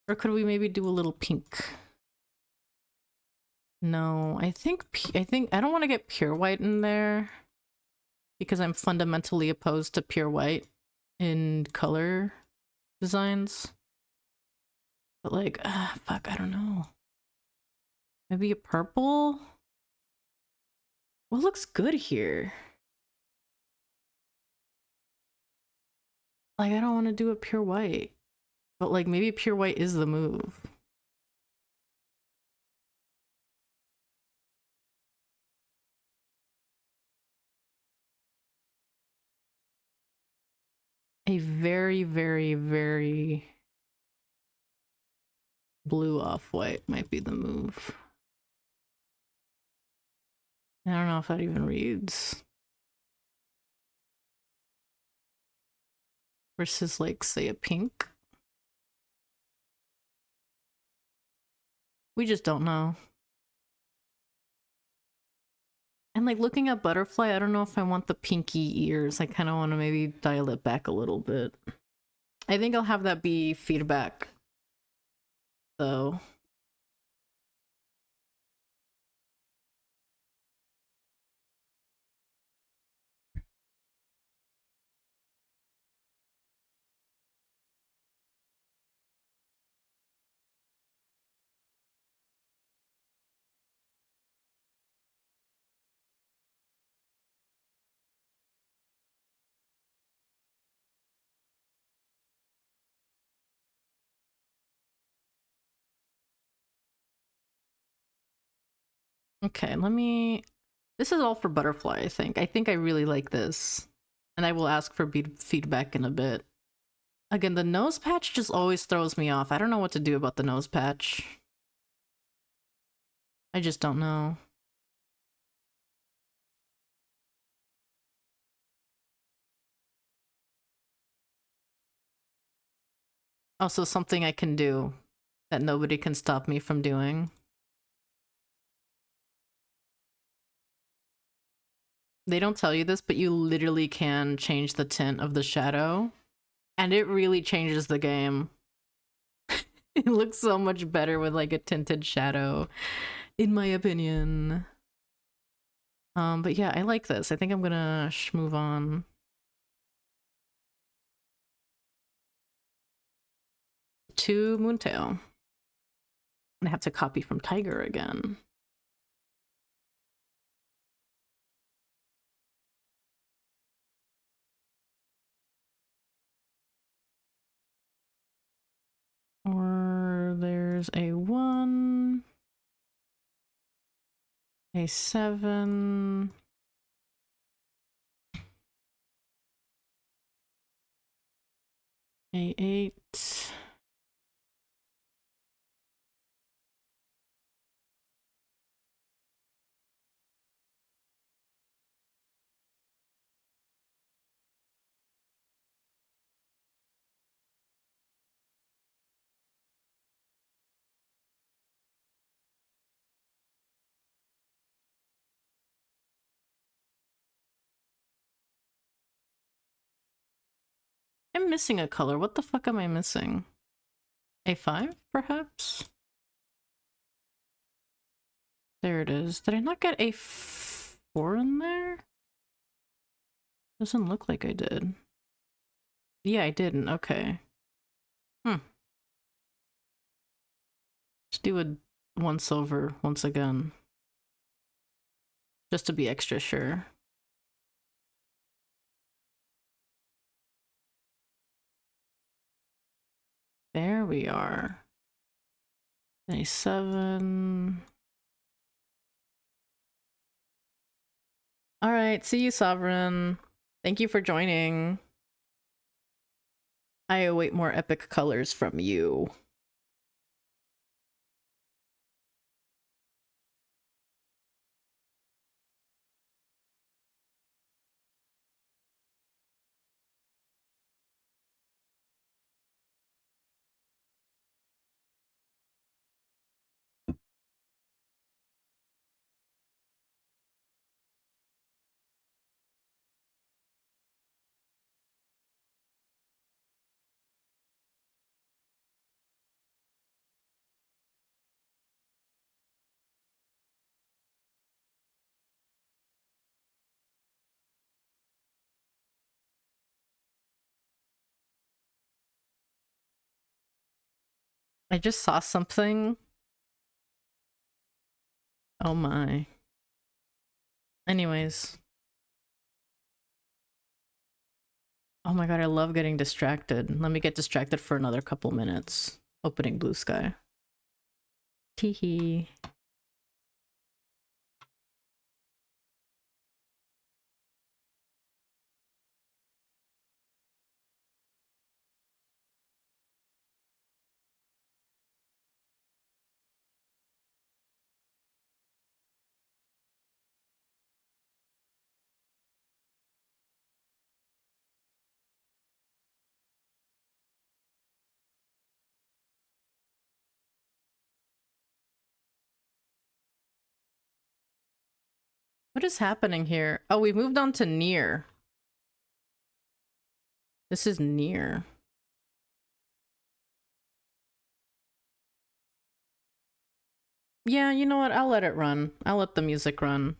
Or could we maybe do a little pink? No, I think I don't want to get pure white in there because I'm fundamentally opposed to pure white in color designs. But like, fuck, I don't know. Maybe a purple? What looks good here? Like, I don't want to do a pure white. But like, maybe pure white is the move. A very, very, very blue off-white might be the move. I don't know if that even reads. Versus like, say, a pink. We just don't know. And like looking at butterfly, I don't know if I want the pinky ears. I kind of want to maybe dial it back a little bit. I think I'll have that be feedback, though. Okay, this is all for butterfly, I think. I think I really like this. And I will ask for feedback in a bit. Again, the nose patch just always throws me off. I don't know what to do about the nose patch. I just don't know. Also, something I can do that nobody can stop me from doing. They don't tell you this, but you literally can change the tint of the shadow. And it really changes the game. It looks so much better with like a tinted shadow, in my opinion. But yeah, I like this. I think I'm gonna move on. To Moontail. I have to copy from Tiger again. Or there's a 1, a 7, a 8. I'm missing a color. What the fuck am I missing? A5, perhaps? There it is. Did I not get A4 in there? Doesn't look like I did. Yeah, I didn't. Okay. Let's do a once over once again. Just to be extra sure. There we are. A7. Alright, see you, Sovereign. Thank you for joining. I await more epic colors from you. I just saw something. Oh my. Anyways. Oh my god, I love getting distracted. Let me get distracted for another couple minutes. Opening Blue Sky. Teehee. What is happening here? Oh, we've moved on to near. This is near. Yeah, you know what? I'll let it run. I'll let the music run.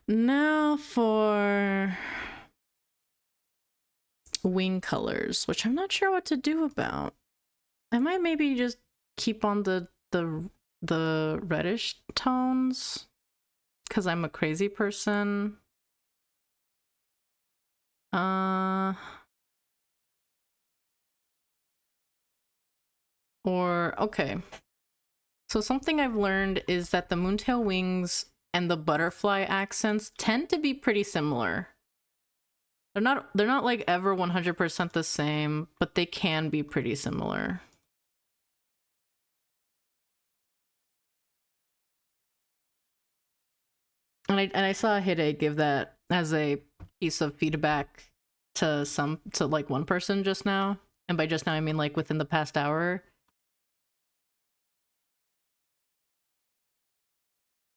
Now for wing colors, which I'm not sure what to do about. I might maybe just keep on the reddish tones because I'm a crazy person. Or okay. So something I've learned is that the moontail wings and the butterfly accents tend to be pretty similar. They're not like ever 100% the same, but they can be pretty similar. And I saw Hide give that as a piece of feedback to like one person just now. And by just now I mean like within the past hour.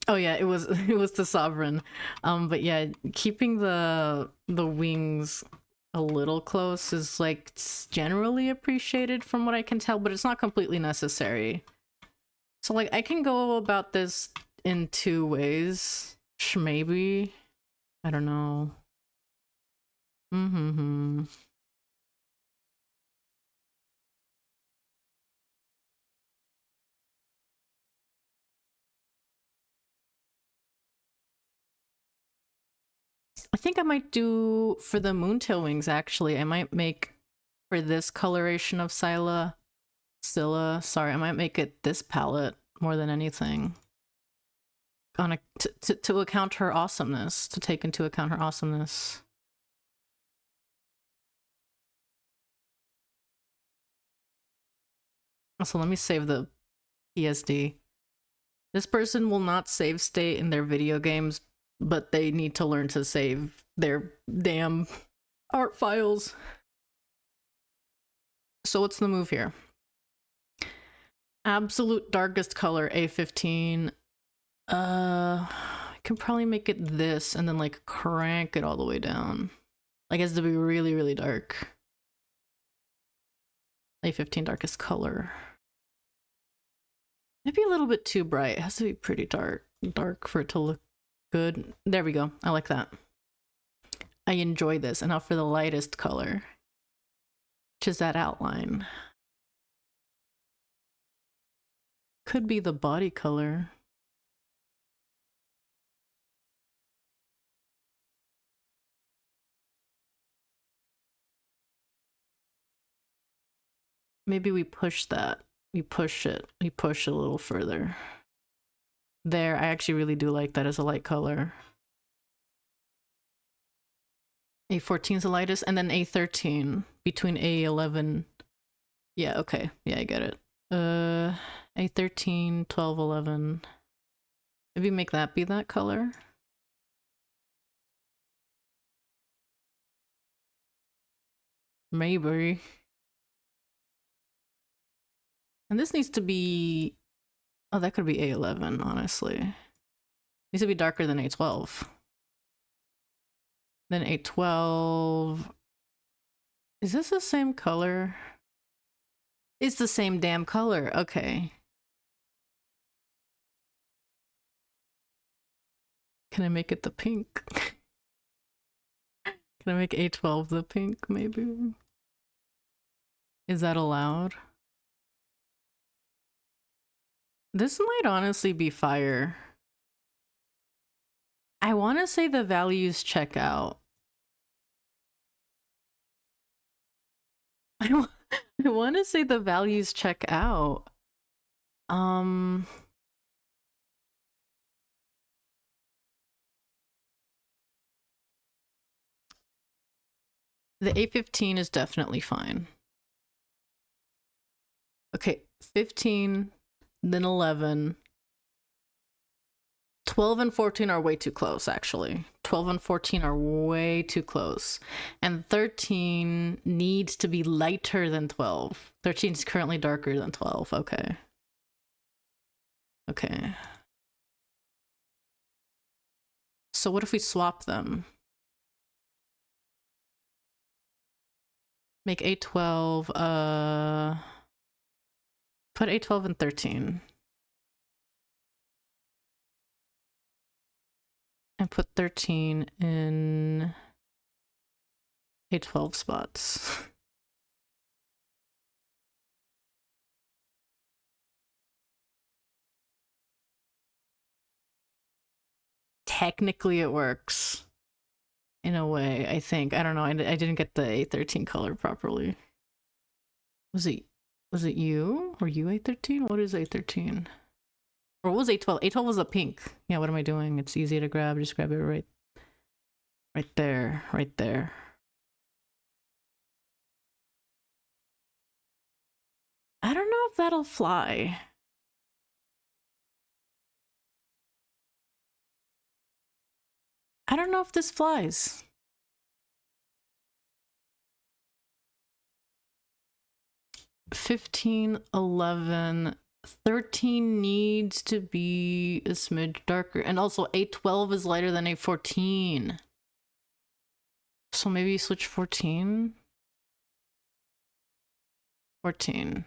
Oh yeah, it was it was the Sovereign. But yeah, keeping the wings a little close is like generally appreciated from what I can tell, but it's not completely necessary. So like I can go about this in two ways. Maybe. I don't know. Mm-hmm. I think I might do for the moontail wings actually. I might make for this coloration of scilla, sorry, I might make it this palette more than anything. On a to account her awesomeness, to take into account her awesomeness. Also, let me save the PSD. This person will not save state in their video games, but they need to learn to save their damn art files. So what's the move here? Absolute darkest color, A15. I can probably make it this and then like crank it all the way down. Like it has to be really, really dark. A15 darkest color. Maybe a little bit too bright. It has to be pretty dark for it to look good. There we go. I like that. I enjoy this. And now for the lightest color, which is that outline. Could be the body color. Maybe we push that. We push it. We push a little further. There, I actually really do like that as a light color. A14 is the lightest, and then A13 between A11. Yeah, okay. Yeah, I get it. A13, 12, 11. Maybe make that be that color. Maybe. And this needs to be... Oh, that could be A11, honestly. It needs to be darker than A12. Then A12... Is this the same color? It's the same damn color. Okay. Can I make it the pink? Can I make A12 the pink, maybe? Is that allowed? This might honestly be fire. I want to say the values check out. I want to say the values check out. The A15 is definitely fine. Okay, 15, then 11. 12 and 14 are way too close, actually. 12 and 14 are way too close. And 13 needs to be lighter than 12. 13 is currently darker than 12. Okay. Okay. So what if we swap them? Make A12, put A12 and 13. And put 13 in A12 spots. Technically it works. In a way, I think. I don't know. I didn't get the A13 color properly. Was it you? Were you A13? What is A13? Or what was A12? A12 was a pink. Yeah, what am I doing? It's easy to grab. Just grab it right there. Right there. I don't know if that'll fly. I don't know if this flies. $15, $11, $13 needs to be a smidge darker. And also A12 is lighter than A14. So maybe switch 14? 14.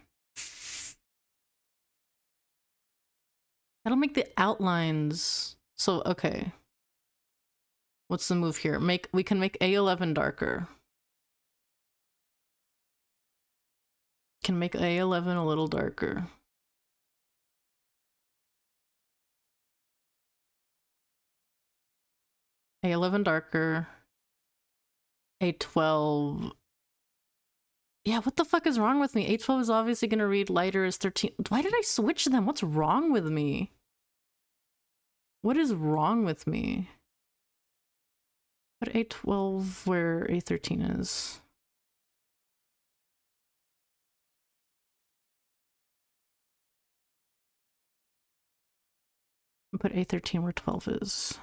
That'll make the outlines. So, okay. What's the move here? We can make A11 darker. Can make A11 a little darker. A11 darker. A12. Yeah, what the fuck is wrong with me? A12 is obviously gonna read lighter as 13. Why did I switch them? What's wrong with me? What is wrong with me? Put A12 where A13 is. And put A13 where 12 is.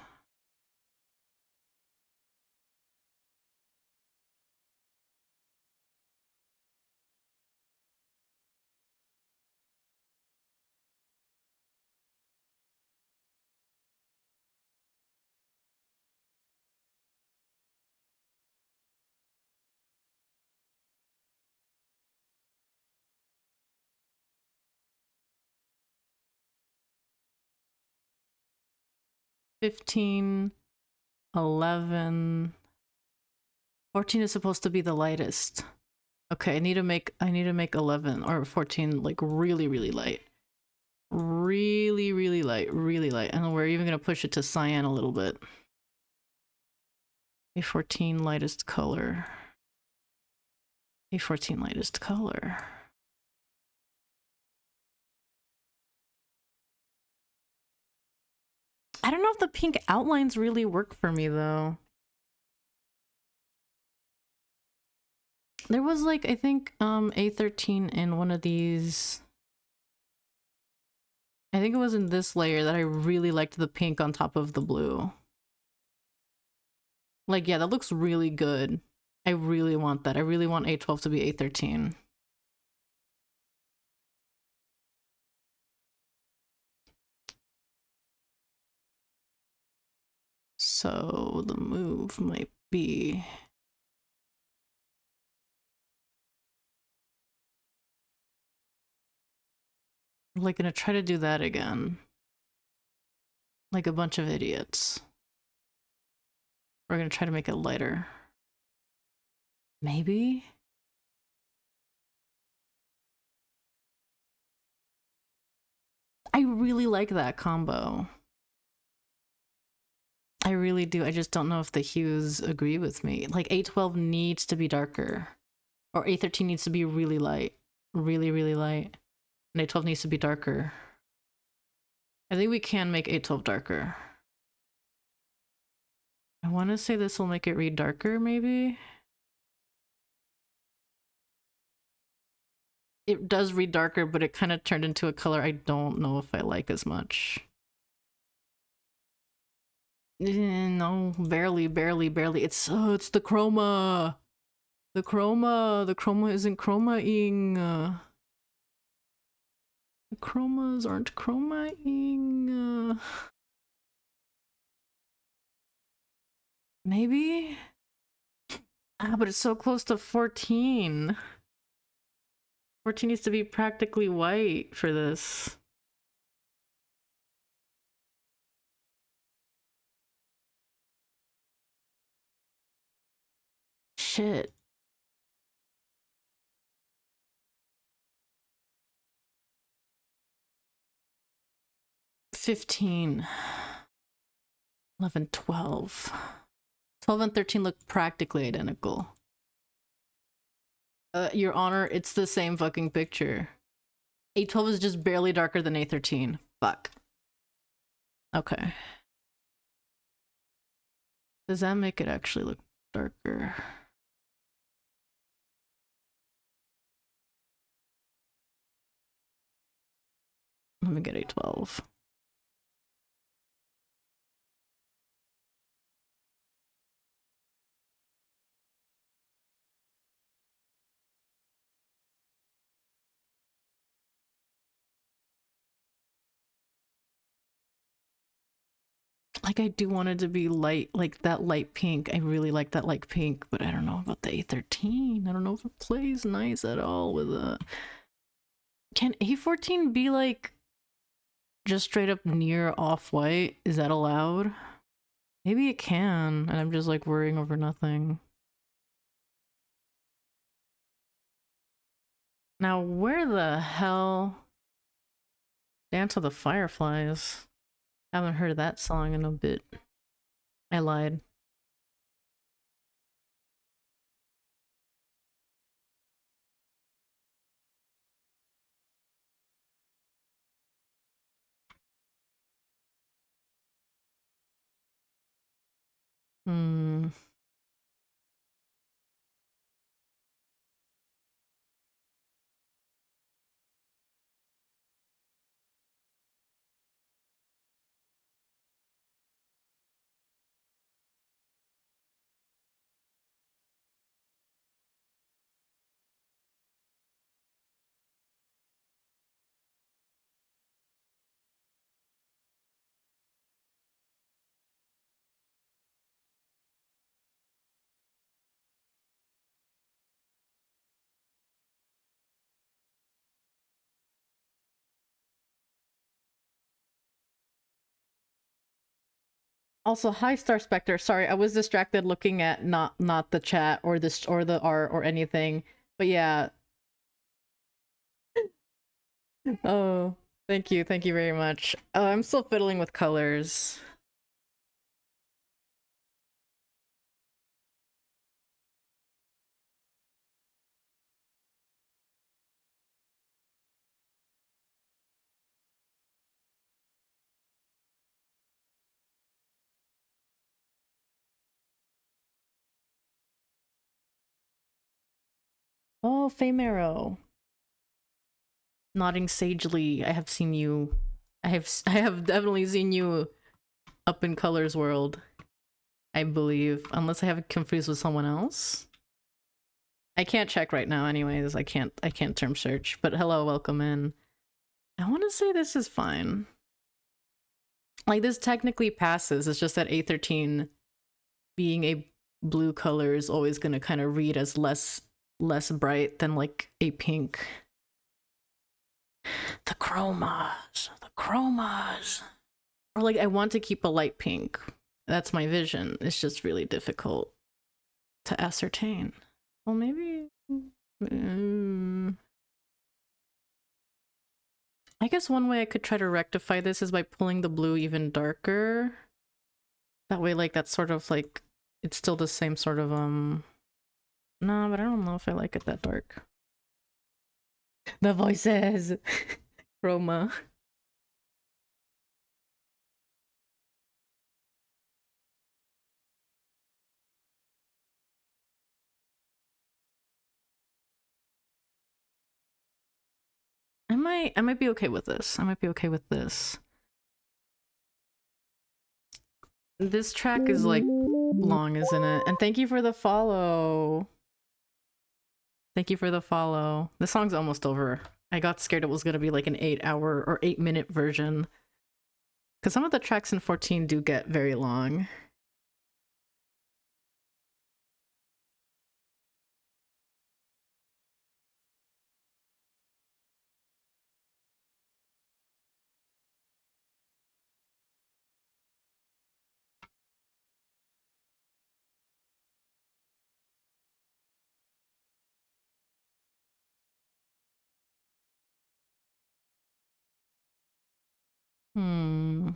$15, $11, $14 is supposed to be the lightest. Okay, I need to make $11 or $14 like really, really light. Really, really light, really light. And we're even gonna push it to cyan a little bit. A14 lightest color. A14 lightest color. I don't know if the pink outlines really work for me though. There was like, I think A13 in one of these. I think it was in this layer that I really liked the pink on top of the blue. Like, yeah, that looks really good. I really want that. I really want A12 to be A13. So the move might be... We're like gonna try to do that again. Like a bunch of idiots. We're gonna try to make it lighter. Maybe? I really like that combo. I really do. I just don't know if the hues agree with me. Like A12 needs to be darker. Or A13 needs to be really light. Really, really light. And A12 needs to be darker. I think we can make A12 darker. I want to say this will make it read darker, maybe? It does read darker, but it kind of turned into a color I don't know if I like as much. No, barely, barely, barely. It's the chroma. The chroma isn't chromaing. The chromas aren't chromaing. Maybe? Ah, but it's so close to 14. 14 needs to be practically white for this. Shit. $15. 11, 12. 12 and 13 look practically identical. Your Honor, it's the same fucking picture. A12 is just barely darker than A13. Fuck. Okay. Does that make it actually look darker? Let me get A12. Like, I do want it to be light, like that light pink. I really like that light pink, but I don't know about the A13. I don't know if it plays nice at all with a... Can A14 be like just straight up near off-white? Is that allowed? Maybe it can, and I'm just like worrying over nothing. Now, where the hell... Dance of the Fireflies? Haven't heard that song in a bit. I lied. Hmm. Also, hi Star Spectre. Sorry, I was distracted looking at not the chat or this or the art or anything. But yeah. Oh, thank you very much. Oh, I'm still fiddling with colors. Oh, Faymero. Nodding sagely. I have seen you. I have definitely seen you up in Colors World. I believe, unless I have it confused with someone else. I can't check right now anyways. I can't term search. But hello, welcome in. I want to say this is fine. Like, this technically passes. It's just that A13 being a blue color is always going to kind of read as less bright than like a pink. The chromas. Or like, I want to keep a light pink. That's my vision. It's just really difficult to ascertain. Well, maybe... I guess one way I could try to rectify this is by pulling the blue even darker. That way, like, that's sort of like... It's still the same sort of, No, but I don't know if I like it that dark. The voices! Chroma. I might be okay with this. I might be okay with this. This track is like long, isn't it? And thank you for the follow. Thank you for the follow. The song's almost over. I got scared it was gonna be like an 8-hour or 8-minute version. Because some of the tracks in 14 do get very long. Hmm.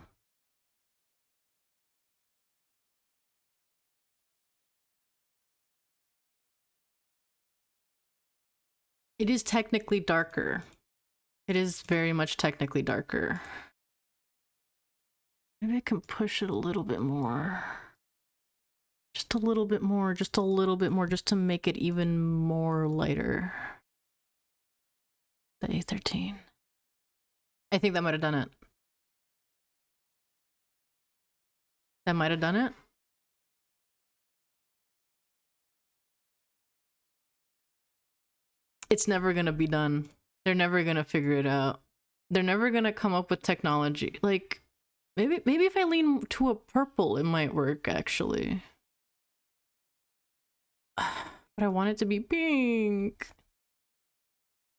It is technically darker. It is very much technically darker. Maybe I can push it a little bit more. Just a little bit more, just a little bit more, just to make it even more lighter. The A13. I think that might have done it. That might have done it. It's never gonna be done. They're never gonna figure it out. They're never gonna come up with technology. Like, Maybe if I lean to a purple, it might work actually. But I want it to be pink.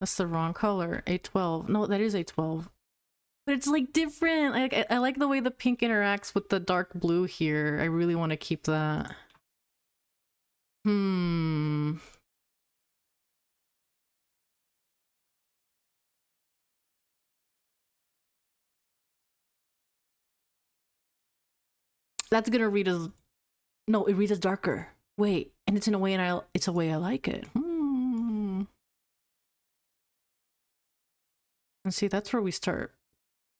That's the wrong color. A12. No, that is A12. But it's like different. I like the way the pink interacts with the dark blue here. I really want to keep that. That's gonna read as... No, it reads as darker. Wait, and it's in a way, it's a way I like it. And see, that's where we start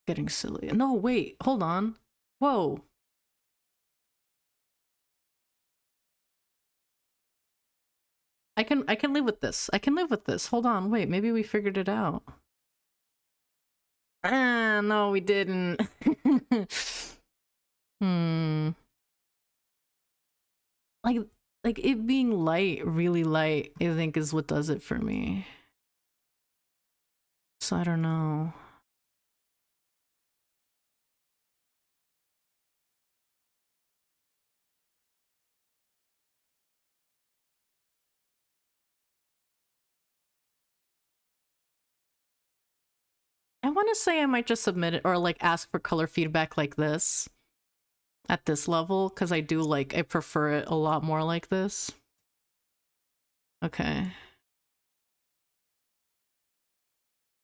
getting silly. No, wait, hold on. Whoa. I can live with this. I can live with this. Hold on, wait, maybe we figured it out. Ah, no, we didn't. Like it being light, really light, I think is what does it for me. So I don't know. I want to say I might just submit it or like ask for color feedback like this at this level, because I prefer it a lot more like this. Okay.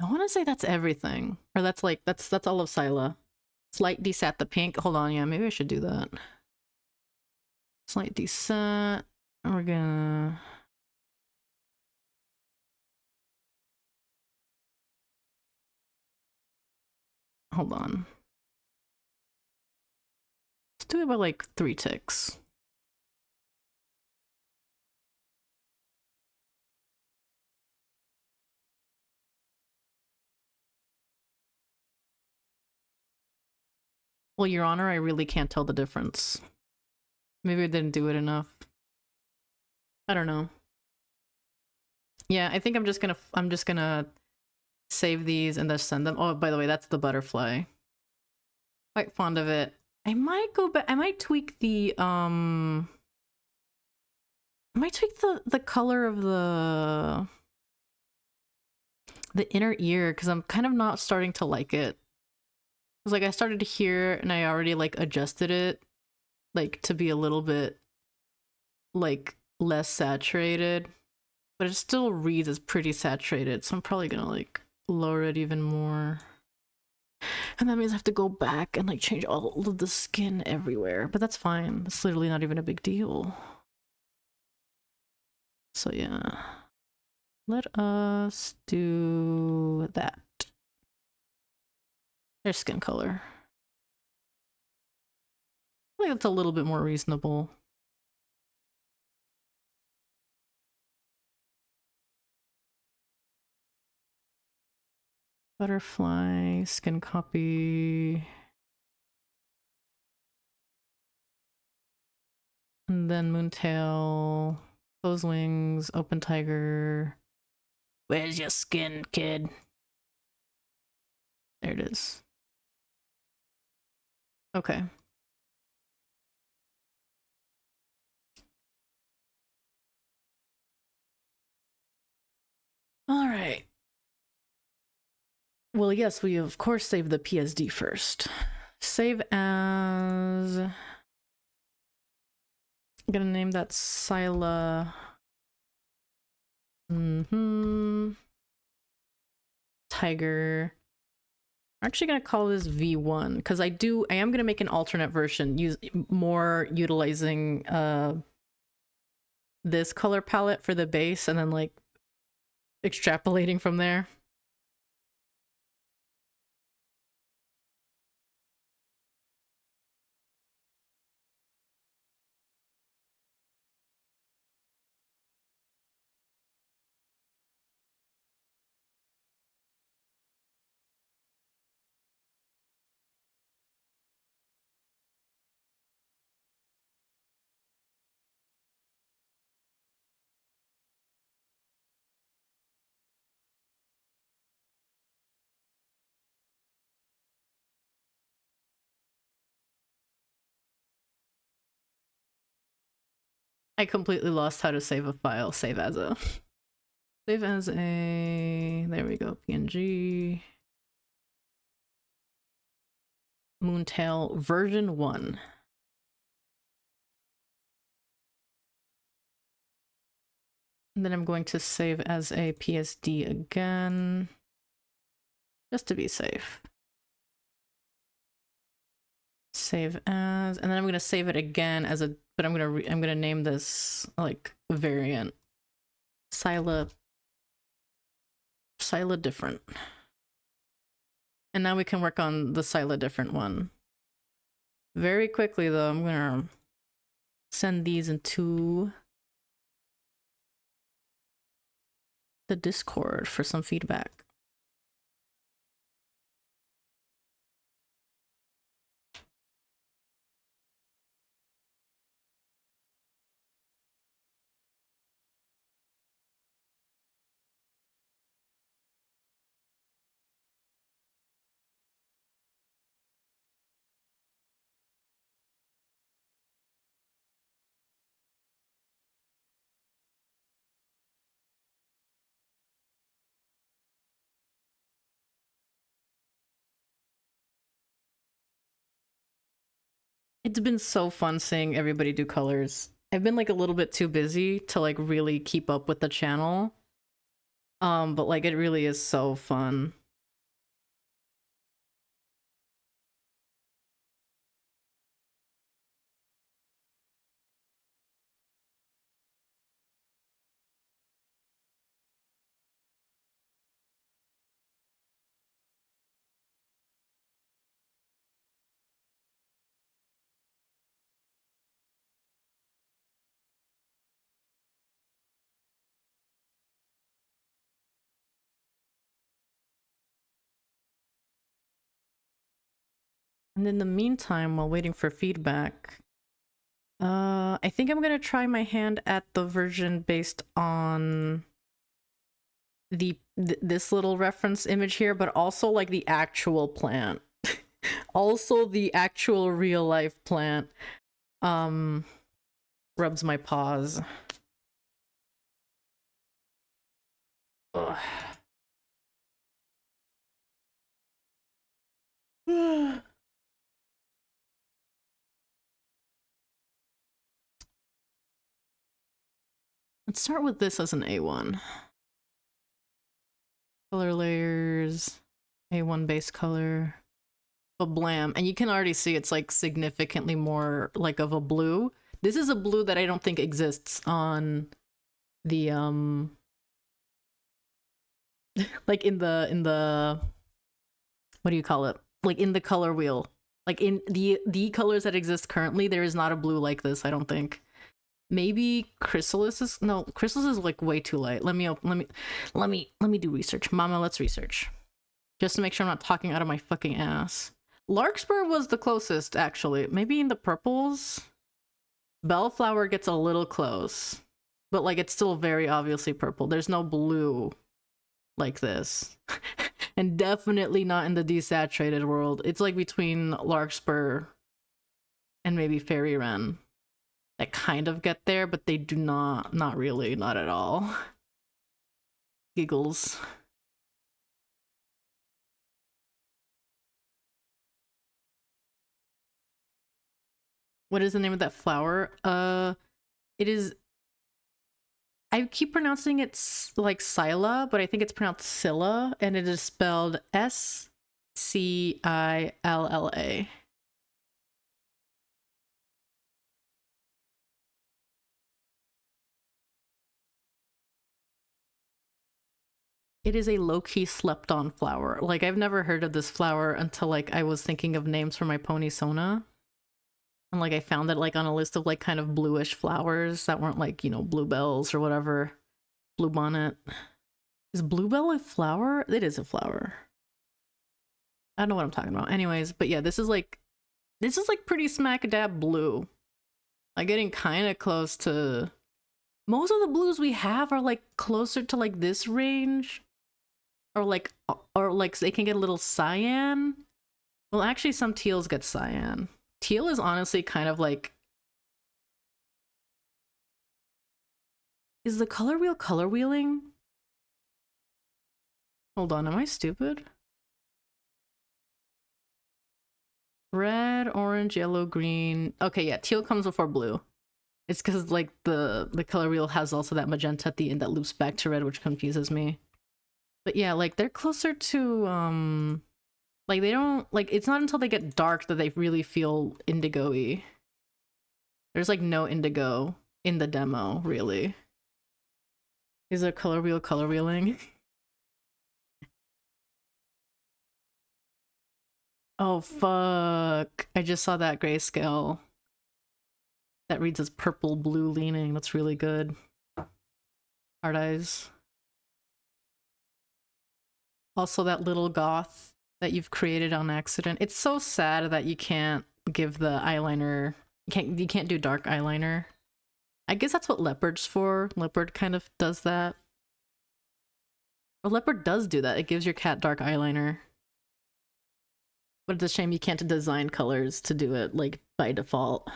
I want to say that's everything, or that's all of Scylla. Slight desat the pink. Hold on, yeah, maybe I should do that. Slight desat. We're gonna... Hold on. Let's do it by like 3 ticks. Well, Your Honor, I really can't tell the difference. Maybe I didn't do it enough. I don't know. Yeah, I think I'm just gonna save these and just send them. Oh, by the way, that's the butterfly. Quite fond of it. I might go back. I might tweak the the color of the inner ear, because I'm kind of not starting to like it. It's like I started to hear and I already like adjusted it like to be a little bit like less saturated, but it still reads as pretty saturated, so I'm probably gonna like lower it even more. And that means I have to go back and like change all of the skin everywhere, but that's fine. It's literally not even a big deal. So yeah, let us do that. There's skin color. I think that's a little bit more reasonable. Butterfly, skin copy. And then Moontail, closed wings, open tiger. Where's your skin, kid? There it is. Okay. All right. Well, yes, we of course save the PSD first. Save as... I'm gonna name that Scylla. Tiger. I'm actually gonna call this V1 because I am gonna make an alternate version, utilizing this color palette for the base and then like extrapolating from there. I completely lost how to save a file. Save as a. Save as a. There we go. PNG. Moontail version 1. And then I'm going to save as a PSD again, just to be safe. Save as, and then I'm gonna save it again as a, but I'm gonna name this like variant. Scilla different. And now we can work on the Scilla different one. Very quickly though, I'm gonna send these into the Discord for some feedback. It's been so fun seeing everybody do colors. I've been like a little bit too busy to like really keep up with the channel. But like it really is so fun. And in the meantime, while waiting for feedback, I think I'm gonna try my hand at the version based on this little reference image here, but also like the actual plant. Also the actual real life plant. Rubs my paws. Ugh. Let's start with this as an A1. Color layers, A1 base color, a blam. And you can already see it's like significantly more like of a blue. This is a blue that I don't think exists on the like in the what do you call it? Like in the color wheel. Like in the colors that exist currently, there is not a blue like this, I don't think. Maybe Chrysalis is, no, Chrysalis is like way too light. Let me do research. Mama, let's research. Just to make sure I'm not talking out of my fucking ass. Larkspur was the closest, actually. Maybe in the purples? Bellflower gets a little close. But like it's still very obviously purple. There's no blue like this. And definitely not in the desaturated world. It's like between Larkspur and maybe Fairy Wren. That kind of get there, but they do not really, not at all. Giggles. What is the name of that flower? It is, I keep pronouncing it like scilla, but I think it's pronounced scilla, and it is spelled S-C-I-L-L-A. It is a low-key slept-on flower. Like, I've never heard of this flower until, like, I was thinking of names for my pony Sona. And, like, I found it, like, on a list of, like, kind of bluish flowers that weren't, like, you know, bluebells or whatever. Bluebonnet. Is bluebell a flower? It is a flower. I don't know what I'm talking about. Anyways, but yeah, this is, like, pretty smack-dab blue. Like, getting kind of close to... Most of the blues we have are, like, closer to, like, this range. Or like they can get a little cyan. Well, actually some teals get cyan. Teal is honestly kind of like Is the color wheel color wheeling? Hold on, am I stupid? Red, orange, yellow, green. Okay, yeah, teal comes before blue. It's because like the color wheel has also that magenta at the end that loops back to red, which confuses me. But yeah, like they're closer to like they don't like it's not until they get dark that they really feel indigo-y. There's like no indigo in the demo, really. Is a color wheel color wheeling? Oh fuck. I just saw that grayscale. That reads as purple blue leaning. That's really good. Hard eyes. Also that little goth that you've created on accident. It's so sad that you can't give the eyeliner you can't do dark eyeliner. I guess that's what Leopard's for. Leopard kind of does that. Or Leopard does do that. It gives your cat dark eyeliner. But it's a shame you can't design colors to do it like by default.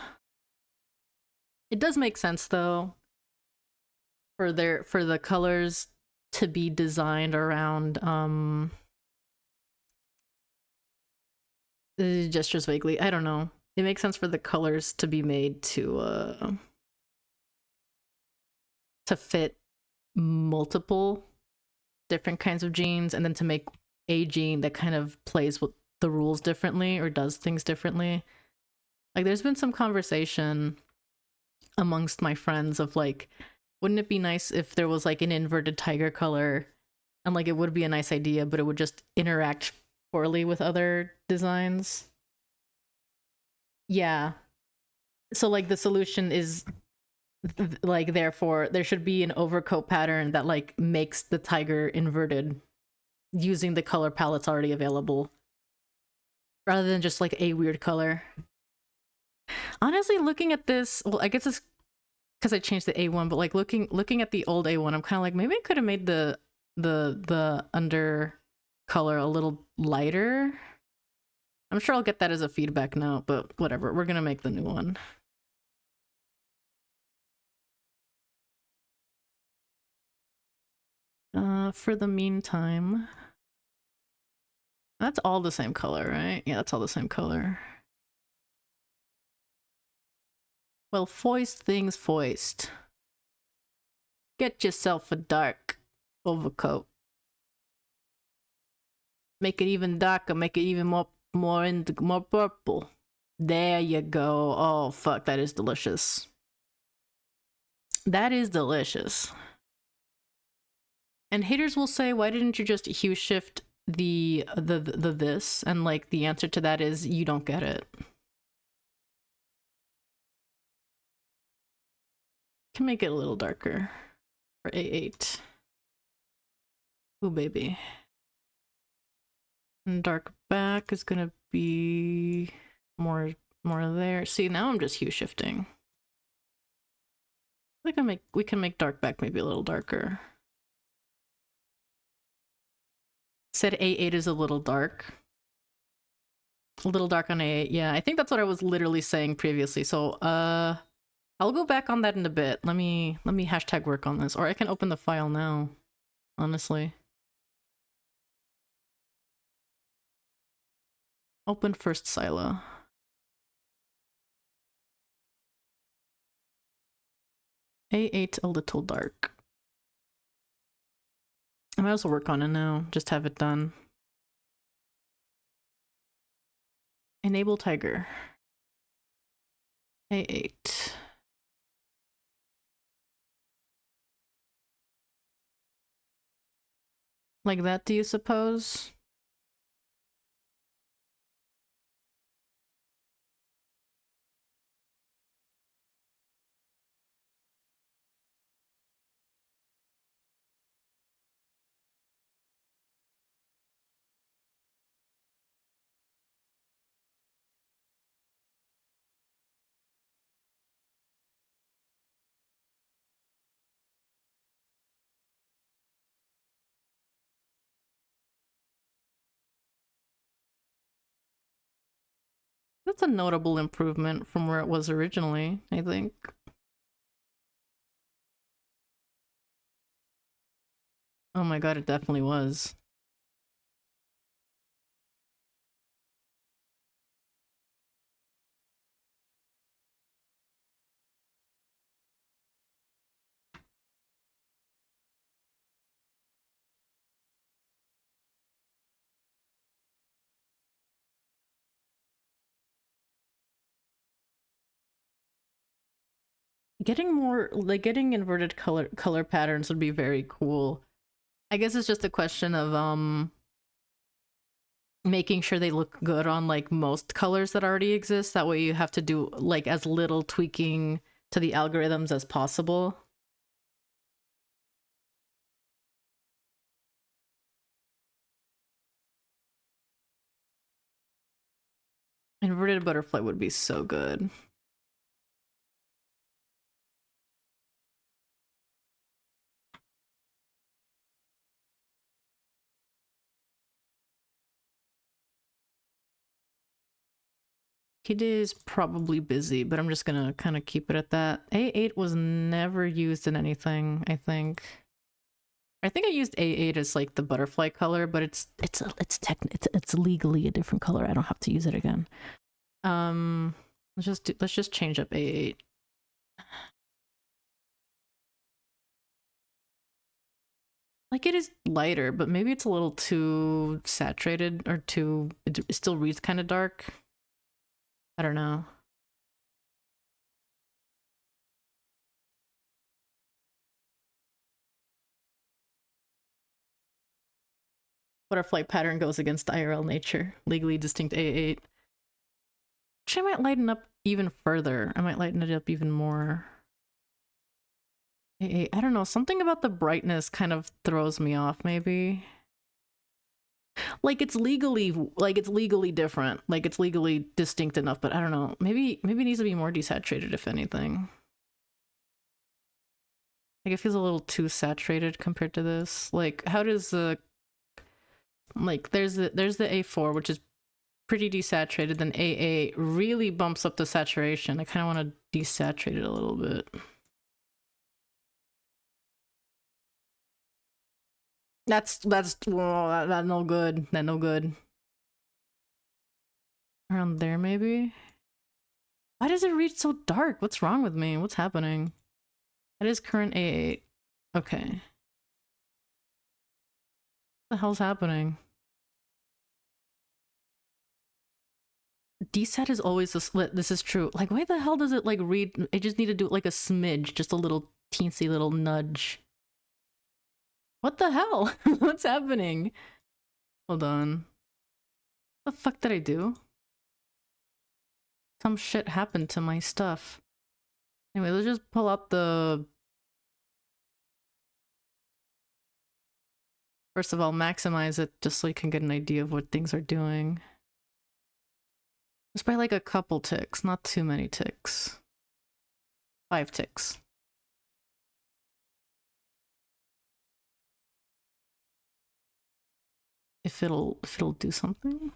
It does make sense though for the colors to be designed around gestures vaguely. I don't know. It makes sense for the colors to be made to fit multiple different kinds of genes, and then to make a gene that kind of plays with the rules differently or does things differently. Like there's been some conversation amongst my friends of like, wouldn't it be nice if there was like an inverted tiger color, and like it would be a nice idea, but it would just interact poorly with other designs. Yeah. So like the solution is like therefore there should be an overcoat pattern that like makes the tiger inverted using the color palettes already available rather than just like a weird color. Honestly, looking at this, well, I guess it's because I changed the A1, but like looking at the old A1, I'm kind of like maybe I could have made the under color a little lighter. I'm sure I'll get that as a feedback note, but whatever. We're gonna make the new one. For the meantime, that's all the same color, right? Yeah, that's all the same color. Well, foist things foist. Get yourself a dark overcoat. Make it even darker. Make it even more purple. There you go. Oh fuck, that is delicious. That is delicious. And haters will say, why didn't you just hue shift the this? And like the answer to that is you don't get it. Can make it a little darker for A8. Ooh, baby. And dark back is gonna be more there. See, now I'm just hue shifting. We can make dark back maybe a little darker. Said A8 is a little dark. A little dark on A8. Yeah, I think that's what I was literally saying previously. So I'll go back on that in a bit. Let me hashtag work on this, or I can open the file now, honestly. Open first scilla. A8 a little dark. I might also work on it now, just have it done. Enable tiger. A8. Like that, do you suppose? That's a notable improvement from where it was originally, I think. Oh my god, it definitely was. Getting more like getting inverted color patterns would be very cool. I guess it's just a question of making sure they look good on like most colors that already exist. That way you have to do like as little tweaking to the algorithms as possible. Inverted butterfly would be so good. He is probably busy, but I'm just gonna kind of keep it at that. A8 was never used in anything, I think. I think I used A8 as like the butterfly color, but it's legally a different color. I don't have to use it again. Let's just change up A8. Like it is lighter, but maybe it's a little too saturated or too. It still reads kind of dark. I don't know. Butterfly pattern goes against IRL nature. Legally distinct A8. Which I might lighten up even further. I might lighten it up even more. I don't know. Something about the brightness kind of throws me off, maybe. Like it's legally different. Like it's legally distinct enough, but I don't know. Maybe it needs to be more desaturated, if anything. Like it feels a little too saturated compared to this. Like how does the like there's the A4, which is pretty desaturated, then AA really bumps up the saturation. I kind of want to desaturate it a little bit. That's well, that no good. That no good. Around there, maybe. Why does it read so dark? What's wrong with me? What's happening? That is current A8. Okay. What the hell's happening? Desat is always a split. This is true. Like, why the hell does it like read? I just need to do like a smidge, just a little teensy little nudge. What the hell? What's happening? Hold on. What the fuck did I do? Some shit happened to my stuff. Anyway, let's just pull up the... First of all, maximize it just so you can get an idea of what things are doing. Just by like a couple ticks, not too many ticks. 5 ticks. If it'll do something.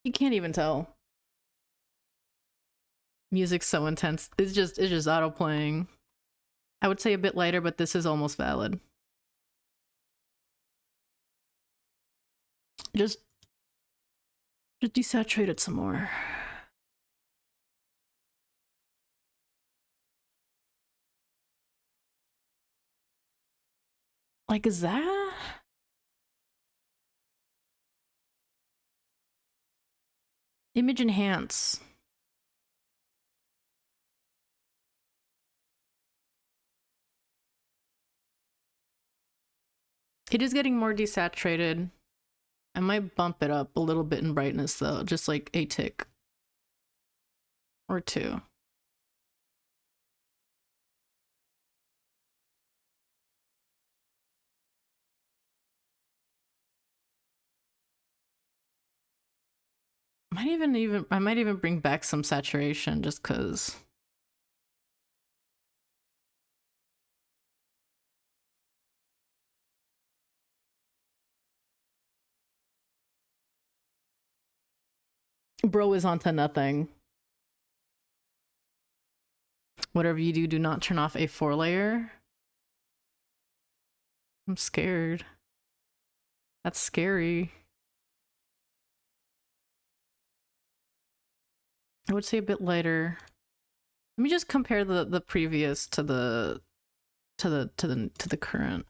You can't even tell. Music's so intense. It's just auto playing. I would say a bit lighter, but this is almost valid. Just desaturate it some more. Like, is that? Image enhance. It is getting more desaturated. I might bump it up a little bit in brightness though, just like a tick or two. I might even bring back some saturation just cuz. Bro is onto nothing. Whatever you do, do not turn off a 4-layer. I'm scared. That's scary. I would say a bit lighter. Let me just compare the previous to the current.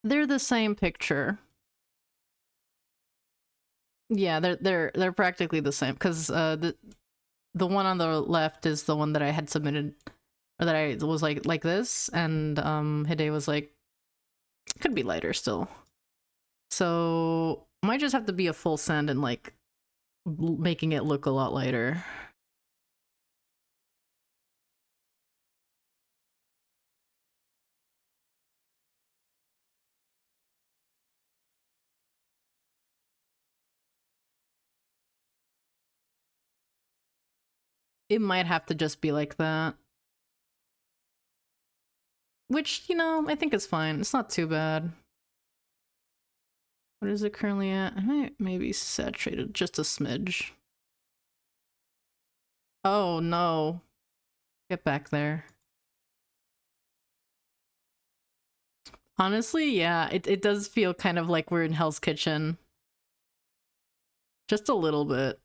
They're the same picture. Yeah, they're practically the same because the one on the left is the one that I had submitted, or that I was like this, and Hide was like, could be lighter still. So might just have to be a full send and like making it look a lot lighter. It might have to just be like that. Which, you know, I think is fine. It's not too bad. What is it currently at? I might maybe saturated just a smidge. Oh no. Get back there. Honestly, yeah, it does feel kind of like we're in Hell's Kitchen. Just a little bit.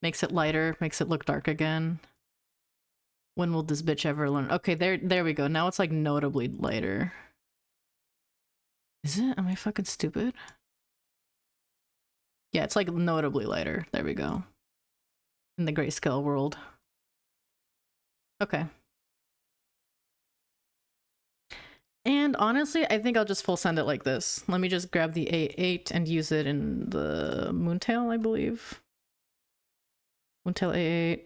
Makes it lighter, makes it look dark again. When will this bitch ever learn? Okay, there we go. Now it's like notably lighter. Is it? Am I fucking stupid? Yeah, it's like notably lighter. There we go. In the grayscale world. Okay. And honestly, I think I'll just full send it like this. Let me just grab the A8 and use it in the Moontail, I believe. Moontail A8.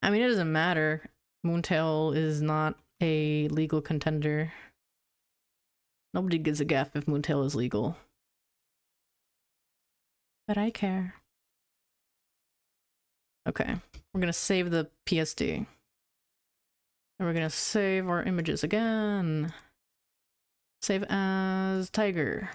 I mean, it doesn't matter. Moontail is not a legal contender. Nobody gives a gaff if Moontail is legal. But I care. Okay, we're gonna save the PSD. And we're gonna save our images again. Save as Tiger.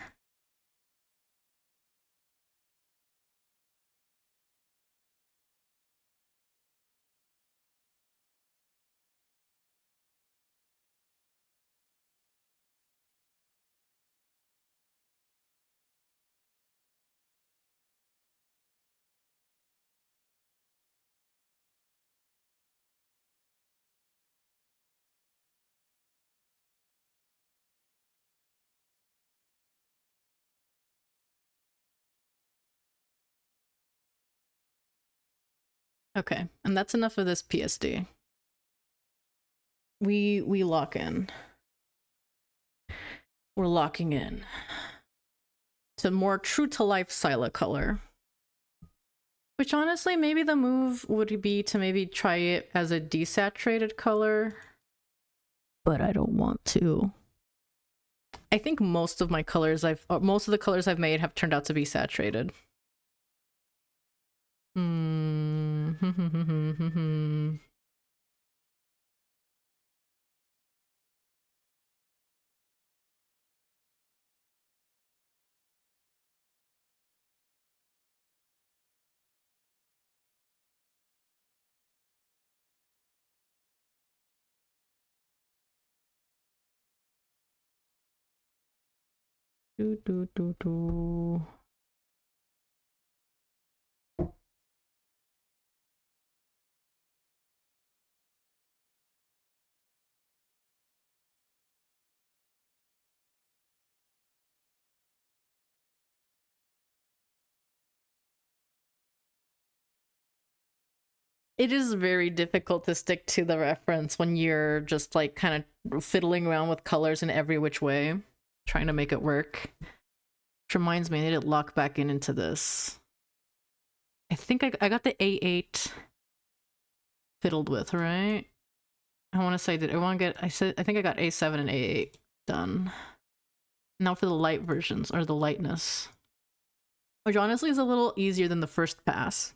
Okay, and that's enough of this PSD. We lock in. We're locking in to more true to life scilla color. Which honestly, maybe the move would be to maybe try it as a desaturated color. But I don't want to. I think most of the colors I've made have turned out to be saturated. Do. It is very difficult to stick to the reference when you're just like kind of fiddling around with colors in every which way, trying to make it work. Which reminds me, I need to lock back into this. I think I got the A8 fiddled with, right? I want to say that I think I got A7 and A8 done. Now for the light versions, or the lightness. Which honestly is a little easier than the first pass.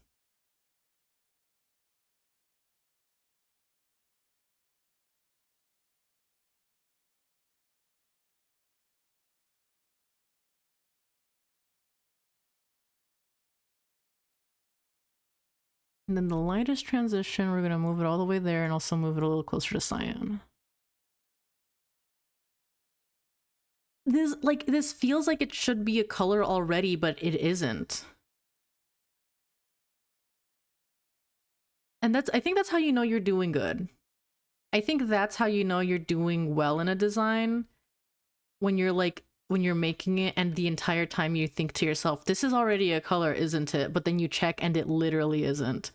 And then the lightest transition, we're gonna move it all the way there and also move it a little closer to cyan. This feels like it should be a color already, but it isn't. And I think that's how you know you're doing good. I think that's how you know you're doing well in a design. When you're making it and the entire time you think to yourself, this is already a color, isn't it? But then you check and it literally isn't.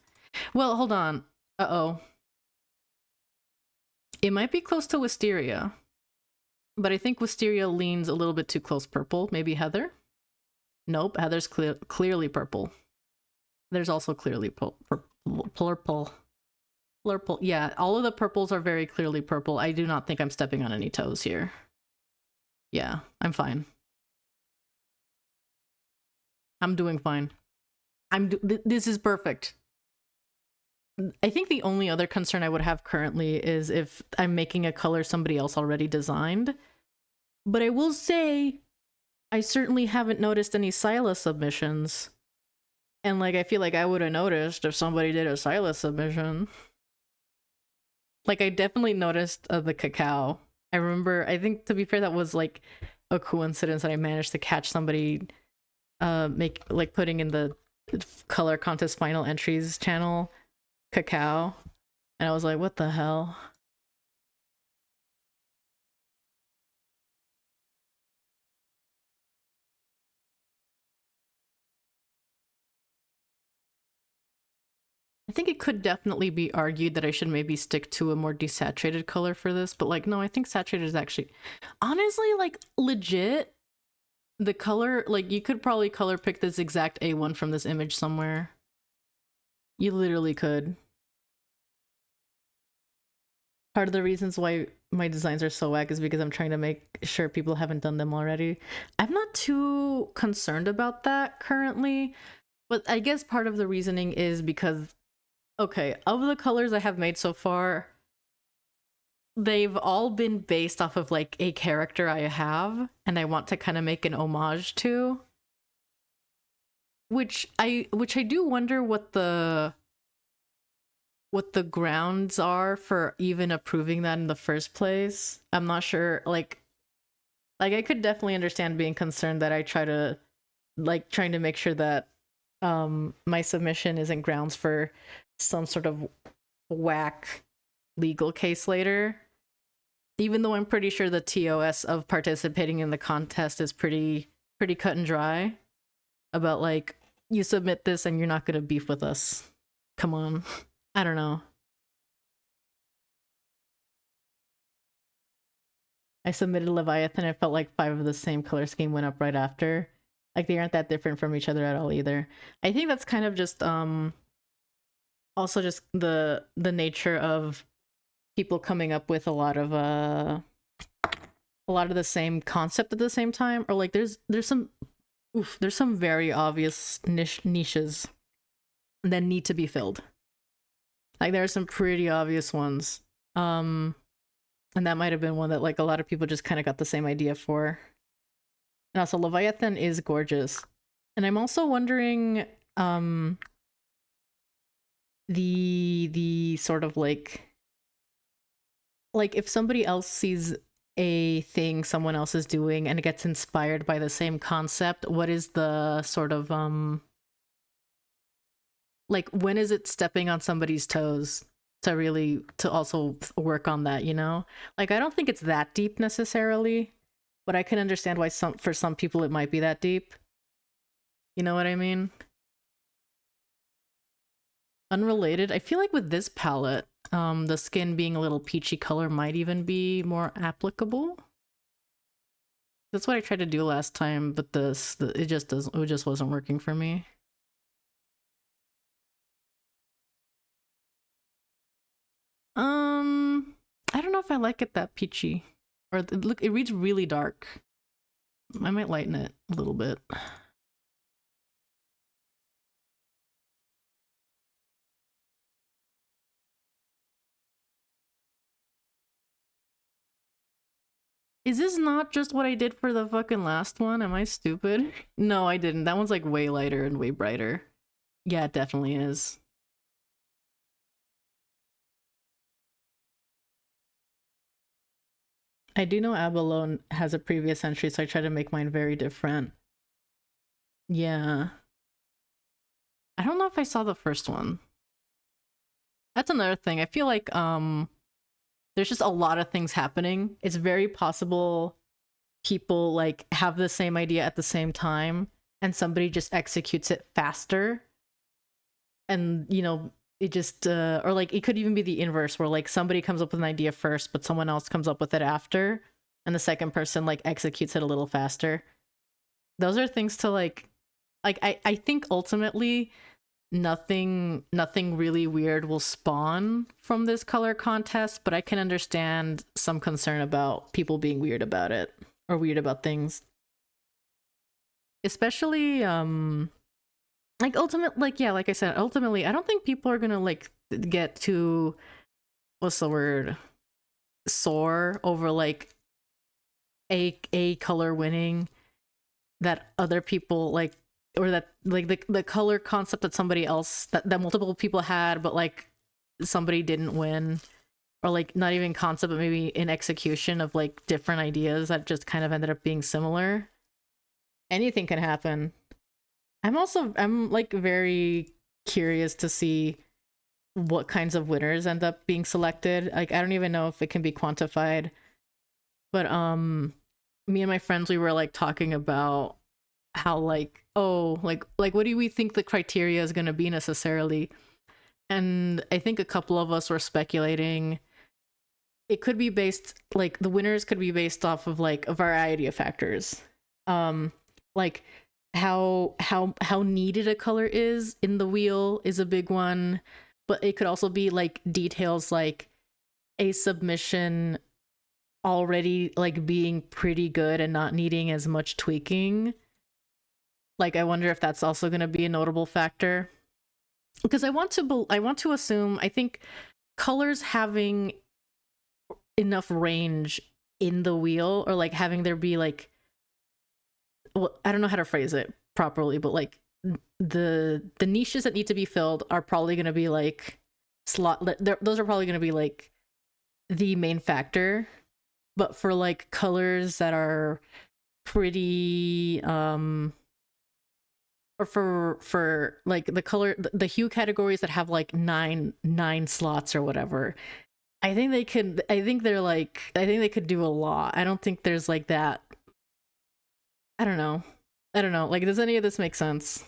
Well, hold on. Uh-oh. It might be close to Wisteria. But I think Wisteria leans a little bit too close purple. Maybe Heather? Nope, Heather's clearly purple. There's also clearly purple. Yeah, all of the purples are very clearly purple. I do not think I'm stepping on any toes here. Yeah, I'm fine. I'm doing fine. This is perfect. I think the only other concern I would have currently is if I'm making a color somebody else already designed. But I will say, I certainly haven't noticed any scilla submissions. And like, I feel like I would have noticed if somebody did a scilla submission. Like, I definitely noticed the cacao. I remember, I think, to be fair, that was like a coincidence that I managed to catch somebody putting in the color contest final entries channel cacao, and I was like, what the hell? I think it could definitely be argued that I should maybe stick to a more desaturated color for this, but like, no, I think saturated is actually, honestly, like, legit, the color, like, you could probably color pick this exact A1 from this image somewhere. You literally could. Part of the reasons why my designs are so whack is because I'm trying to make sure people haven't done them already. I'm not too concerned about that currently, but I guess part of the reasoning is because, okay, of the colors I have made so far, they've all been based off of like a character I have, and I want to kind of make an homage to. Which I do wonder what the grounds are for even approving that in the first place. I'm not sure. Like I could definitely understand being concerned that I trying to make sure that my submission isn't grounds for some sort of whack legal case later. Even though I'm pretty sure the TOS of participating in the contest is pretty cut and dry about like, you submit this and you're not gonna beef with us. Come on. I don't know. I submitted Leviathan, I felt like 5 of the same color scheme went up right after. Like, they aren't that different from each other at all either. I think that's kind of just also just the nature of people coming up with a lot of the same concept at the same time, or like there's some very obvious niches that need to be filled. Like, there are some pretty obvious ones. And that might have been one that like a lot of people just kind of got the same idea for. And also, Leviathan is gorgeous. And I'm also wondering the sort of like if somebody else sees a thing someone else is doing and it gets inspired by the same concept, what is the sort of like, when is it stepping on somebody's toes to also work on that, you know? Like, I don't think it's that deep necessarily, but I can understand why for some people it might be that deep. You know what I mean? Unrelated, I feel like with this palette, the skin being a little peachy color might even be more applicable. That's what I tried to do last time, but it just wasn't working for me. I don't know if I like it that peachy. Or look, it reads really dark. I might lighten it a little bit. Is this not just what I did for the fucking last one? Am I stupid? No, I didn't. That one's like way lighter and way brighter. Yeah, it definitely is. I do know Abalone has a previous entry, so I try to make mine very different. Yeah. I don't know if I saw the first one. That's another thing. I feel like there's just a lot of things happening. It's very possible people like have the same idea at the same time and somebody just executes it faster. And you know, it just or like it could even be the inverse where like somebody comes up with an idea first but someone else comes up with it after and the second person like executes it a little faster. Those are things to like I think ultimately nothing really weird will spawn from this color contest, but I can understand some concern about people being weird about it or weird about things. Especially like like I said, ultimately I don't think people are going to like get too what's the word sore over like a color winning that other people like or that like the color concept that somebody else that multiple people had but like somebody didn't win or like not even concept but maybe in execution of like different ideas that just kind of ended up being similar. Anything can happen. I'm like very curious to see what kinds of winners end up being selected. Like I don't even know if it can be quantified, but me and my friends we were like talking about how like like what do we think the criteria is going to be necessarily, and I think a couple of us were speculating it could be based like the winners could be based off of like a variety of factors, like how needed a color is in the wheel is a big one, but it could also be like details like a submission already like being pretty good and not needing as much tweaking. Like I wonder if that's also going to be a notable factor because I want to assume I think colors having enough range in the wheel or like having there be like well I don't know how to phrase it properly but like the niches that need to be filled are probably going to be like those are probably going to be like the main factor, but for like colors that are pretty or for like the color the hue categories that have like nine slots or whatever, I think they could I think they're like I think they could do a lot. I don't think there's like that. I don't know. Like does any of this make sense?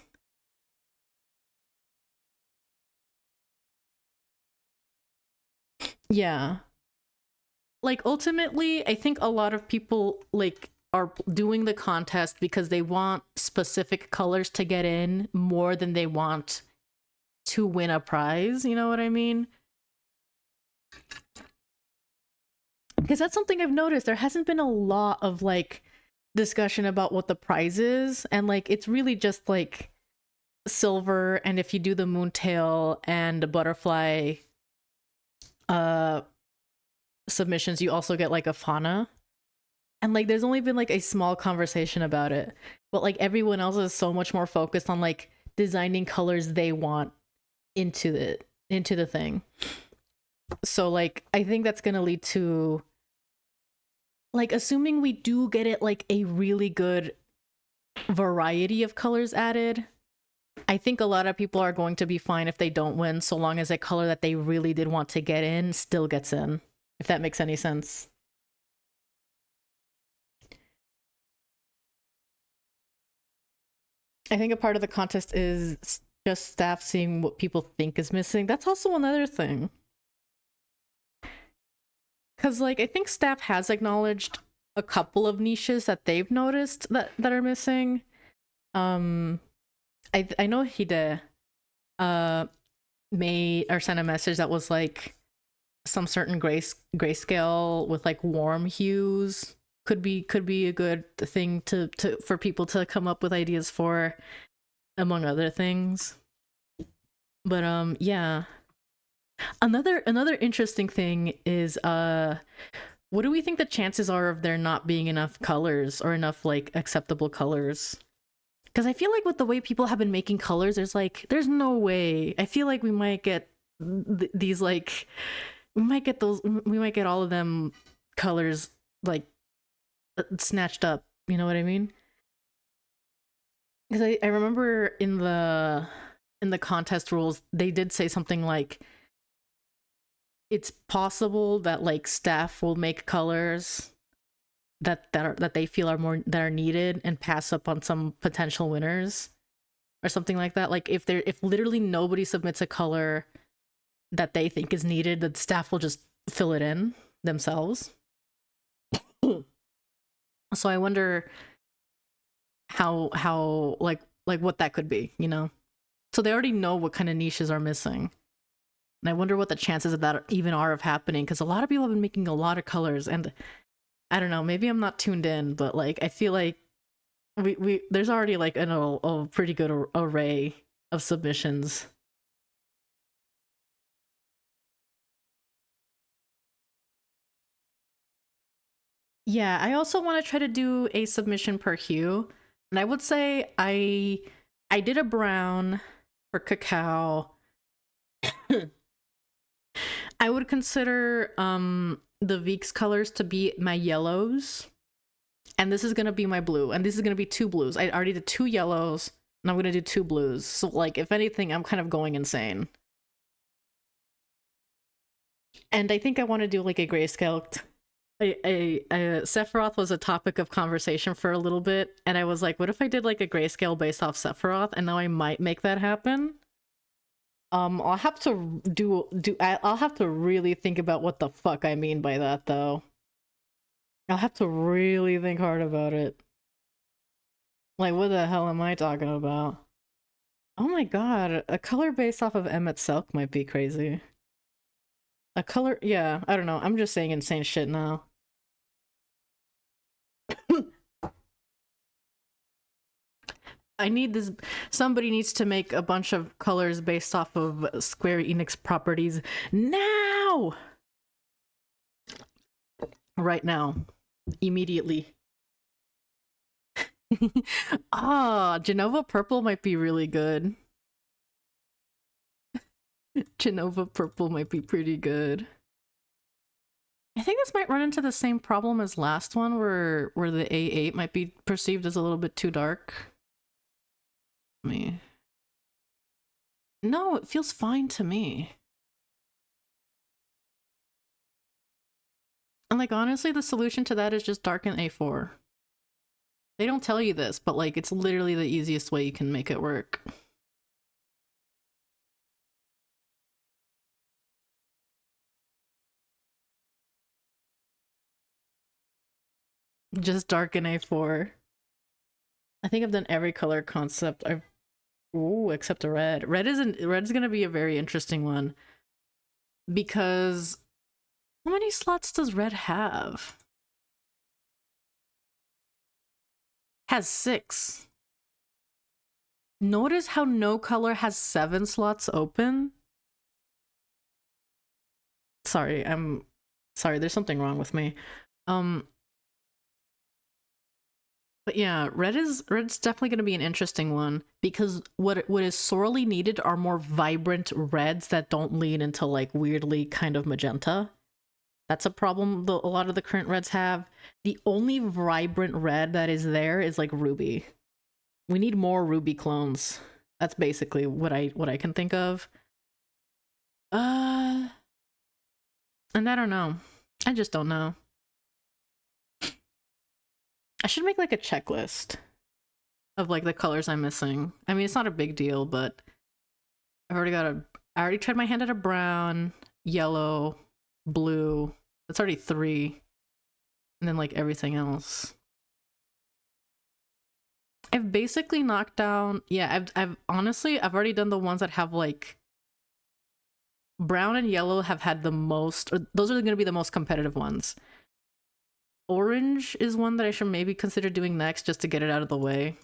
Yeah. Like ultimately I think a lot of people like are doing the contest because they want specific colors to get in more than they want to win a prize, you know what I mean? Because that's something I've noticed. There hasn't been a lot of like discussion about what the prize is, and like it's really just like silver, and if you do the moontail and the butterfly uh submissions, you also get like a fauna. And like there's only been like a small conversation about it. But like everyone else is so much more focused on like designing colors they want into the thing. So like I think that's gonna lead to like assuming we do get it like a really good variety of colors added, I think a lot of people are going to be fine if they don't win so long as a color that they really did want to get in still gets in, if that makes any sense. I think a part of the contest is just staff seeing what people think is missing. That's also another thing. Because, like, I think staff has acknowledged a couple of niches that they've noticed that are missing. I know Hide made or sent a message that was like some certain grayscale with like warm hues could be a good thing to for people to come up with ideas for, among other things. But yeah. Another interesting thing is what do we think the chances are of there not being enough colors or enough like acceptable colors? Because I feel like with the way people have been making colors, there's no way. I feel like we might get these like we might get all of them colors like snatched up. You know what I mean? Because I remember in the contest rules they did say something like it's possible that like staff will make colors that they feel are needed and pass up on some potential winners or something like that. Like if literally nobody submits a color that they think is needed, the staff will just fill it in themselves. So I wonder how like what that could be, you know? So they already know what kind of niches are missing. And I wonder what the chances of that even are of happening, because a lot of people have been making a lot of colors, and I don't know, maybe I'm not tuned in, but like I feel like we there's already like a pretty good array of submissions. Yeah, I also want to try to do a submission per hue, and I would say I did a brown for cacao. I would consider the Veeks colors to be my yellows, and this is gonna be my blue, and this is gonna be 2 blues. I already did 2 yellows, and I'm gonna do 2 blues. So like, if anything, I'm kind of going insane. And I think I want to do like a grayscale. Sephiroth was a topic of conversation for a little bit, and I was like, what if I did like a grayscale based off Sephiroth? And now I might make that happen. I'll have to I'll have to really think about what the fuck I mean by that, though. I'll have to really think hard about it. Like, what the hell am I talking about? Oh my god, a color based off of Emmett Selk might be crazy. A color, yeah, I don't know. I'm just saying insane shit now. I need this. Somebody needs to make a bunch of colors based off of Square Enix properties now! Right now. Immediately. Ah, Genova Purple might be really good. Genova Purple might be pretty good. I think this might run into the same problem as last one, where the A8 might be perceived as a little bit too dark. Me. No, it feels fine to me. And like, honestly, the solution to that is just darken A4. They don't tell you this, but like, it's literally the easiest way you can make it work. Just darken A4. I think I've done every color concept. Ooh, except a red. Red's gonna be a very interesting one. Because how many slots does red have? Has 6. Notice how no color has 7 slots open? Sorry, there's something wrong with me. But yeah, red's definitely going to be an interesting one, because what is sorely needed are more vibrant reds that don't lean into like weirdly kind of magenta. That's a problem a lot of the current reds have. The only vibrant red that is there is like ruby. We need more ruby clones. That's basically what I can think of. And I don't know. I just don't know. I should make like a checklist of like the colors I'm missing. I mean, it's not a big deal, but I already tried my hand at a brown, yellow, blue. That's already 3. And then like everything else. I've basically knocked down, yeah, I've honestly, I've already done the ones that have like brown and yellow have had the most, or those are going to be the most competitive ones. Orange is one that I should maybe consider doing next just to get it out of the way.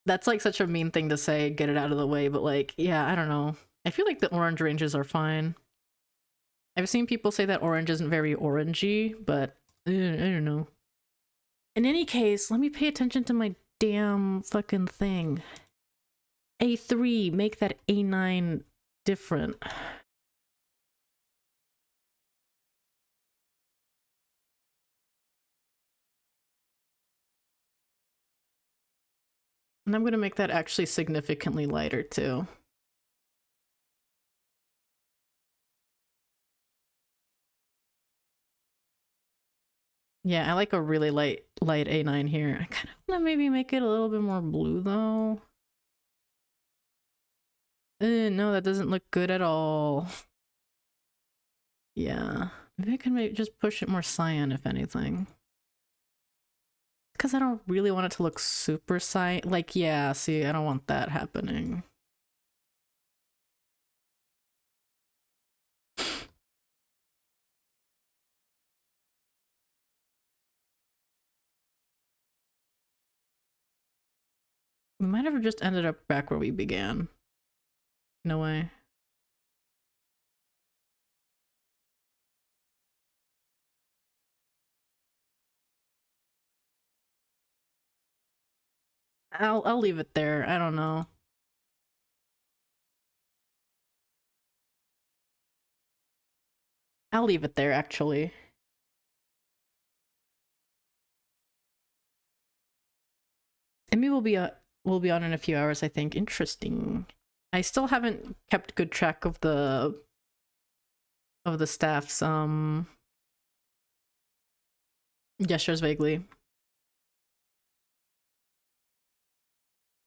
That's like such a mean thing to say, get it out of the way, but like, yeah, I don't know. I feel like the orange ranges are fine. I've seen people say that orange isn't very orangey, but I don't know. In any case, let me pay attention to my damn fucking thing. A3, make that A9 different. And I'm gonna make that actually significantly lighter too. Yeah, I like a really light A9 here. I kind of want to maybe make it a little bit more blue though. No, that doesn't look good at all. Yeah, maybe I can maybe just push it more cyan if anything. Because I don't really want it to look super cyan. Like, yeah, see, I don't want that happening. We might have just ended up back where we began. No way. I'll leave it there. I don't know. I'll leave it there actually. Emmy will be on in a few hours, I think. Interesting. I still haven't kept good track of the staff's gestures vaguely.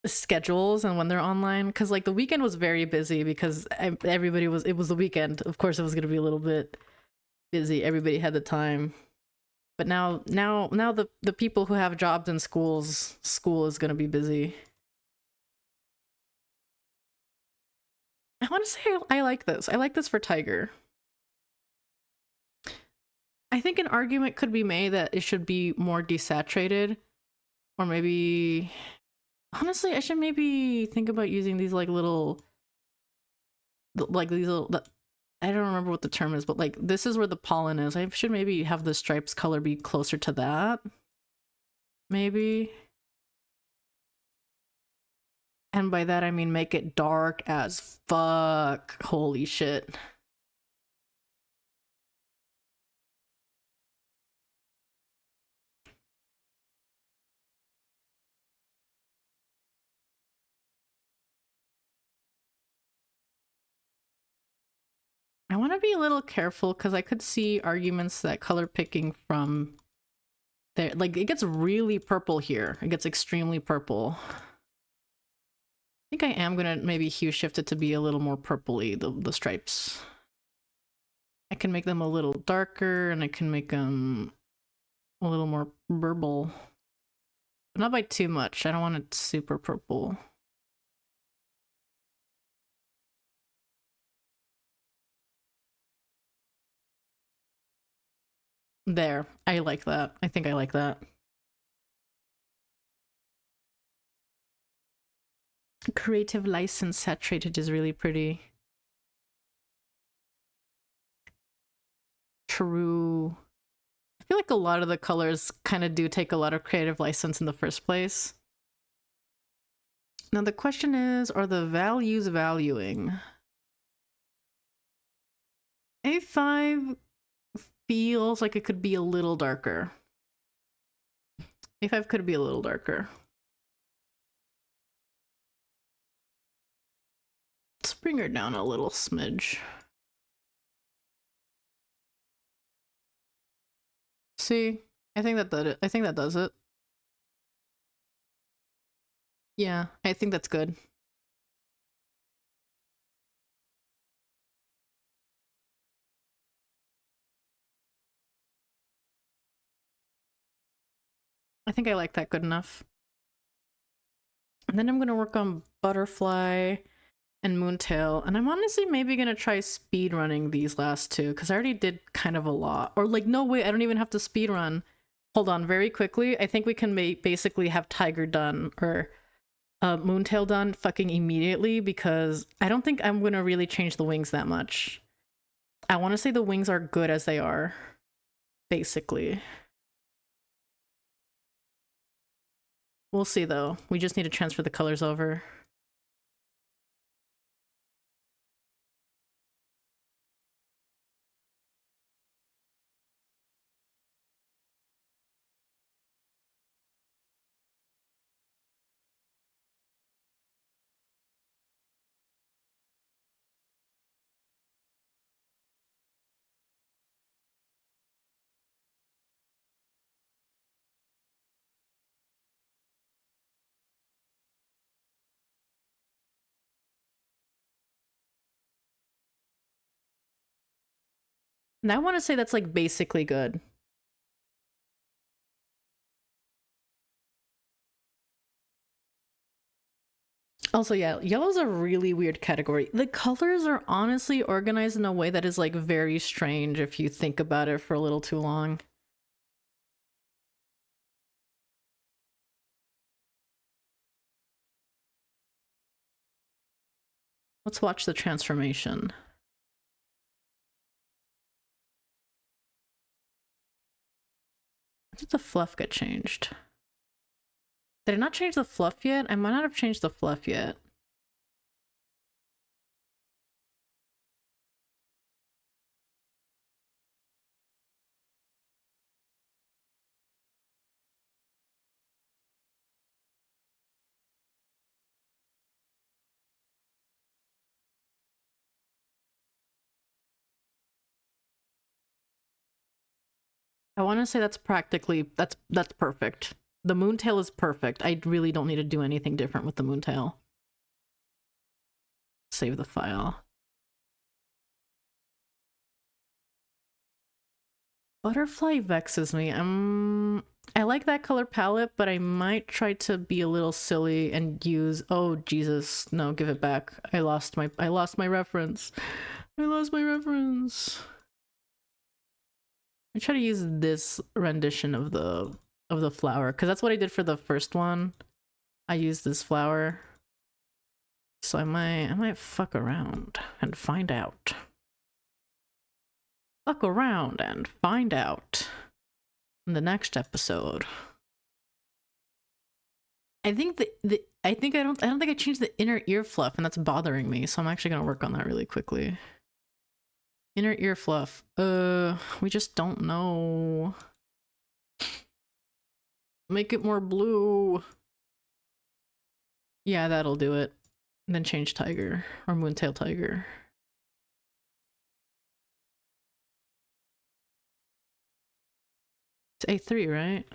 Schedules and when they're online, because like the weekend was very busy because everybody was, it was the weekend, of course it was going to be a little bit busy, everybody had the time, but now the people who have jobs in schools, school is going to be busy. I want to say I like this. I like this for Tiger. I think an argument could be made that it should be more desaturated, or maybe honestly I should maybe think about using these like little, like these little, I don't remember what the term is, but like this is where the pollen is. I should maybe have the stripes color be closer to that. Maybe. And by that I mean make it dark as fuck. Holy shit. I want to be a little careful because I could see arguments that color picking from there, like it gets really purple here. It gets extremely purple. I think I am gonna maybe hue shift it to be a little more purpley, the stripes. I can make them a little darker and I can make them a little more purple. But not by too much. I don't want it super purple. There. I like that. I think I like that. Creative license saturated is really pretty. True. I feel like a lot of the colors kind of do take a lot of creative license in the first place. Now the question is, are the values valuing? A5 feels like it could be a little darker. A5 could be a little darker. Let's bring her down a little smidge. See, I think that does it. Yeah, I think that's good. I think I like that good enough. And then I'm gonna work on Butterfly and Moontail, and I'm honestly maybe gonna try speed running these last two because I already did kind of a lot. Or like, no wait, I don't even have to speed run. Hold on, very quickly. I think we can basically have Tiger done or Moontail done fucking immediately because I don't think I'm gonna really change the wings that much. I want to say the wings are good as they are, basically. We'll see though. We just need to transfer the colors over. And I want to say that's like basically good. Also, yeah, yellow's a really weird category. The colors are honestly organized in a way that is like very strange if you think about it for a little too long. Let's watch the transformation. When did the fluff get changed? Did I not change the fluff yet? I might not have changed the fluff yet. I want to say that's practically that's perfect. The Moontail is perfect. I really don't need to do anything different with the Moontail. Save the file. Butterfly vexes me. I like that color palette, but I might try to be a little silly and use oh Jesus, no, give it back. I lost my reference. I lost my reference. I try to use this rendition of the flower because that's what I did for the first one. I used this flower. So I might fuck around and find out. Fuck around and find out in the next episode. I think I don't think I changed the inner ear fluff and that's bothering me, so I'm actually gonna work on that really quickly. Inner ear fluff. We just don't know. Make it more blue. Yeah, that'll do it. And then change tiger or Moontail tiger. It's A3, right?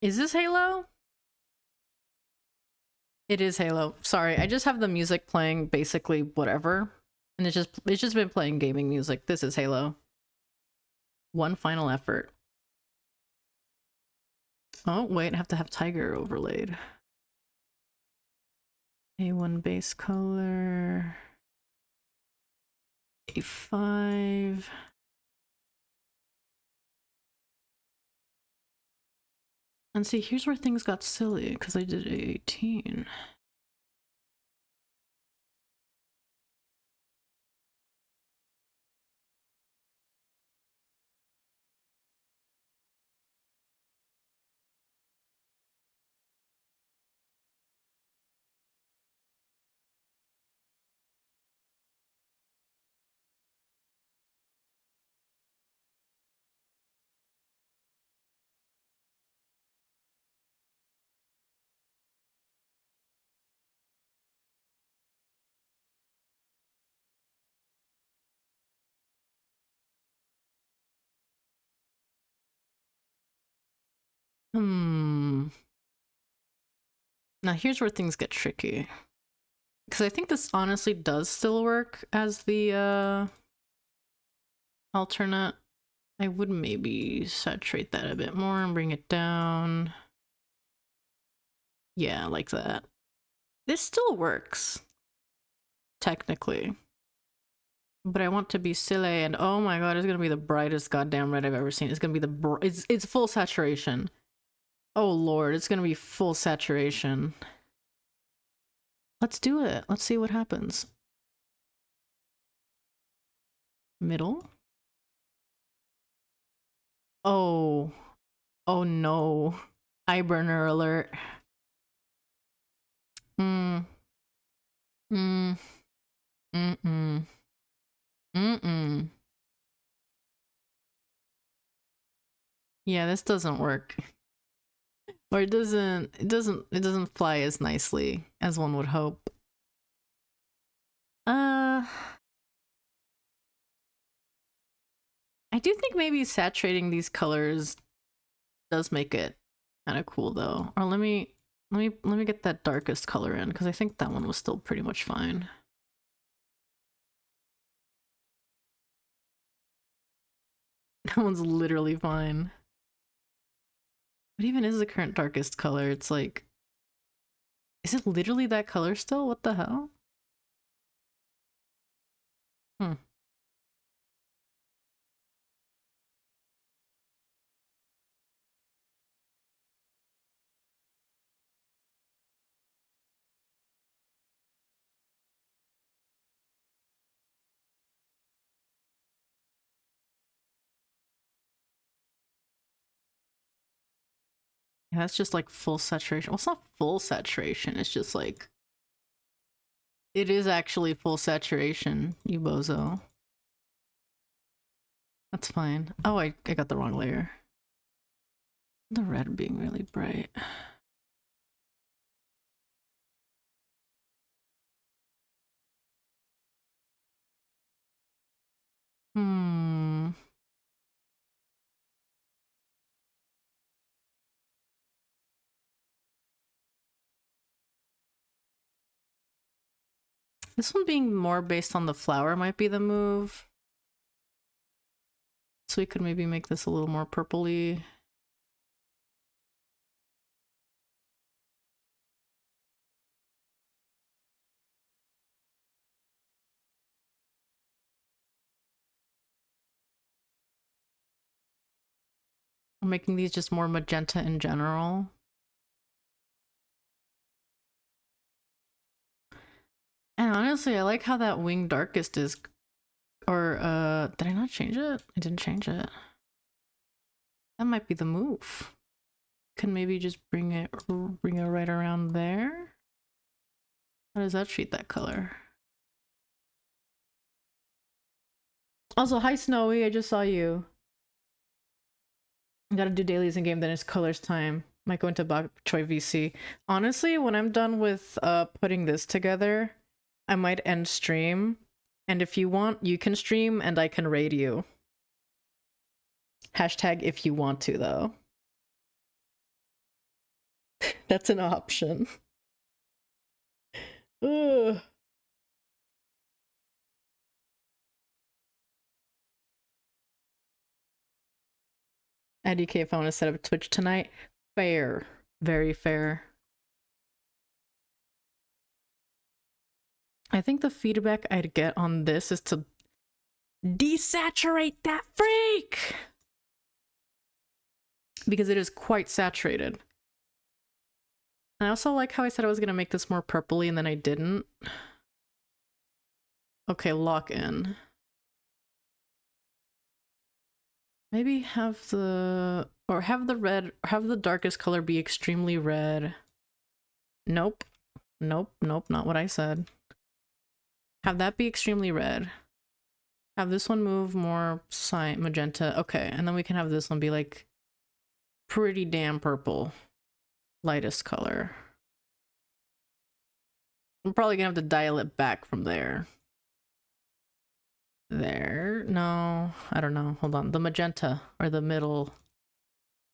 Is this Halo? It is Halo. Sorry, I just have the music playing basically whatever. And it's just been playing gaming music. This is Halo. One final effort. Oh, wait, I have to have Tiger overlaid. A1 base color. A5. And see, here's where things got silly, because I did A18. Hmm. Now here's where things get tricky. Because I think this honestly does still work as the alternate. I would maybe saturate that a bit more and bring it down. Yeah, like that. This still works, technically. But I want to be scilla, and oh my god, it's gonna be the brightest goddamn red I've ever seen. It's gonna be the it's full saturation. Oh lord, it's gonna be full saturation. Let's do it. Let's see what happens. Middle. Oh. Oh no. Eye burner alert. Mm. Mm. Mm-mm. Mm-mm. Yeah, this doesn't work. Or it doesn't fly as nicely as one would hope. I do think maybe saturating these colors does make it kind of cool though. Or let me get that darkest color in because I think that one was still pretty much fine. That one's literally fine. What even is the current darkest color? It's like, is it literally that color still? What the hell? Hmm. Yeah, that's just like full saturation. Well, it's not full saturation. It's just like, it is actually full saturation, you bozo. That's fine. Oh, I got the wrong layer. The red being really bright. Hmm. This one being more based on the flower might be the move. So we could maybe make this a little more purpley. I'm making these just more magenta in general. And honestly, I like how that wing darkest is. Or, did I not change it? I didn't change it. That might be the move. Can maybe just bring it right around there? How does that treat that color? Also, hi Snowy, I just saw you. I gotta do dailies in game, then it's colors time. Might go into Bok Choy VC. Honestly, when I'm done with putting this together, I might end stream. And if you want, you can stream and I can raid you. Hashtag if you want to, though. That's an option. Ugh. IDK, if I want to set up Twitch tonight, fair. Very fair. I think the feedback I'd get on this is to desaturate that freak! Because it is quite saturated. I also like how I said I was going to make this more purpley and then I didn't. Okay, lock in. Maybe have the... Or have the red... Have the darkest color be extremely red. Nope. Nope, nope, not what I said. Have that be extremely red. Have this one move more magenta. Okay, and then we can have this one be like pretty damn purple. Lightest color. I'm probably gonna have to dial it back from there. There? No, I don't know. Hold on. The magenta or the middle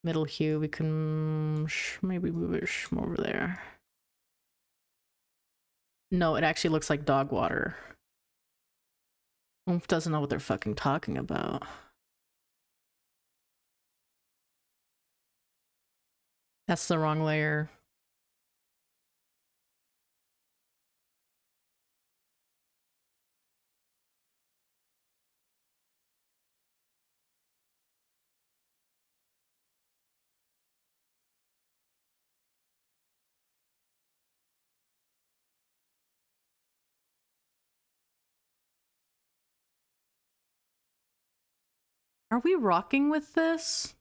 Middle hue, we can maybe move it more over there. No, it actually looks like dog water. Oomph doesn't know what they're fucking talking about. That's the wrong layer. Are we rocking with this?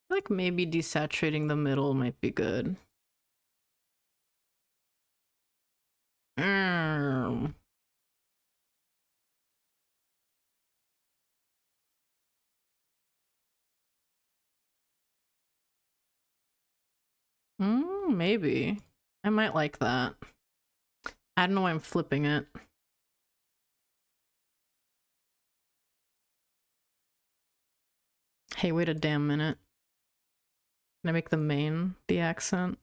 Like maybe desaturating the middle might be good. Maybe. I might like that. I don't know why I'm flipping it. Hey, wait a damn minute. Can I make the main the accent?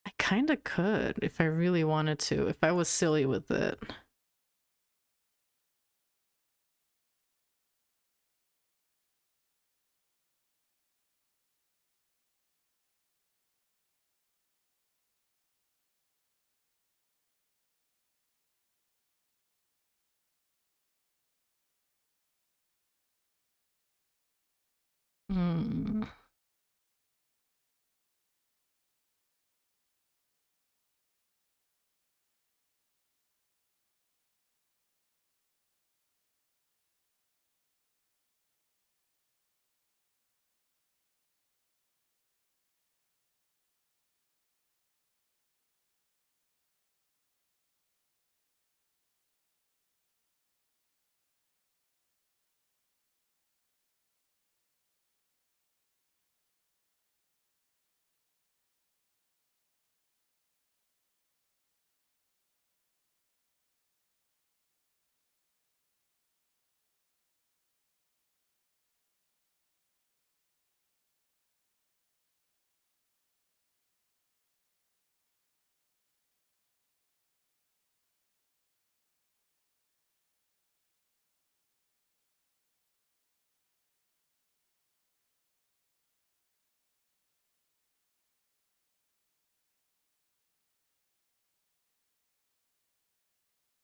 I kinda could if I really wanted to, if I was silly with it.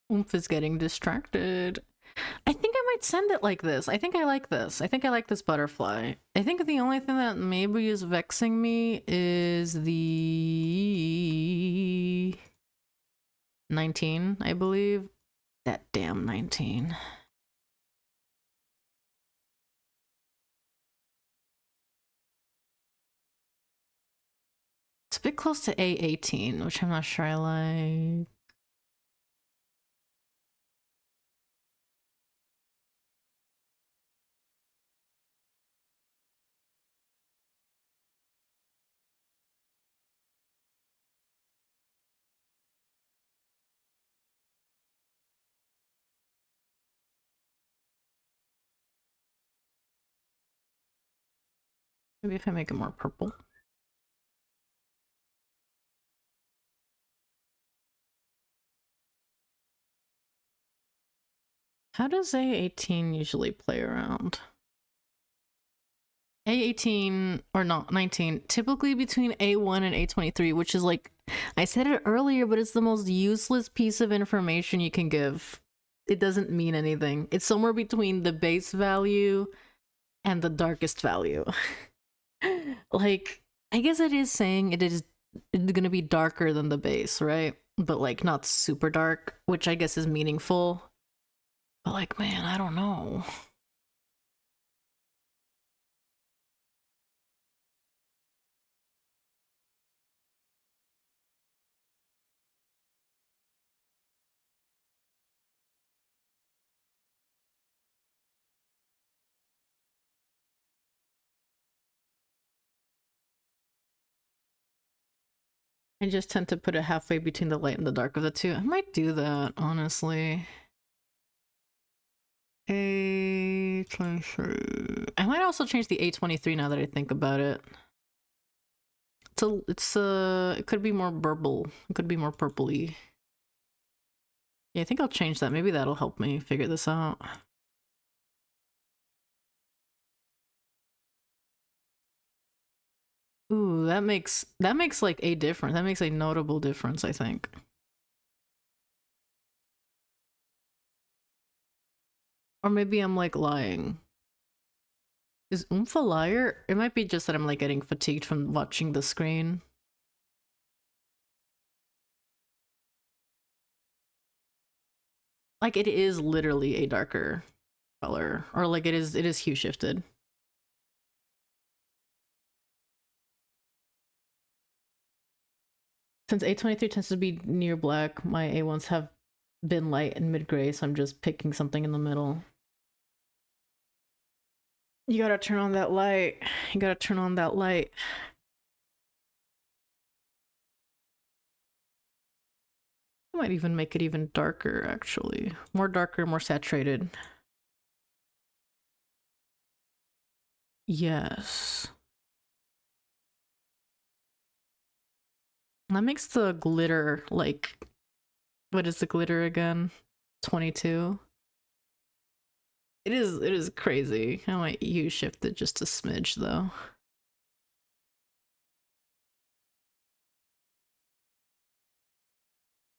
Oomph is getting distracted. I think I might send it like this. I think I like this. I think I like this butterfly. I think the only thing that maybe is vexing me is the 19, I believe. That damn 19. It's a bit close to A18, which I'm not sure I like. Maybe if I make it more purple. How does A18 usually play around? A18, or not, 19, typically between A1 and A23, which is like, I said it earlier, but it's the most useless piece of information you can give. It doesn't mean anything. It's somewhere between the base value and the darkest value. Like, I guess it is saying it is gonna be darker than the base, right? But like not super dark, which I guess is meaningful. But like, man, I don't know. I just tend to put it halfway between the light and the dark of the two. I might do that, honestly. A23. I might also change the A23 now that I think about it. It could be more purple. It could be more purpley. Yeah, I think I'll change that. Maybe that'll help me figure this out. Ooh, that makes like a difference. That makes a notable difference, I think. Or maybe I'm like lying. Is Oomph a liar? It might be just that I'm like getting fatigued from watching the screen. Like it is literally a darker color, or like it is hue shifted. Since A23 tends to be near black, my A1s have been light and mid-gray, so I'm just picking something in the middle. You gotta turn on that light. You gotta turn on that light. I might even make it even darker, actually. More darker, more saturated. Yes. That makes the glitter, like... What is the glitter again? 22? It is crazy. I might hue shift it just a smidge, though.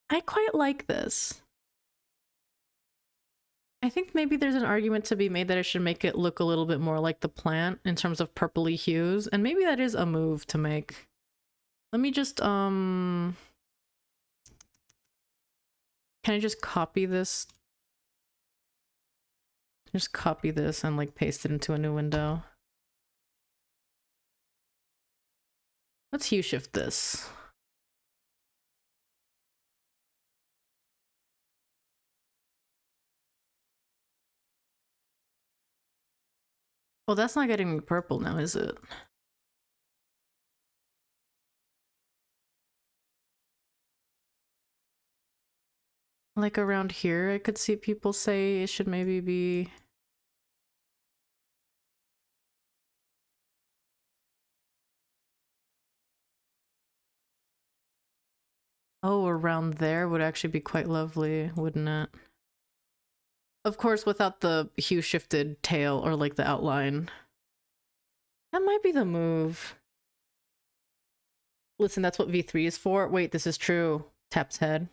I quite like this. I think maybe there's an argument to be made that I should make it look a little bit more like the plant in terms of purpley hues, and maybe that is a move to make. Let me just, can I just copy this? Just copy this and like paste it into a new window. Let's hue shift this. Well, that's not getting me purple now, is it? Like around here, I could see people say it should maybe be... Oh, around there would actually be quite lovely, wouldn't it? Of course, without the hue shifted tail or like the outline. That might be the move. Listen, that's what V3 is for. Wait, this is true. Taps head.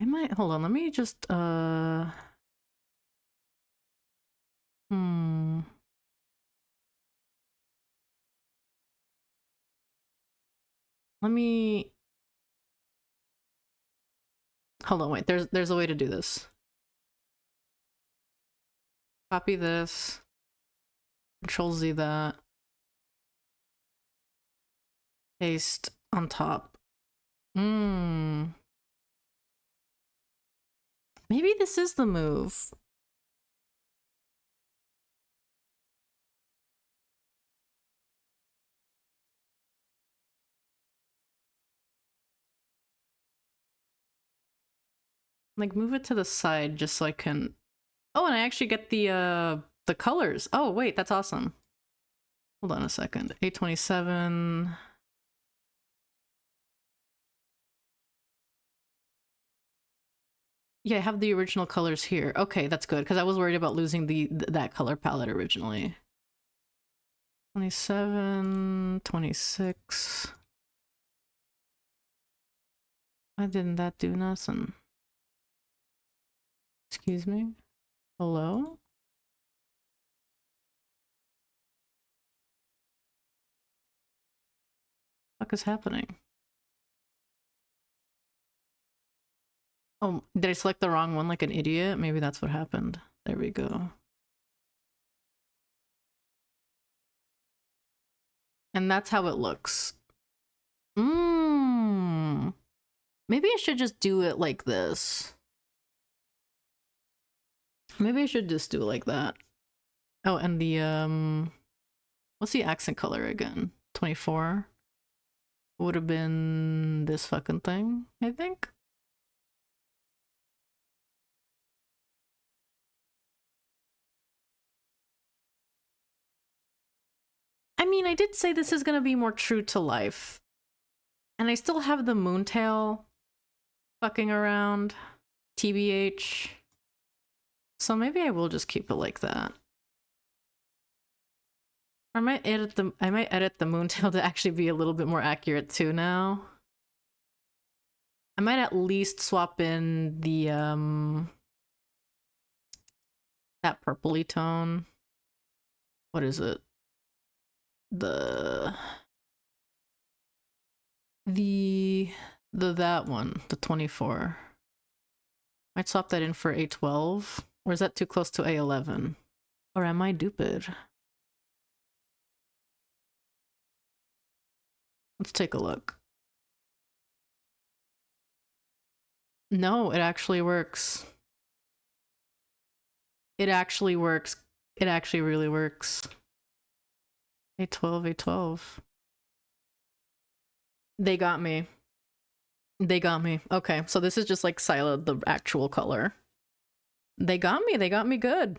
I might, hold on, let me just, Let me, hold on, wait, there's a way to do this. Copy this. Control Z that. Paste on top. Maybe this is the move. Like move it to the side just so I can... Oh, and I actually get the colors. Oh, wait, that's awesome. Hold on a second. 827. Yeah, I have the original colors here. Okay, that's good, because I was worried about losing that color palette originally. 27, 26. Why didn't that do nothing? Excuse me? Hello? What is happening? Oh, did I select the wrong one like an idiot? Maybe that's what happened. There we go. And that's how it looks. Maybe I should just do it like this. Maybe I should just do it like that. Oh, and the, what's the accent color again? 24? Would have been this fucking thing, I think. I mean, I did say this is gonna be more true to life. And I still have the moontail fucking around, TBH. So maybe I will just keep it like that. Or I might edit the moontail to actually be a little bit more accurate too now. I might at least swap in the that purpley tone. What is it? The that one, the 24. Might swap that in for A12. Or is that too close to A11? Or am I stupid? Let's take a look. No, it actually works. It actually works. It actually really works. A12, A12. They got me. They got me. Okay, so this is just like scilla, the actual color. They got me. They got me good.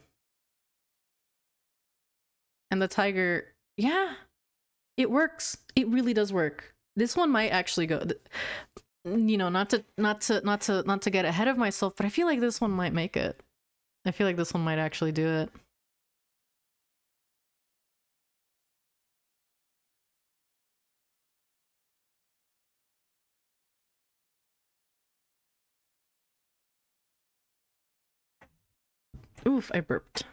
And the tiger, yeah, it works. It really does work. This one might actually go. You know, not to get ahead of myself, but I feel like this one might make it. I feel like this one might actually do it. Oof, I burped.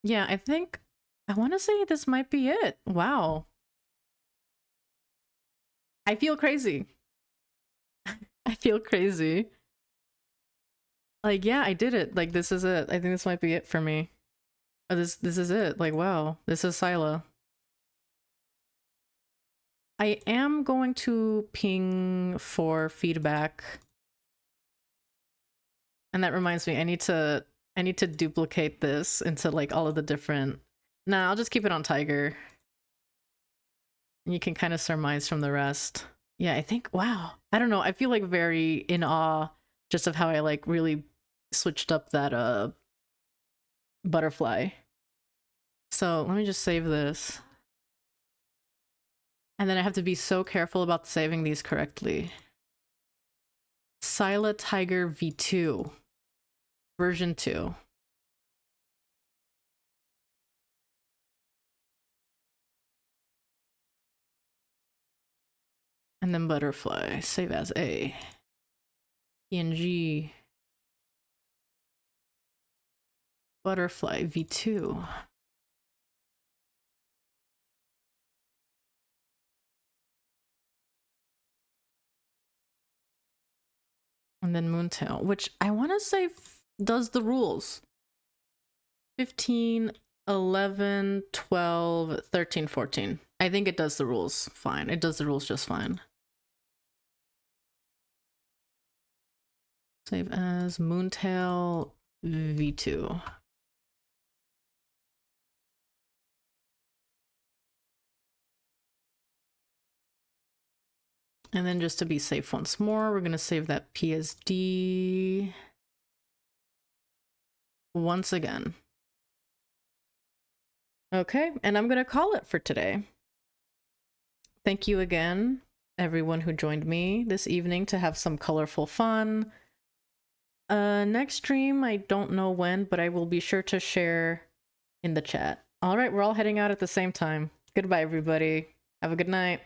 Yeah, I think I want to say this might be it. Wow. I feel crazy. I feel crazy. Like, yeah, I did it. Like, this is it. I think this might be it for me. Oh, this is it. Like, wow. This is scilla. I am going to ping for feedback. And that reminds me, I need to duplicate this into like all of the different. Nah, I'll just keep it on tiger. And you can kind of surmise from the rest. Yeah, I think, wow. I don't know. I feel like very in awe just of how I like really switched up that butterfly. So let me just save this. And then I have to be so careful about saving these correctly. Scilla Tiger V2. Version 2. And then butterfly. Save as A. PNG. Butterfly V2. And then Moontail, which I want to say does the rules. 15, 11, 12, 13, 14. I think it does the rules fine. It does the rules just fine. Save as Moontail V2. And then just to be safe once more, we're going to save that PSD once again. Okay, and I'm going to call it for today. Thank you again, everyone who joined me this evening to have some colorful fun. Next stream, I don't know when, but I will be sure to share in the chat. All right, we're all heading out at the same time. Goodbye, everybody. Have a good night.